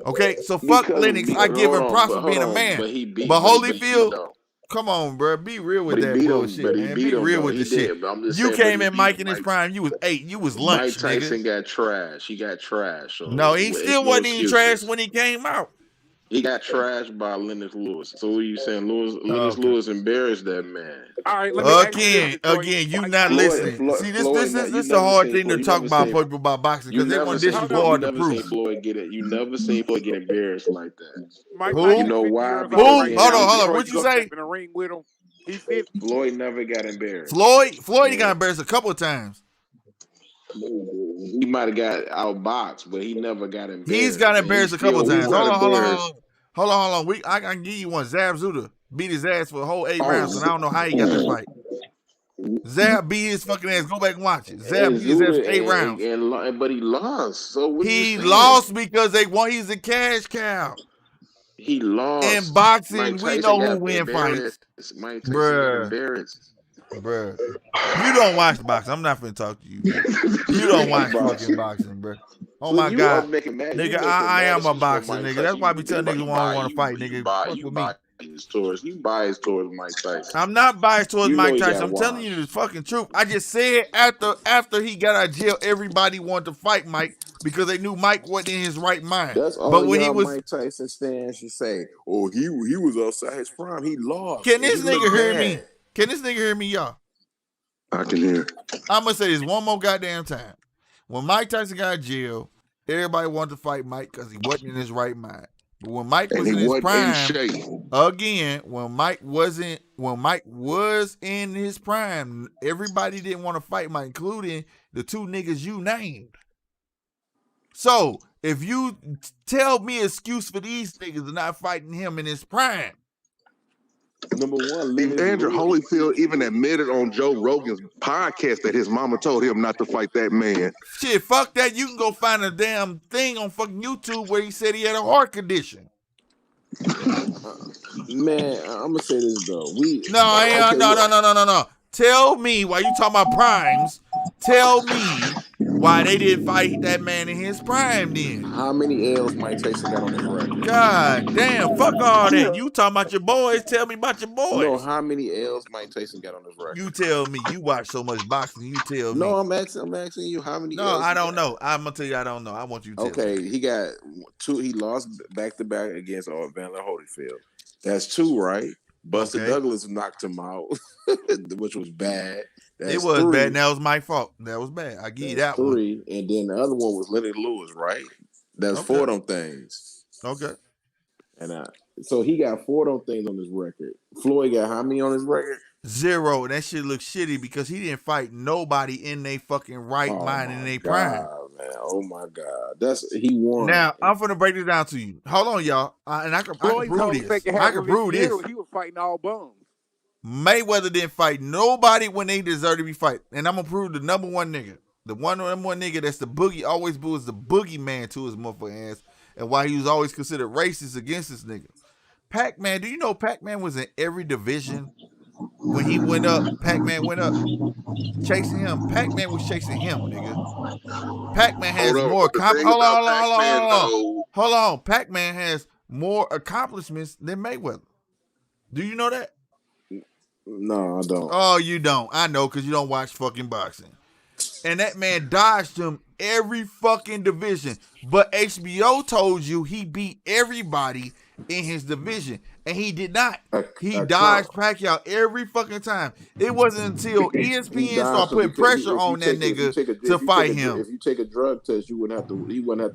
Okay, so fuck Lennox. I give him props for being a man. But he beat. But But he beat him Holyfield, though. come on, bro. Be real with But he that beat him. bullshit, But he man. beat Be him real though. with He the shit. did. But I'm just You saying. But came he in beat Mike in his Mike. prime. You was 8. You was Mike lunch, Tyson nigga. got trash. He got trash. So No, he it's still no wasn't even trash excuses. when he came out. He got trashed by Lennox Lewis. So what are you saying? Lennox Okay. Lewis embarrassed that man. All right, let me ask you this, Detroit. Again, you Mike not Tyson. listening. See, this You is a never hard seen thing to Floyd. You talk never about seen. people about boxing You because they're gonna never seen. disregard You the never seen proof. Floyd get it. You never seen Floyd get embarrassed like that. Mike Who? You Tyson is know 50 why? years Who? old Because right again, now. Hold on. Detroit, What you you gonna step say? in the ring with him? He's 50. Floyd never got embarrassed. Floyd he Yeah. got embarrassed a couple of times. He might have got outboxed, but he never got embarrassed. He's got And embarrassed a couple of He times. got Hold embarrassed. on. I can give you one. Zab Zuda beat his ass for a whole 8 rounds, and I don't know how he got that fight. Zab beat his fucking ass. Go back and watch it. Zab And beat his ass Zuda for 8 rounds. but he lost. So what are you He saying? lost because they want. He's a cash cow. He lost. In boxing, Mike we Tyson know who got win fights. embarrassed. Mike Tyson got Bruh. embarrassed. Bruh. You don't watch boxing. I'm not finna talk to you, man. You don't watch fucking boxing, bruh. Oh So my you God. are making mad. Nigga, I am a boxer, nigga. That's why I be telling niggas who don't want to fight, nigga. Fuck with me. You biased towards Mike Tyson. I'm not biased towards You know Mike he Tyson. got I'm telling you washed. the fucking truth. I just said after he got out of jail, everybody wanted to fight Mike because they knew Mike wasn't in his right mind. That's all But when he y'all was, Mike Tyson stands should say. Oh, he was outside his prime. He lost. can and this he looked nigga hear bad. me? Can this nigga hear me, y'all? I can hear. I'm gonna say this one more goddamn time. When Mike Tyson got out of jail, everybody wanted to fight Mike because he wasn't in his right mind. But when Mike was in his wasn't prime, in shape. again, when Mike was in his prime, everybody didn't want to fight Mike, including the 2 niggas you named. So if you tell me an excuse for these niggas not fighting him in his prime, Number one, Andrew Holyfield even admitted on Joe Rogan's podcast that his mama told him not to fight that man. shit, fuck that. You can go find a damn thing on fucking YouTube where he said he had a heart condition. Man, I'm gonna say this though. No. Tell me why you talking about primes. Tell me why they didn't fight that man in his prime then. How many L's Mike Tyson got on his record? God damn, fuck all that. You talking about your boys, tell me about your boys. No, how many L's Mike Tyson got on his record? You tell me. You watch so much boxing, you tell me. No, I'm asking you how many No, L's I don't know. I'm gonna tell you I don't know. I want you to tell me. Okay, he got 2. He lost back-to-back against Vander Holyfield. That's 2, right? Buster Douglas knocked him out, which was bad. That's it was 3. bad. And that was my fault. That was bad. I give you that 3. one. And then the other one was Lennox Lewis, right? That's 4 of them things. Okay. And so he got 4 of them things on his record. Floyd got how many on his record? 0. And that shit looks shitty because he didn't fight nobody in their fucking right mind in their prime. Man. Oh my God. He won. Now, I'm finna break this down to you. Hold on, y'all. And I can prove this. I can prove this. He was fighting all bums. Mayweather didn't fight nobody when they deserved to be fighting. And I'm gonna prove the number one nigga. The number one nigga that's the boogie, always was the boogeyman to his motherfucking ass. And why he was always considered racist against this nigga. Pac-Man, do you know Pac-Man was in every division? When he went up, Pac-Man went up. Chasing him. Pac-Man was chasing him, nigga. Pac-Man has more Hold on. Pac-Man has more accomplishments than Mayweather. Do you know that? No, I don't. Oh, you don't. I know because you don't watch fucking boxing. And that man dodged him every fucking division. But HBO told you he beat everybody in his division. And he did not. He dodged Pacquiao every fucking time. It wasn't until ESPN started putting pressure on that nigga to fight him. If you take a drug test, he wouldn't have to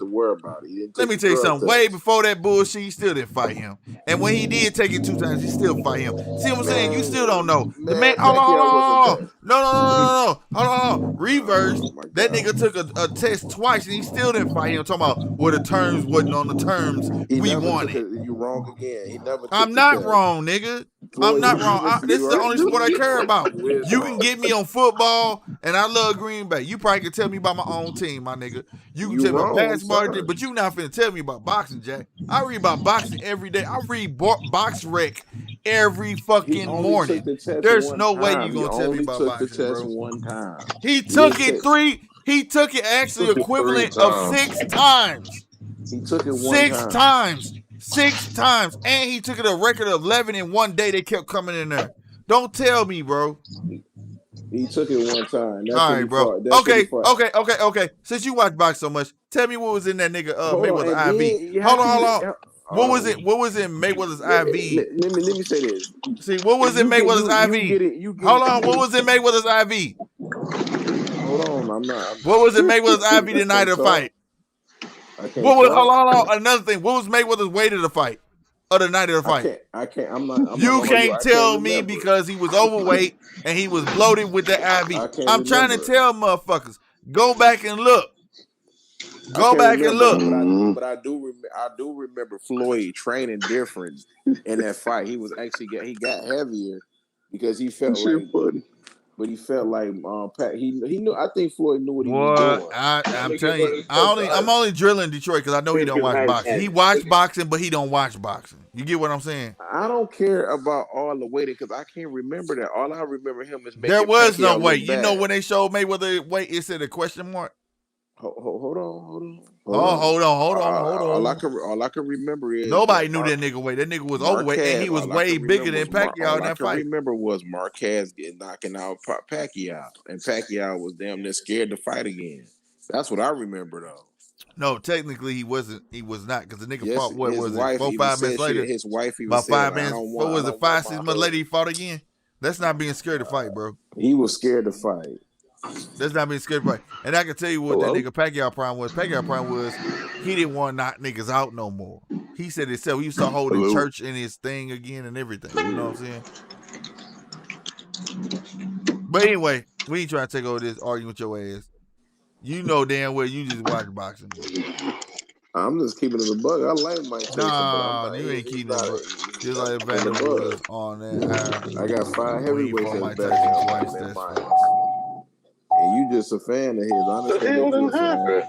worry about it. Let me tell you something. Way before that bullshit, he still didn't fight him. And when he did take it 2 times, he still fight him. See what I'm saying? You still don't know. The man, hold on. No. Hold on. Reverse. That nigga took a test twice and he still didn't fight him. Talking about well, the terms wasn't on the terms we wanted. You wrong again. He never. I'm not wrong, nigga. I'm not wrong. This is the only sport I care about. You can get me on football, and I love Green Bay. You probably can tell me about my own team, my nigga. You can tell me about basketball, but you not finna tell me about boxing, Jack. I read about boxing every day. I read Box Rec every fucking morning. There's no way you gonna tell me about boxing, bro. One time. He took it He took it actually equivalent of 6 times. He took it 6 times. 6 times. And he took it a record of 11 in one day. They kept coming in there. Don't tell me, bro. He took it one time. That's all right, bro. Okay. Since you watch boxing so much, tell me what was in that nigga Mayweather's IV. Hold on. What was it? What was in Mayweather's IV? Let me say this. See, what was in Mayweather's IV? Hold on. What was in Mayweather's IV? Hold on. I'm not. What was in Mayweather's IV the night of the fight? Hold on. Another thing. What was Mayweather's weight of the fight? Or the night of the fight? I can't. I'm not. You can't tell me because he was overweight and he was bloated with the IV. I'm trying to tell motherfuckers. Go back and look. Go back and look. But I do remember Floyd training different in that fight. He was actually he got heavier because he felt like. But he felt like he knew. I think Floyd knew what he was doing. I'm telling you, I'm only drilling Detroit because I know he don't watch boxing. He watched boxing, but he don't watch boxing. You get what I'm saying? I don't care about all the weighting because I can't remember that. All I remember him is making there was no weight. You know when they showed Mayweather weight, it said a question mark. Hold on. Hold on. All I can remember is nobody knew that nigga weight. That nigga was overweight, and he was way bigger than Pacquiao in that fight. All I can remember was Marquez knocking out Pacquiao, and Pacquiao was damn near scared to fight again. That's what I remember, though. No, technically he wasn't. He was not because the nigga fought. What was it? 4-5 minutes later. His wife. About 5 minutes. What was it? 5-6 months later, he fought again. That's not being scared to fight, bro. He was scared to fight. That's not being scared to fight. And I can tell you what that nigga Pacquiao prime was. Pacquiao prime was he didn't want to knock niggas out no more. He said himself he used to hold the church in his thing again and everything. You know what I'm saying? But anyway, we ain't trying to take over this arguing with your ass. You know damn well you just watch boxing. I'm just keeping it a bug. I like Mike Tyson. Nah, you ain't keeping it a bug. Just like Evander was on that. I got 5 heavyweights that's better than mine. And you just a fan of his. Honestly,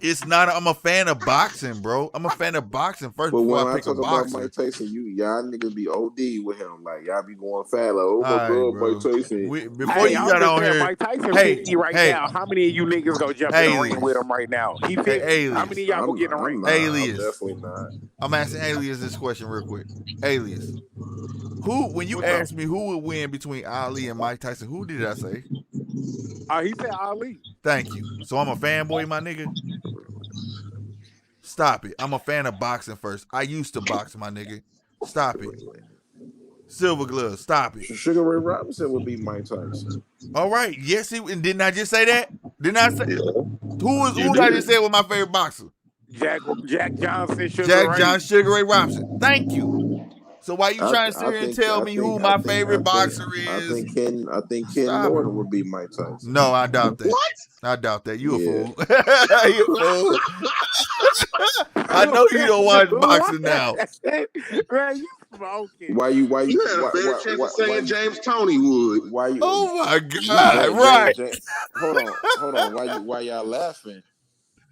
it's not. I'm a fan of boxing, bro. I'm a fan of boxing first. But before when I pick talk a about boxer. Mike Tyson, y'all niggas be OD with him. Like y'all be going fat. Like, oh my god, Mike Tyson. Before you got on here, Mike Tyson 50 right now. How many of you niggas go jump in the ring with him right now? He 50. How many of y'all go get in the ring? Alias. I'm definitely not. I'm asking Alias this question real quick. Alias, when you asked me who would win between Ali and Mike Tyson, who did I say? He said Ali. Thank you. So I'm a fanboy, my nigga. Stop it. I'm a fan of boxing first. I used to box, my nigga. Stop it. Silver Glove. Stop it. Sugar Ray Robinson would be Mike Tyson. All right. Yes, and didn't I just say that? Didn't I say? Who did I just say was my favorite boxer? Jack Johnson. Jack Johnson, Sugar Ray Robinson. Thank you. So why you trying to sit here and tell me who my favorite boxer is? I think Ken Stop. Norton would be Mike Tyson. No, I doubt that. What? I doubt that. You a fool. You a fool. I know you don't watch boxing now. Man, you smoking. Why you had a better chance of saying James Tony would. Why you? Oh my God! Right. Hold on. Why y'all laughing?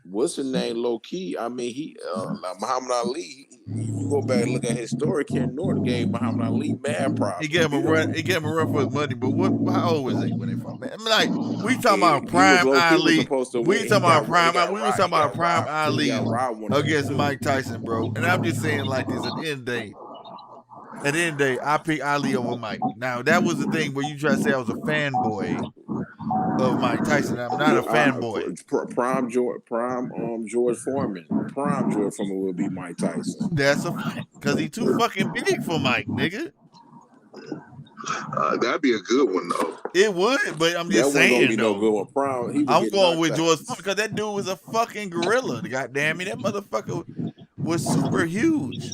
What's his name? Low key. I mean, like Muhammad Ali. If you go back and look at his story, Ken Norton gave Muhammad Ali mad problems. He gave him a run. He gave him a run for his money. But how old was he when they fought? Man, I mean, like we talking about prime Ali. We talking about prime. We was talking about prime Ali against Mike Tyson, bro. And I'm just saying like this. At the end of the day, I pick Ali over Mike. Now that was the thing where you try to say I was a fanboy of Mike Tyson. I'm not a fanboy. Prime George Foreman. Prime George Foreman will be Mike Tyson. That's a fact. Because he too fucking big for Mike, nigga. That'd be a good one though. It would, but I'm just saying though. No good one. Prime, I'm going with George Foreman because that dude was a fucking gorilla. God damn me, that motherfucker was super huge.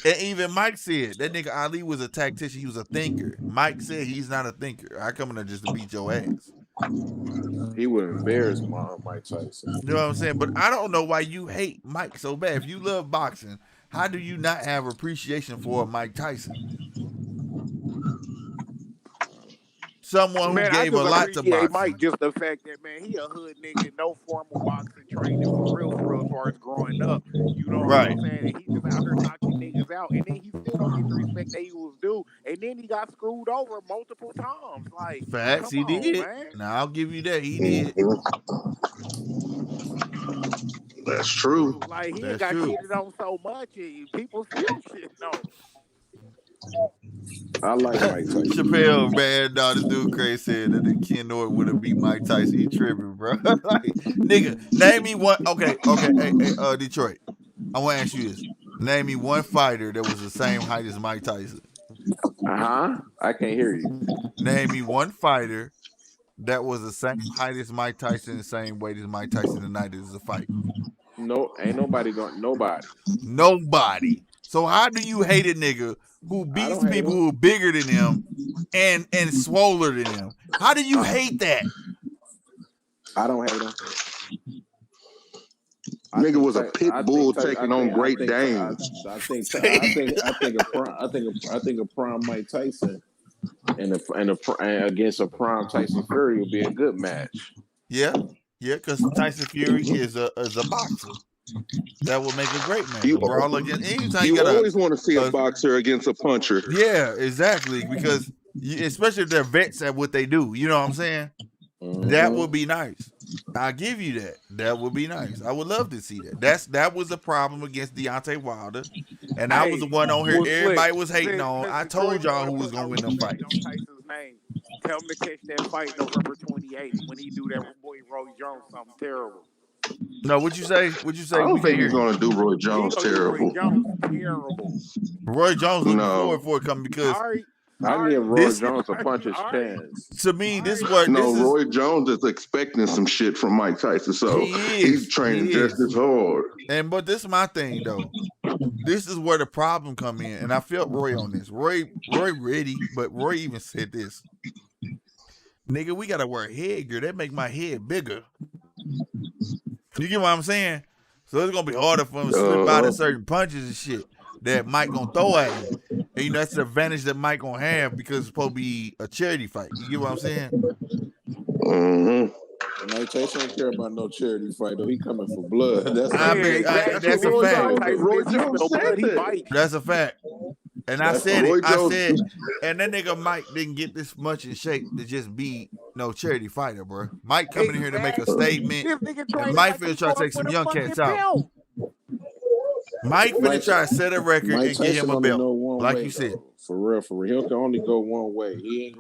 And even Mike said that nigga Ali was a tactician. He was a thinker. Mike said he's not a thinker. I come in there just to beat your ass. He would embarrass Mike Tyson. You know what I'm saying? But I don't know why you hate Mike so bad. If you love boxing, how do you not have appreciation for Mike Tyson? Someone who gave a lot to boxing. Mike, just the fact that, man, he a hood nigga, no formal boxing training for real as far as growing up. You know what I'm saying? And he just out here knocking niggas out. And then he still don't get the respect that he was due. And then he got screwed over multiple times. Like, facts, he did. Man. Now, I'll give you that. He did. That's true. Like, he got cheated on so much, and people still shit no. I like Mike Tyson. Chappelle, man, no, this dude crazy said that the Ken Norton would have beat Mike Tyson. He tripping, bro. Like, nigga, name me one. Okay. Hey, Detroit. I want to ask you this. Name me one fighter that was the same height as Mike Tyson. I can't hear you. Name me one fighter that was the same height as Mike Tyson, the same weight as Mike Tyson the night it was a fight. No, ain't nobody going. Nobody. So how do you hate a nigga who beats people who are bigger than him and swoller than him? How do you hate that? I don't hate him. Nigga was a pit bull taking on Great Danes. I think a prime Mike Tyson and against a prime Tyson Fury would be a good match. Yeah, because Tyson Fury is a boxer. That would make a great match. You always want to see a boxer against a puncher. Yeah, exactly. Because especially if they're vets at what they do, you know what I'm saying? Mm-hmm. That would be nice. I'll give you that. That would be nice. I would love to see that. That was the problem against Deontay Wilder, and I was the one on here everybody was hating on. I told y'all who was gonna win the fight. Tell him to catch that fight November 28th when he do that with boy Roy Jones something terrible. No, what'd you say? I don't think he's gonna do Roy Jones terrible. Roy Jones looking forward for it coming because I give Roy Jones a punch his chance. To me, Roy Jones is expecting some shit from Mike Tyson, so he's training just as hard. But this is my thing though. This is where the problem come in, and I felt Roy on this. Roy ready, but Roy even said this. Nigga, we gotta wear headgear. That make my head bigger. You get what I'm saying? So it's gonna be harder for him to slip out of certain punches and shit that Mike gonna throw at him. And that's the advantage that Mike gonna have because it's supposed to be a charity fight. You get what I'm saying? Mm-hmm. Mike Tyson don't care about no charity fight though. He coming for blood. That's a fact. That's a fact. And I said, and that nigga Mike didn't get this much in shape to just be no charity fighter, bro. Mike coming in here to make a statement, and Mike finna try to take some young cats out. Mike finna try to set a record and get him a belt, like you said. For real. He can only go one way. He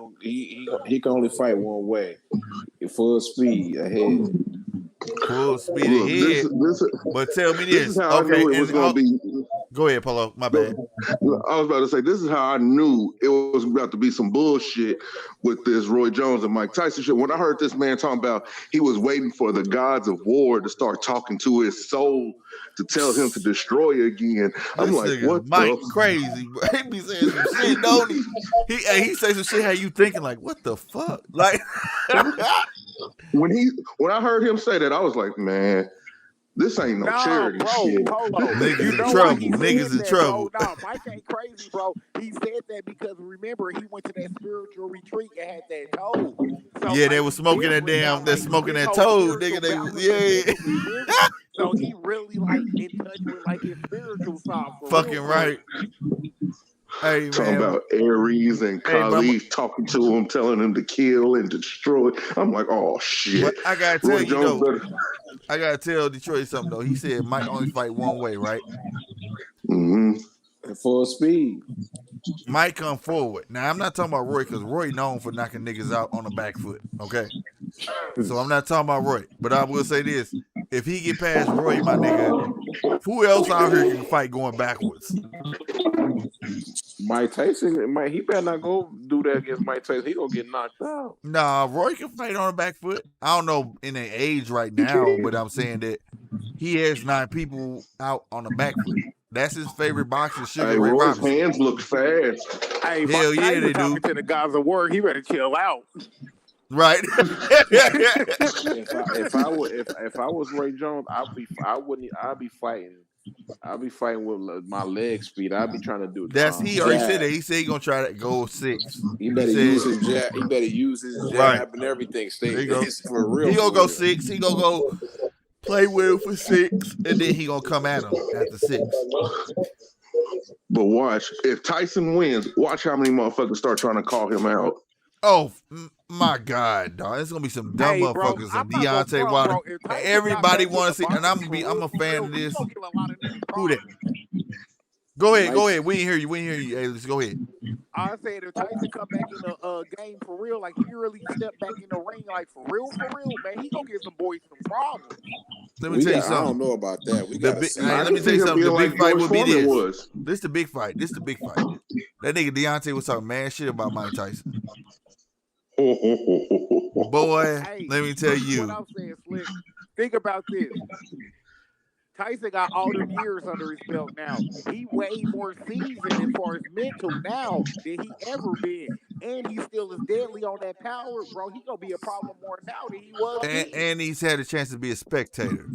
can only fight one way. Full speed ahead. Full speed ahead. But tell me this. This is how I knew it was going to be. Go ahead, Polo. My bad. I was about to say, this is how I knew it was about to be some bullshit with this Roy Jones and Mike Tyson shit. When I heard this man talking about he was waiting for the gods of war to start talking to his soul to tell him to destroy again, I'm like, what Mike the crazy, bro. He be saying some shit, don't he? He say some shit. How you thinking? Like, what the fuck? Like, when I heard him say that, I was like, man, this ain't no charity shit. Polo. Niggas in trouble. Niggas in trouble. No, Mike ain't crazy, bro. He said that because remember he went to that spiritual retreat and had that toad. So, yeah, they was smoking that damn. They're smoking that toad, nigga. They was So he really like in touch with like his spiritual side. Fucking right. Hey, talking man. about Aries and Khalif talking to him, telling him to kill and destroy. I'm like, oh shit. But I gotta tell you though. I gotta tell Detroit something though. He said Mike only fight one way, right? At full speed. Mike come forward. Now I'm not talking about Roy because Roy known for knocking niggas out on the back foot. Okay, so I'm not talking about Roy, but I will say this: if he get past Roy, my nigga, who else out here can fight going backwards? Mike Tyson, he better not go do that against Mike Tyson. He gonna get knocked out. Nah, Roy can fight on the back foot. I don't know in their age right now, but I'm saying that he has 9 people out on the back foot. That's his favorite boxer, Sugar Ray Roy's Robinson. hands look fast. Hey, hell yeah, they do. To the guys of war, he better chill out. Right. if I was Roy Jones, I'd be fighting. I'll be fighting with my leg speed. I'll be trying to do. He already said that. He said he gonna try to go 6. He better use his jab. He better use his jab and everything. Stay for real. He gonna go 6. He gonna go play with him for 6, and then he gonna come at him after 6. But watch, if Tyson wins, watch how many motherfuckers start trying to call him out. Oh my God, dog! It's gonna be some dumb motherfuckers. Some Deontay Wilder. Everybody want to see, and I'm a fan of this. Who that? Go ahead. We ain't hear you. Hey, let's go ahead. I said if Tyson come back in the game for real, like he really step back in the ring, like for real, man, he gonna give some boys some problems. Let me tell you something. I don't know about that. Let me tell you something. The big fight would be this. This the big fight. That nigga Deontay was talking mad shit about Mike Tyson. Boy, let me tell you. What I'm saying, Slick, think about this. Tyson got all them years under his belt now. He way more seasoned as far as mental now than he ever been. And he still is deadly on that power, bro. He gonna be a problem more now than he was. And he's had a chance to be a spectator.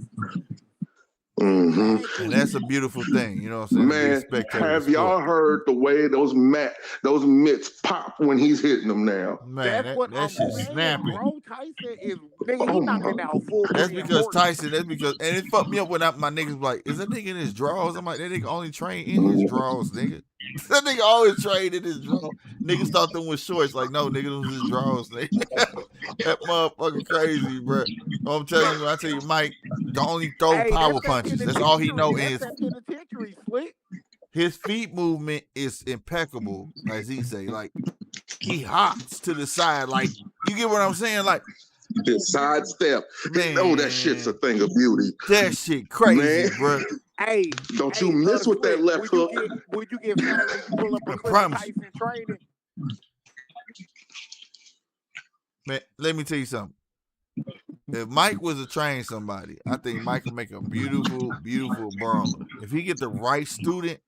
Mm-hmm. And that's a beautiful thing, you know what I'm saying? Man, have y'all heard the way those mitts pop when he's hitting them now? Man, that shit's snapping. Bro, Tyson is he knocking out full. That's because and it fucked me up when my niggas like, is that nigga in his drawers? I'm like, that nigga only trained in his drawers, nigga. That nigga always trained in his drawers. Niggas thought them was shorts. Like, no, nigga, those was his drawers, nigga. That motherfucker crazy, bro. I'm telling you, I tell you, Mike, don't only throw power punches. That's all he know is. His feet movement is impeccable, as he say. Like, he hops to the side. Like, you get what I'm saying? Like, the sidestep. Oh, that shit's a thing of beauty. That shit crazy, bro. Hey, don't you miss with that left hook. Would you get mad when you pull up a Tyson training? Man, let me tell you something. If Mike was to train somebody, I think Mike can make a beautiful, beautiful brawler. If he get the right student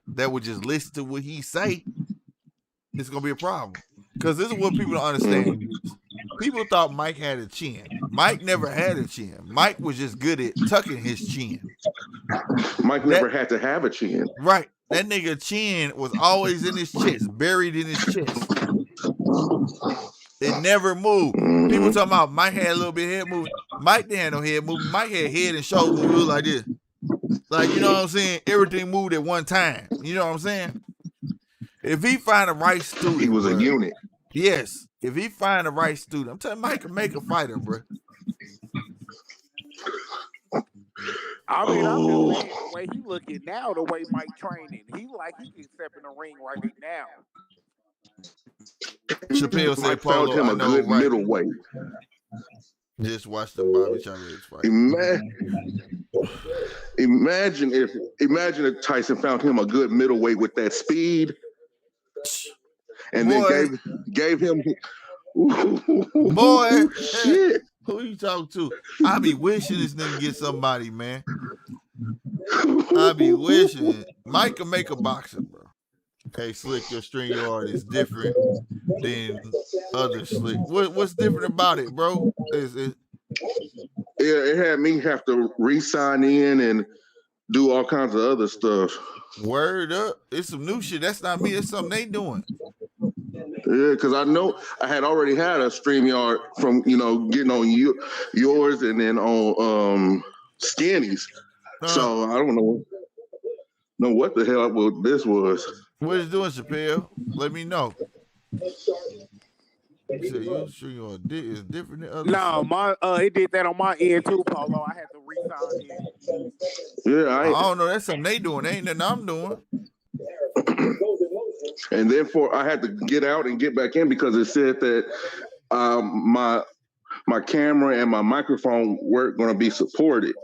that would just listen to what he say, it's gonna be a problem. Because this is what people don't understand. People thought Mike had a chin. Mike never had a chin. Mike was just good at tucking his chin. Mike never had to have a chin. Right. That nigga chin was always in his chest, buried in his chest. It never moved. People talking about Mike had a little bit of head movement. Mike didn't have no head movement. Mike had head and shoulder movement like this. Like, you know what I'm saying? Everything moved at one time. You know what I'm saying? If he find the right student. He was a unit. Yes. If he find the right student, I'm telling you, Mike can make a fighter, bro. I mean, I'm just saying, the way he looking now, the way Mike training, he can step in the ring right now. Chappelle said, Mike found him a good middleweight. Just watch the Bobby Chavez fight. Imagine if Tyson found him a good middleweight with that speed, and then gave him. Boy, shit. Who you talking to? I be wishing this nigga get somebody, man. I be wishing. Mike can make a boxer, bro. Okay, Slick, your StreamYard is different than other Slick. What's different about it, bro? It had me have to re-sign in and do all kinds of other stuff. Word up. It's some new shit. That's not me. It's something they doing. Yeah, because I know I had already had a StreamYard from, getting on yours and then on Skinny's. So I don't know what the hell this was. What is doing, Chappelle? Let me know. You said your StreamYard is different than others? No, it did that on my end too, Paulo. I had to re-sign in. Yeah, I don't know. That's something they doing. Ain't nothing I'm doing. And therefore, I had to get out and get back in because it said that my camera and my microphone weren't going to be supported.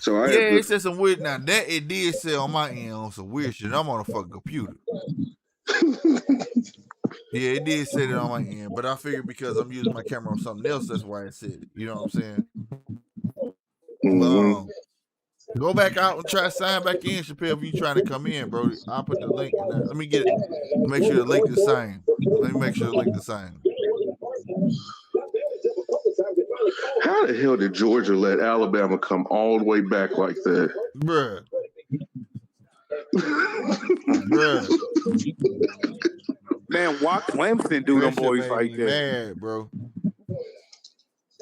So it said some weird. Now that it did say on my end on some weird shit. I'm on a fucking computer. Yeah, it did say that on my end, but I figured because I'm using my camera on something else, that's why it said it. You know what I'm saying? Mm-hmm. Go back out and try to sign back in, Chappelle, if you trying to come in, bro. I'll put the link in there. Let me get it. Make sure the link is the same. Let me make sure the link is the same. How the hell did Georgia let Alabama come all the way back like that? Bruh. Bruh. Man, why Clemson do them boys like that? Mad, bro.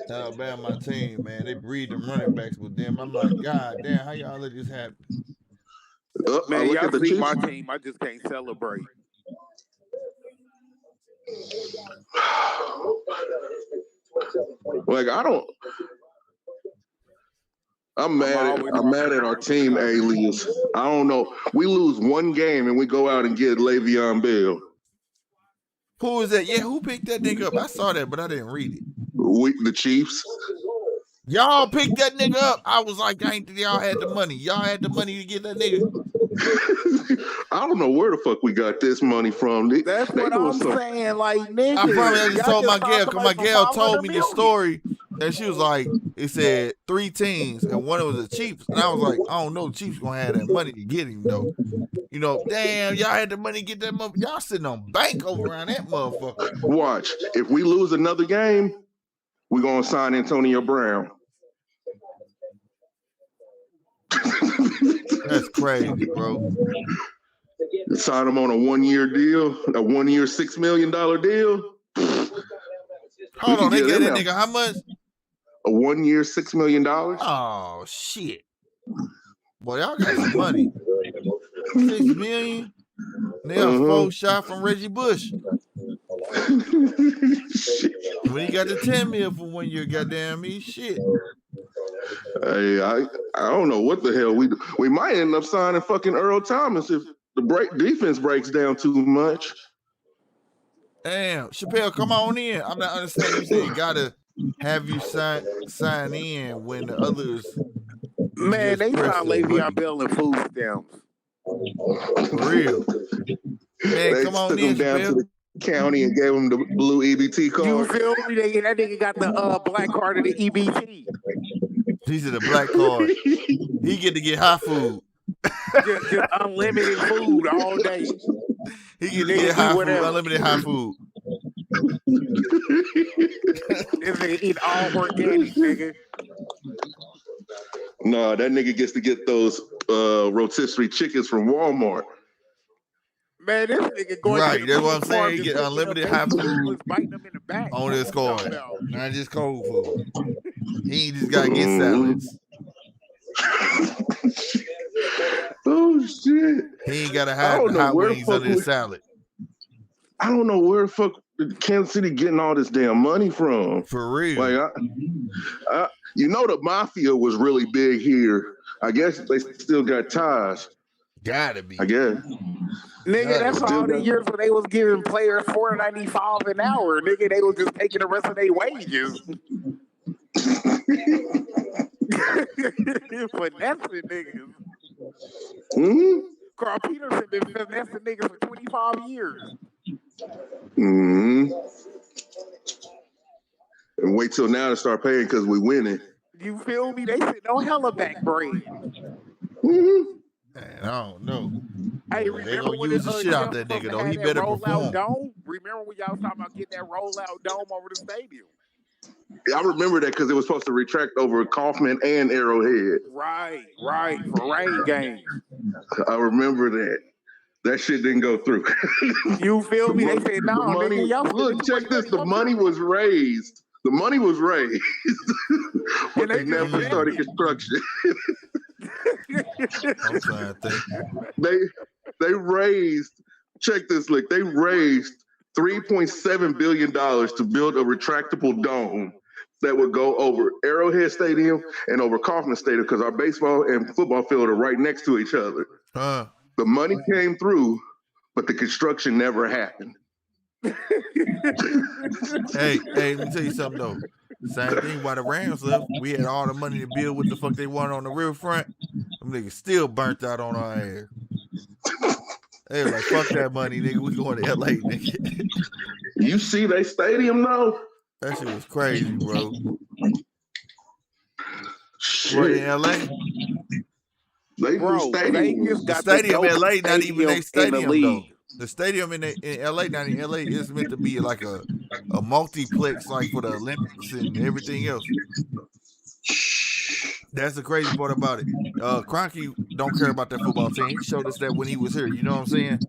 Alabama, my team, man. They breed them running backs with them. I'm like, God damn, how y'all let this happen? Man, y'all see my team. I just can't celebrate. Like, I'm mad at our team, Alias. I don't know. We lose one game and we go out and get Le'Veon Bell. Who is that? Yeah, who picked that nigga up? I saw that, but I didn't read it. The Chiefs. Y'all picked that nigga up. I was like, y'all had the money. Y'all had the money to get that nigga. I don't know where the fuck we got this money from. That's what I'm saying. Like, nigga. I probably just told my gal, because my gal told me the story, and she was like, it said 3 teams, and one was the Chiefs. And I was like, I don't know, the Chiefs gonna have that money to get him, though. You know, damn, y'all had the money to get that motherfucker. Y'all sitting on bank over around that motherfucker. Watch. If we lose another game, we're going to sign Antonio Brown. That's crazy, bro. Sign him on a 1-year deal, a 1-year, $6 million deal. Hold on, they get that nigga how much? A 1-year, $6 million. Oh, shit. Boy, y'all got some money. $6 million. They a 4 shot from Reggie Bush. When he got the 10 mil for 1 year, goddamn me, shit. Hey, I don't know what the hell we might end up signing fucking Earl Thomas if the defense breaks down too much. Damn, Chappelle, come on in. I'm not understanding. You say you gotta have you sign in when the others. Man, they signed Le'Veon Bell and food stamps. For real. Man, they come on took in, him down Chappelle. to the county and gave him the blue EBT card. You feel me? That nigga got the black card of the EBT. He said the black card. He get to get hot food. just unlimited food all day. He get to get hot food, unlimited hot food. This nigga eat all organic, nigga. No, that nigga gets to get those rotisserie chickens from Walmart. Man, this nigga going right, to that's what I'm saying. He get unlimited hot food biting them in the back. On this card. Not just cold food. He ain't just gotta get salads. Oh shit! He ain't gotta have the hot wings under his salad. I don't know where the fuck Kansas City getting all this damn money from. For real. Like, the mafia was really big here. I guess they still got ties. Gotta be. I guess. Nigga, that's all the years where they was giving players $4.95 an hour. Nigga, they was just taking the rest of their wages. Finessing niggas. Mm-hmm. Carl Peterson been finessing niggas for 25 years. Mm-hmm. And wait till now to start paying because we winning. You feel me? They sitting on hella back bread. Mm-hmm. Man, I don't know. Hey, They remember gonna when use the shit out Jeff that nigga Supposed though. to He have better that rollout perform. dome? Remember when y'all was talking about getting that rollout dome over the stadium? I remember that because it was supposed to retract over Kaufman and Arrowhead. Right, for rain games. I remember that. That shit didn't go through. You feel me? They said, no, money, nigga, y'all look, check this. The money was raised. The money was raised. But they never started construction. I'm trying to think. They raised, check this, look, they raised $3.7 billion to build a retractable dome that would go over Arrowhead Stadium and over Kaufman Stadium because our baseball and football field are right next to each other. The money came through, but the construction never happened. Hey, let me tell you something though. Same thing while the Rams left. We had all the money to build what the fuck they wanted on the riverfront. Them niggas still burnt out on our ass. They were like, fuck that money, nigga. We going to LA, nigga. You see they stadium though? That shit was crazy, bro. Shit. What, in LA? They Bro, stadium. The stadium in LA, not even a stadium though. league. The stadium in LA, not in LA, is meant to be like a multiplex, like for the Olympics and everything else. That's the crazy part about it. Kroenke don't care about that football team. He showed us that when he was here. You know what I'm saying?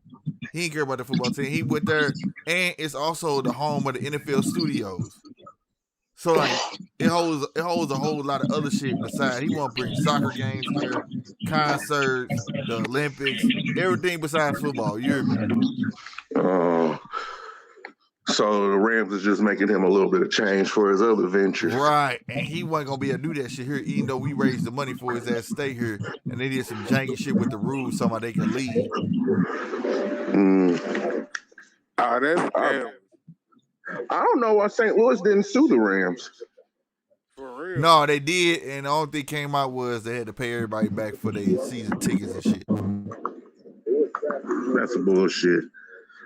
He didn't care about the football team. He went there, and it's also the home of the NFL studios. So like it holds a whole lot of other shit besides. He want to bring soccer games there, concerts, the Olympics, everything besides football. You hear me? So the Rams is just making him a little bit of change for his other ventures. Right. And he wasn't going to be able to do that shit here, even though we raised the money for his ass to stay here. And they did some janky shit with the rules, so they can leave. Oh, that's I don't know why St. Louis didn't sue the Rams. for real. No, they did. And the only thing came out was they had to pay everybody back for their season tickets and shit. That's some bullshit.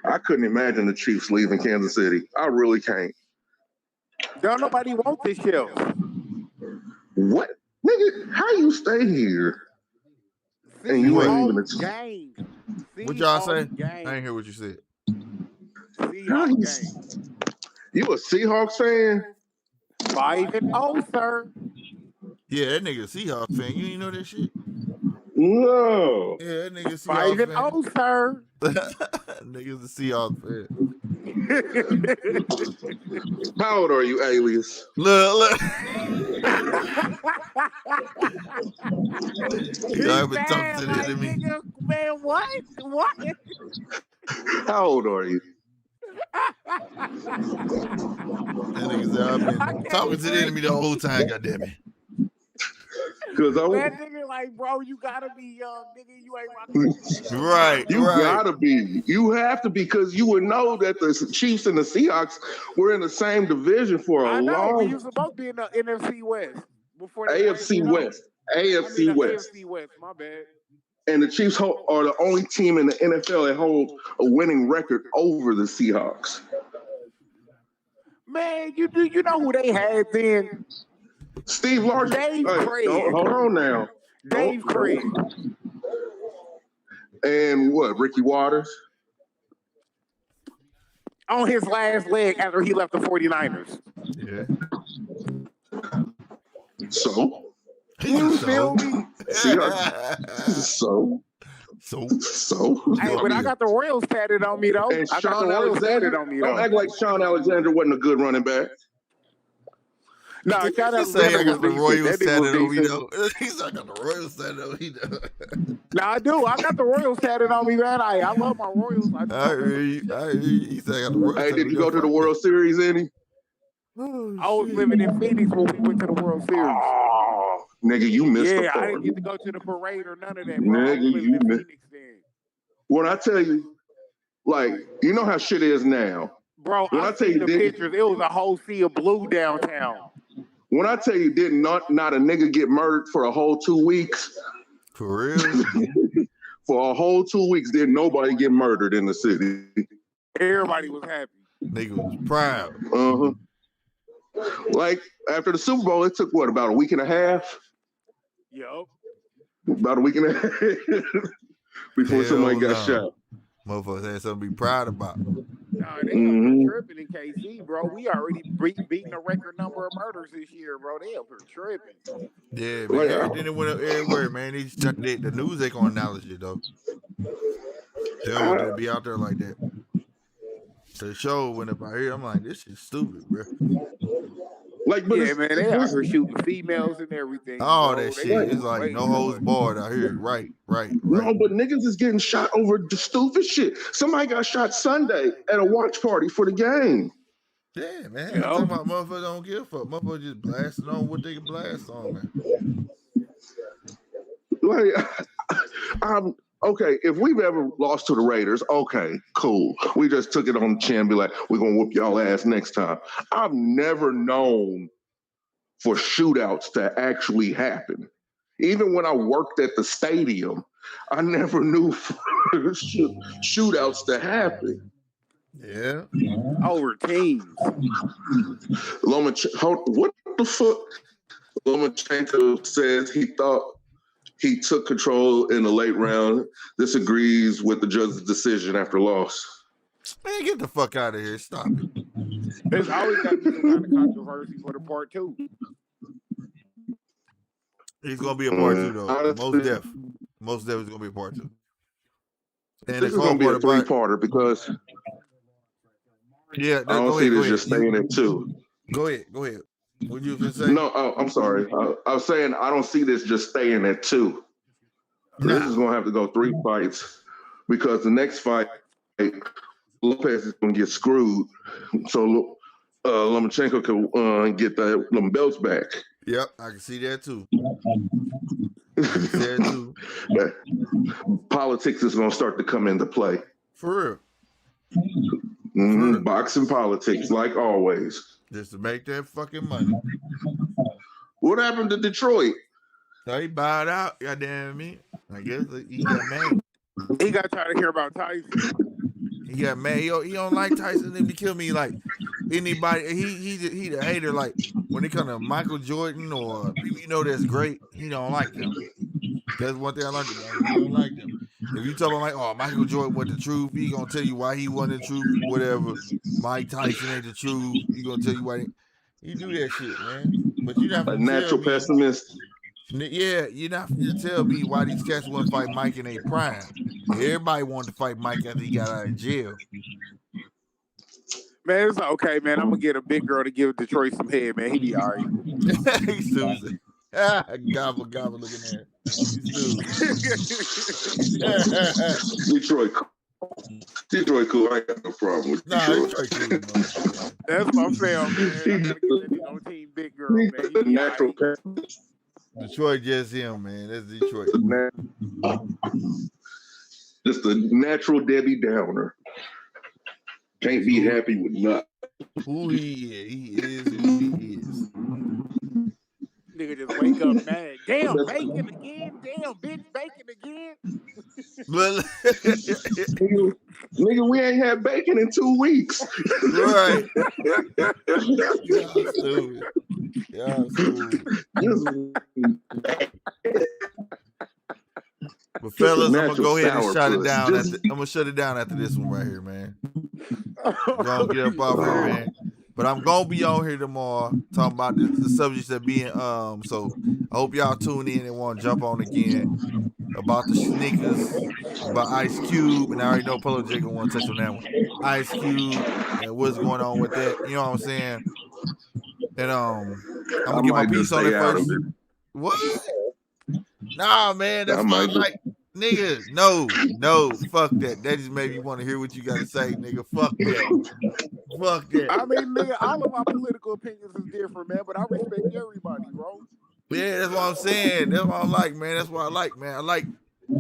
I couldn't imagine the Chiefs leaving Kansas City. I really can't. Don't nobody want this show. What? Nigga, how you stay here? And you ain't even a game. What y'all say? I ain't hear what you said. You a Seahawks fan? 5-0, sir. Yeah, that nigga a Seahawks fan. You ain't know that shit? No. Yeah, that nigga Seahawks 5-0, sir. Nigga's a Seahawks fan. How old are you, Alias? Look. Y'all been talking to the enemy. Man, what? How old are you? That nigga said I've been talking to the enemy the whole time, goddammit. Because that nigga like, bro, you gotta be young, nigga. You ain't rocking. Right. You gotta be. You have to be, because you would know that the Chiefs and the Seahawks were in the same division for a long. We used to both be in the NFC West before AFC West. AFC West. AFC West. My bad. And the Chiefs are the only team in the NFL that hold a winning record over the Seahawks. Man, you know who they had then? Steve Largent. Dave Craig. Hold on now. Dave Craig. And what? Ricky Waters? On his last leg after he left the 49ers. Yeah. So? You feel me? So? Hey, but I got the Royals tatted on me, though. And I got the Royals tatted on me, though. Don't act like Sean Alexander wasn't a good running back. No, Sean Alexander I got the Royals tatted on me, though. He's like, I got the Royals tatted on me, though. No, I do. I got the Royals tatted on me, man. I love my Royals. I hear you. He said I got the Royals. Hey, did you go to the World Series, Andy? I was living in Phoenix when we went to the World Series. Oh, nigga, you missed the part. I didn't get to go to the parade or none of that, bro. Nigga, you missed. When I tell you, like, you know how shit is now. Bro, when I tell you the pictures, it was a whole sea of blue downtown. When I tell you, did not a nigga get murdered for a whole 2 weeks? For real? For a whole 2 weeks, did nobody get murdered in the city? Everybody was happy. Nigga was proud. Like after the Super Bowl, it took what, about a week and a half? Yup. About a week and a half before somebody got shot. Motherfuckers had something to be proud about. Nah, they up tripping in KC, bro. We already beating a record number of murders this year, bro. They up here tripping. Yeah, man. Everything that went up everywhere, man. The news ain't gonna acknowledge it though. They don't want to be out there like that. The show went up out here. I'm like, this is stupid, bro. Like, but yeah, man, they out here shooting females and everything. All that shit. It's like no holds barred out here. Right. No, but niggas is getting shot over the stupid shit. Somebody got shot Sunday at a watch party for the game. Yeah, man. I'm talking about motherfuckers don't give a fuck. Motherfuckers just blasting on what they can blast on, man. Like, okay, if we've ever lost to the Raiders, okay, cool. We just took it on the chin and be like, we're going to whoop y'all ass next time. I've never known for shootouts to actually happen. Even when I worked at the stadium, I never knew for shootouts to happen. Yeah. Over teams. What the fuck? Lomachenko says he thought he took control in the late round. Disagrees with the judge's decision after loss. Man, get the fuck out of here. Stop it. There's always got to be some kind of controversy for the part two. He's going to be a part two, though. Most def is going to be a part two. And this is going to be a three-parter because I don't see this just staying at two. Go ahead. What you going to say? No, I'm sorry. I was saying I don't see this just staying at two. Nah. This is going to have to go 3 fights because the next fight, Lopez is going to get screwed. So Lomachenko can get them belts back. Yep, I can see that too. Politics is going to start to come into play. For real. Boxing politics, like always. Just to make that fucking money. What happened to Detroit? So he bowed out, goddamn me. I guess he got mad. He got tired of hearing about Tyson. He got mad. He don't like Tyson. Then he killed me like anybody. He the hater. Like when it comes to Michael Jordan or people that's great, he don't like them. That's one thing I like about him. He don't like them. If you tell him like, oh, Michael Jordan was the truth, he gonna tell you why he wasn't the truth. Whatever. Mike Tyson ain't the truth. He gonna tell you why. He do that shit, man. But you're not a natural pessimist. Yeah, you're not going to tell me why these cats want to fight Mike in their prime. Everybody wanted to fight Mike after he got out of jail. Man, it's okay, man. I'm going to get a big girl to give Detroit some head, man. He be all right. He's stupid. Gobble, looking at it. Detroit cool. I ain't got no problem with Detroit. Detroit cool. That's my fam, man. I'm going to get that team big girl, man. The natural Detroit just him, man. That's Detroit. Just a natural Debbie Downer. Can't be happy with nothing. Who he is. He is who he is. Nigga just wake up mad. Damn, bacon again? Damn, bitch, bacon again? Nigga, we ain't had bacon in 2 weeks. Right. Y'all stupid. But fellas, I'm gonna go ahead and shut it down. I'm gonna shut it down after this one right here, man. I'm gonna get up off here, man. But I'm gonna be on here tomorrow talking about the subjects that being so I hope y'all tune in and want to jump on again about the sneakers, about Ice Cube, and I already know Polo J gonna want to touch on that one. Ice Cube and what's going on with that, you know what I'm saying? And I'm gonna get my piece on it first. What? Nah, man, that's my like, nigga. No, fuck that. That just made me want to hear what you gotta say, nigga. Fuck that. Fuck that. I mean, nigga, all of my political opinions is different, man, but I respect everybody, bro. Yeah, that's what I'm saying. That's what I like, man. That's what I like, man. I like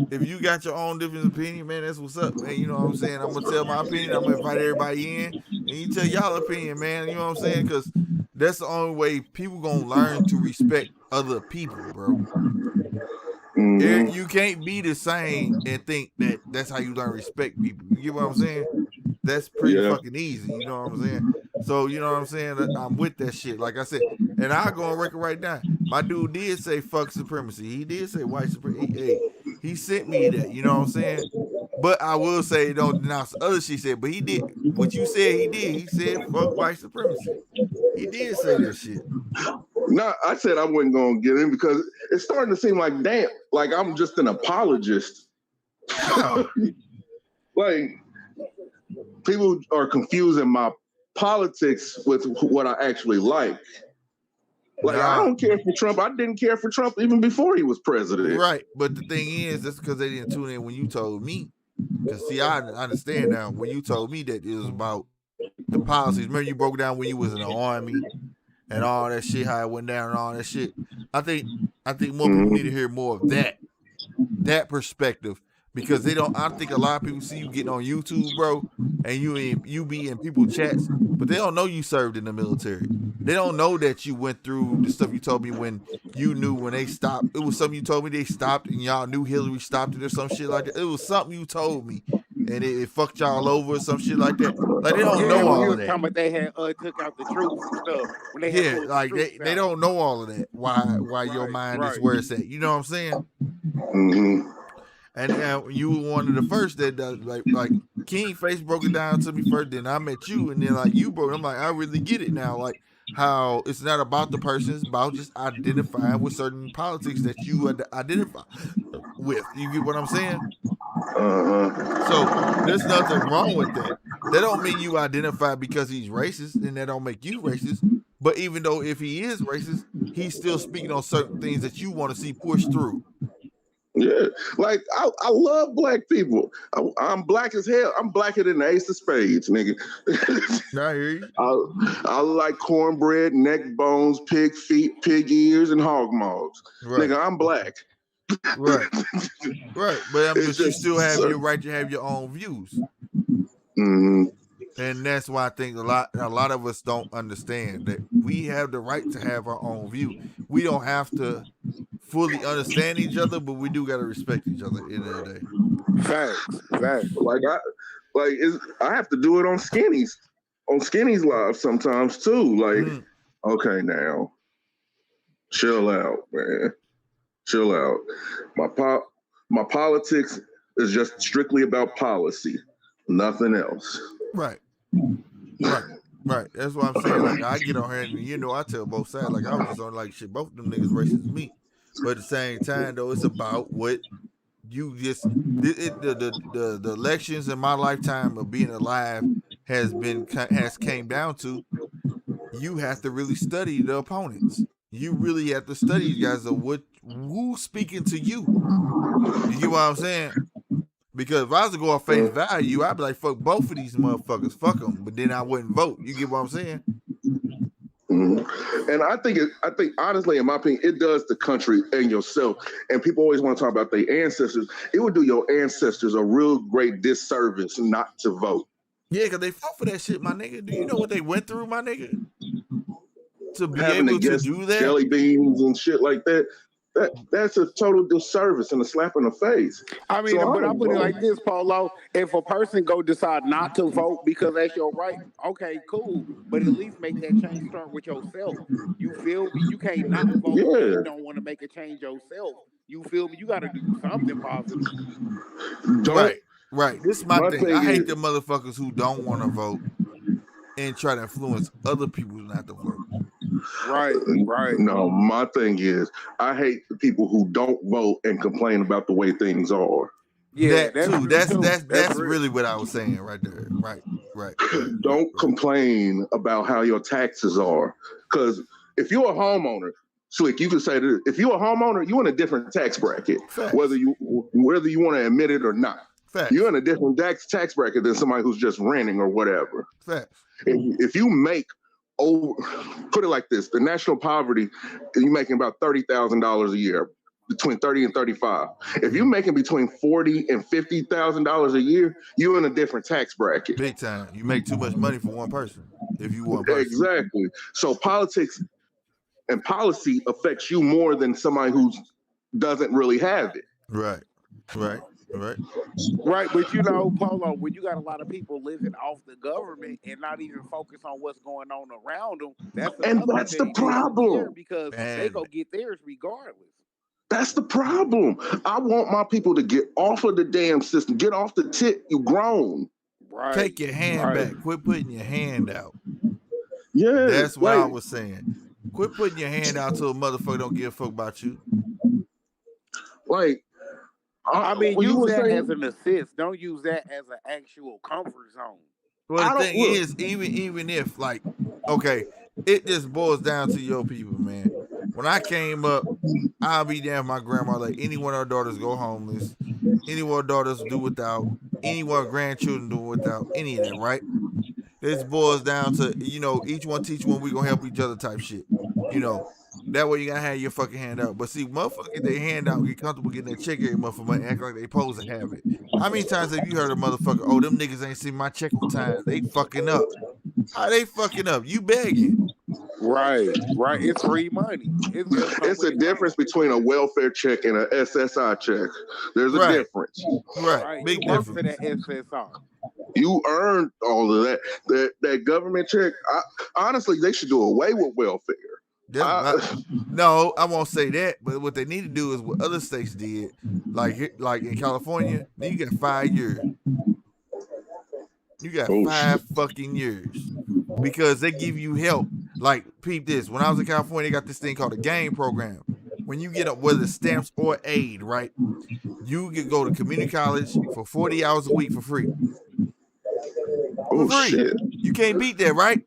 if you got your own different opinion, man, that's what's up, man. You know what I'm saying? I'm gonna tell my opinion. I'm gonna invite everybody in, and you tell y'all opinion, man. You know what I'm saying? Because That's the only way people gonna learn to respect other people, bro. You can't be the same and think that that's how you learn to respect people. You get what I'm saying? That's pretty fucking easy. You know what I'm saying? So, you know what I'm saying? I'm with that shit. Like I said, and I'll go on record right now. My dude did say fuck supremacy. He did say white supremacy. He sent me that. You know what I'm saying? But I will say, don't denounce the other shit he said. But he did what you said he did. He said fuck white supremacy. He did say that shit. No, I said I wasn't going to get in because it's starting to seem like, damn, like I'm just an apologist. Like, people are confusing my politics with what I actually like. Like, I don't care for Trump. I didn't care for Trump even before he was president. Right. But the thing is, that's because they didn't tune in when you told me. Because, see, I understand now when you told me that it was about the policies. Remember you broke down when you was in the army and all that shit, how it went down and all that shit. I think more people need to hear more of that perspective, because they don't. I think a lot of people see you getting on YouTube, bro, and you be in people's chats, but they don't know you served in the military. They don't know that you went through the stuff you told me when you knew when they stopped. It was something you told me they stopped, and y'all knew Hillary stopped it or some shit like that. It was something you told me, and it fucked y'all over or some shit like that. Like, they don't know all of that. Talking about they had took out the troops and stuff. When they had like they don't know all of that. Why your mind is where it's at. You know what I'm saying? Mm-hmm. And you were one of the first that like King Face broke it down to me first. Then I met you, and then like you broke. I'm like, I really get it now. Like, how it's not about the person, it's about just identifying with certain politics that you identify with. You get what I'm saying? So there's nothing wrong with that. That don't mean you identify because he's racist, and that don't make you racist. But even though if he is racist, he's still speaking on certain things that you want to see pushed through. Yeah, like I love black people. I'm black as hell. I'm blacker than the ace of spades, nigga. I hear you. I like cornbread, neck bones, pig feet, pig ears, and hog maws. Right. Nigga, I'm black. Right. Right. But you still have your right to have your own views. Mm-hmm. And that's why I think a lot of us don't understand that we have the right to have our own view. We don't have to fully understand each other, but we do got to respect each other at the end of the day. Facts. I have to do it on Skinny's live sometimes too. Like, okay, now, chill out, man. Chill out. My politics is just strictly about policy, nothing else. Right. That's what I'm saying. Like, I get on here and I tell both sides. Like, I was just on like shit. Both of them niggas racist as me. But at the same time, though, it's about what you just the elections in my lifetime of being alive has came down to. You have to really study the opponents. You really have to study these guys of who's speaking to you. You get what I'm saying? Because if I was to go off face value, I'd be like, fuck both of these motherfuckers, fuck them. But then I wouldn't vote. You get what I'm saying? Mm-hmm. And I think honestly, in my opinion, it does the country and yourself. And people always want to talk about their ancestors. It would do your ancestors a real great disservice not to vote. Yeah, because they fought for that shit, my nigga. Do you know what they went through, my nigga? To be Having able to do that? Jelly beans and shit like that. That's a total disservice and a slap in the face. I mean, but I put it like this, Polo. If a person decide not to vote because that's your right, okay, cool. But at least make that change start with yourself. You feel me? You can't not vote if you don't want to make a change yourself. You feel me? You got to do something positive. Right. This is my thing. I hate the motherfuckers who don't want to vote and try to influence other people not to vote. Right. No, my thing is, I hate the people who don't vote and complain about the way things are. Yeah, that's really what I was saying right there. Right. Don't complain about how your taxes are, because if you're a homeowner, Slick, you can say that if you're a homeowner, you're in a different tax bracket, whether you want to admit it or not. Facts. You're in a different tax bracket than somebody who's just renting or whatever. Facts. If you make put it like this, the national poverty, you're making about $30,000 a year. between 30 and 35. If you're making between $40,000 and $50,000 a year, you're in a different tax bracket. Big time. You make too much money for one person. If you one person. Exactly. So politics and policy affects you more than somebody who doesn't really have it. Right. Right, but you know, Polo, when you got a lot of people living off the government and not even focus on what's going on around them, that's the problem. Because they go get theirs regardless. That's the problem. I want my people to get off of the damn system. Get off the tit. You grown. Right. Take your hand back. Quit putting your hand out. Yeah. That's what I was saying. Quit putting your hand out to a motherfucker don't give a fuck about you. Like, I mean, use that as an assist. Don't use that as an actual comfort zone. Well, the thing is, even if, like, okay, it just boils down to your people, man. When I came up, I'll be damn my grandma, like, any one of our daughters go homeless, any one of our daughters do without, any one of our grandchildren do without, any of that, right? This boils down to, you know, each one teach one, we gonna help each other type shit. You know, that way you gotta have your fucking hand out. But see, motherfuckers get their hand out, get comfortable getting that check every month for money, act like they supposed to have it. How many times have you heard a motherfucker, oh, them niggas ain't seen my check on time, they fucking up. How they fucking up? You begging. Right. It's free money. It's a difference between a welfare check and an SSI check. There's a difference. Right. Big difference. For that SSI. You earned all of that. That government check, honestly, they should do away with welfare. No, I won't say that. But what they need to do is what other states did. Like in California, then you got 5 years. You got 5 fucking years. Because they give you help. Like, peep this. When I was in California, they got this thing called a GAIN program. When you get up, whether it's stamps or aid, right? You can go to community college for 40 hours a week for free. Shit. You can't beat that, right?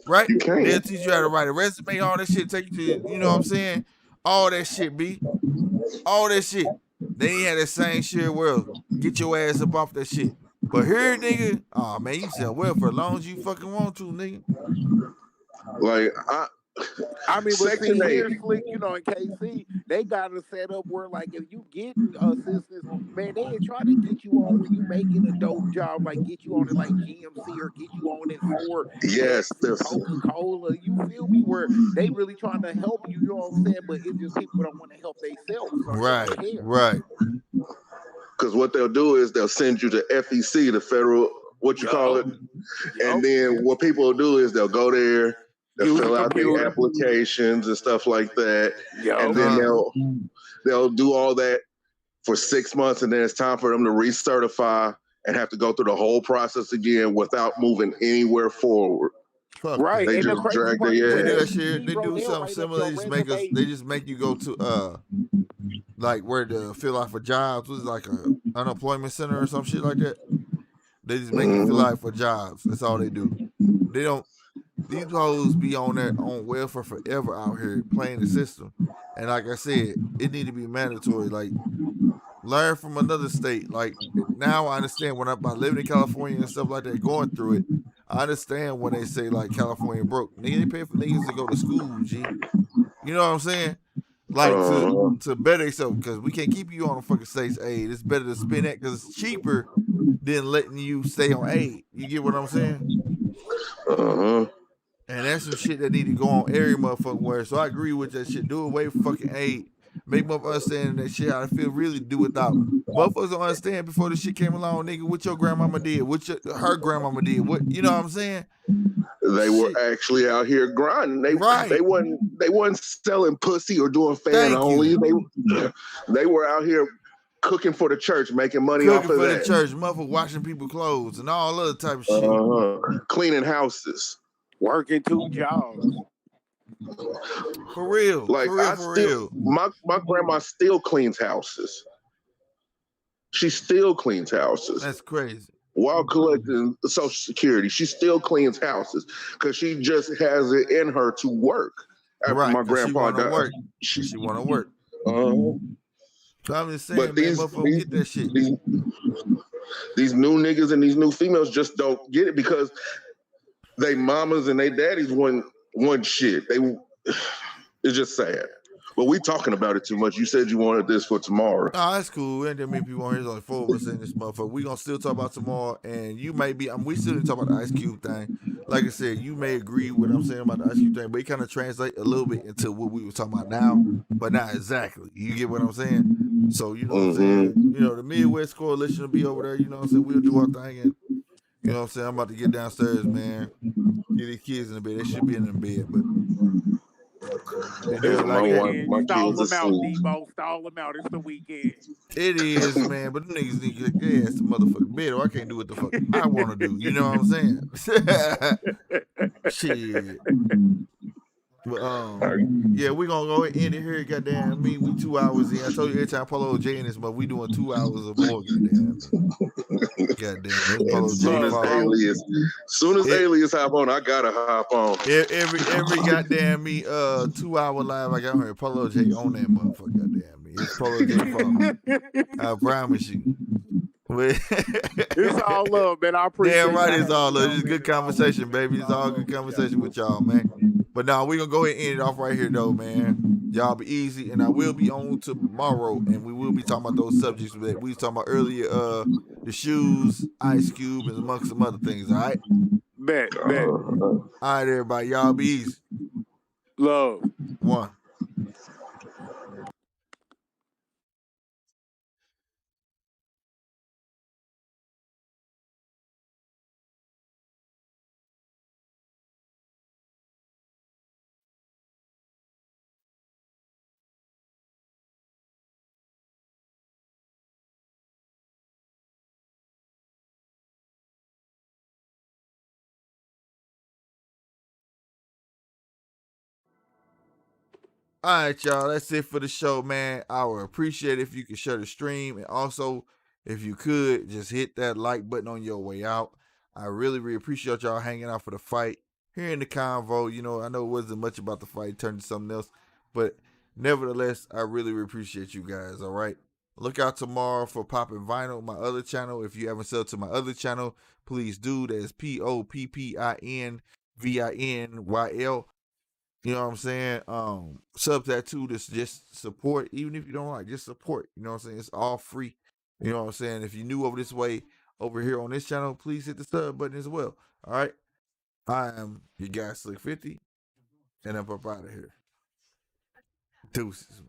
Right? You can't. They'll teach you how to write a resume, all that shit, take you to, you know what I'm saying? All that shit, B. All that shit. They ain't had that same shit world. Get your ass up off that shit. But here, nigga, oh man, you sell welfare as long as you fucking want to, nigga. Like, I mean, but see, here, Slick, you know, in KC, they got it set up where, like, if you get assistance, man, they ain't trying to get you on when you making a dope job, like, get you on it like GMC or get you on it for Coca-Cola. You feel me? Where they really trying to help you, you know what I'm saying? But it's just people don't want to help themselves. So Right. Because what they'll do is they'll send you to FEC, the federal, what you call it. And then what people will do is they'll go there, they'll fill out their applications and stuff like that. And then they'll do all that for 6 months, and then it's time for them to recertify and have to go through the whole process again without moving anywhere forward. Right. They just drag their ass. They do something similar. They just make you go to like where to fill out for jobs. Was like a unemployment center or some shit like that. They just make you fill out for jobs. That's all they do. They don't. These hoes be on welfare forever out here playing the system. And like I said, it need to be mandatory. Like, learn from another state. Like, now I understand when I'm living in California and stuff like that, going through it. I understand when they say, like, California broke. Nigga, they pay for niggas to go to school, G. You know what I'm saying? Like, to better yourself, because we can't keep you on a fucking state's aid. It's better to spend that because it's cheaper than letting you stay on aid. You get what I'm saying? And that's some shit that need to go on every motherfucking where. So I agree with that shit. Do away with fucking aid. Make motherfuckers understand that shit how I feel really do without. Motherfuckers don't understand before this shit came along, nigga, what your grandmama did, what her grandmama did, what, you know what I'm saying? They were actually out here grinding. They wasn't selling pussy or doing fan only. They were out here cooking for the church, making money off of that. Cooking for the church, motherfucker washing people's clothes and all other type of shit. Cleaning houses. Working 2 jobs. For real. Like, for real. My grandma still cleans houses. She still cleans houses. That's crazy. While collecting Social Security, she still cleans houses because she just has it in her to work. After my grandpa died. She want to work. So I'm just saying, but these get that shit. These new niggas and these new females just don't get it because they mamas and they daddies want shit. It's just sad. But we talking about it too much. You said you wanted this for tomorrow. Oh, that's cool. And then many people on here. There's only 4 of us in this motherfucker. We gonna still talk about tomorrow, and you may be. We still didn't talk about the Ice Cube thing. Like I said, you may agree with what I'm saying about the Ice Cube thing, but it kind of translate a little bit into what we were talking about now, but not exactly. You get what I'm saying? So you know what I'm saying. You know the Midwest Coalition will be over there. You know what I'm saying. We'll do our thing, and you know what I'm saying. I'm about to get downstairs, man. Get these kids in the bed. They should be in the bed, but. It's My stall kids them out, asleep. Debo. Stall them out. It's the weekend. It is, man, but them niggas need to get their ass to motherfucking bed, or I can't do what the fuck I want to do. You know what I'm saying? Shit. But yeah, we gonna go end it here. Goddamn, we 2 hours in. I told you every time Polo J in this, but we doing 2 hours or more. Goddamn, As soon as Alias hop on, I gotta hop on. Every goddamn 2 hour live I got here, Polo J on that motherfucker. Goddamn me, it's Polo J fault. I promise you. It's all love, man. I appreciate it. Damn right, it's all love. It's good conversation, baby. It's all good conversation with y'all, man. But now we gonna go ahead and end it off right here, though, man. Y'all be easy, and I will be on tomorrow, and we will be talking about those subjects that we was talking about earlier. The shoes, Ice Cube, and amongst some other things. All right. Bet. All right, everybody. Y'all be easy. Love. 1. All right, y'all. That's it for the show, man. I would appreciate it if you could share the stream. And also, if you could, just hit that like button on your way out. I really, really appreciate y'all hanging out for the fight. Here in the convo, you know, I know it wasn't much about the fight, turned to something else. But nevertheless, I really, really appreciate you guys, all right? Look out tomorrow for Poppin' Vinyl, my other channel. If you haven't subbed to my other channel, please do. That's POPPINVINYL. You know what I'm saying? Sub that too. Just support, even if you don't like, just support. You know what I'm saying? It's all free. You know what I'm saying? If you're new over this way, over here on this channel, please hit the sub button as well. All right. I am your guy Slick 50, and I'm up out of here. Deuces.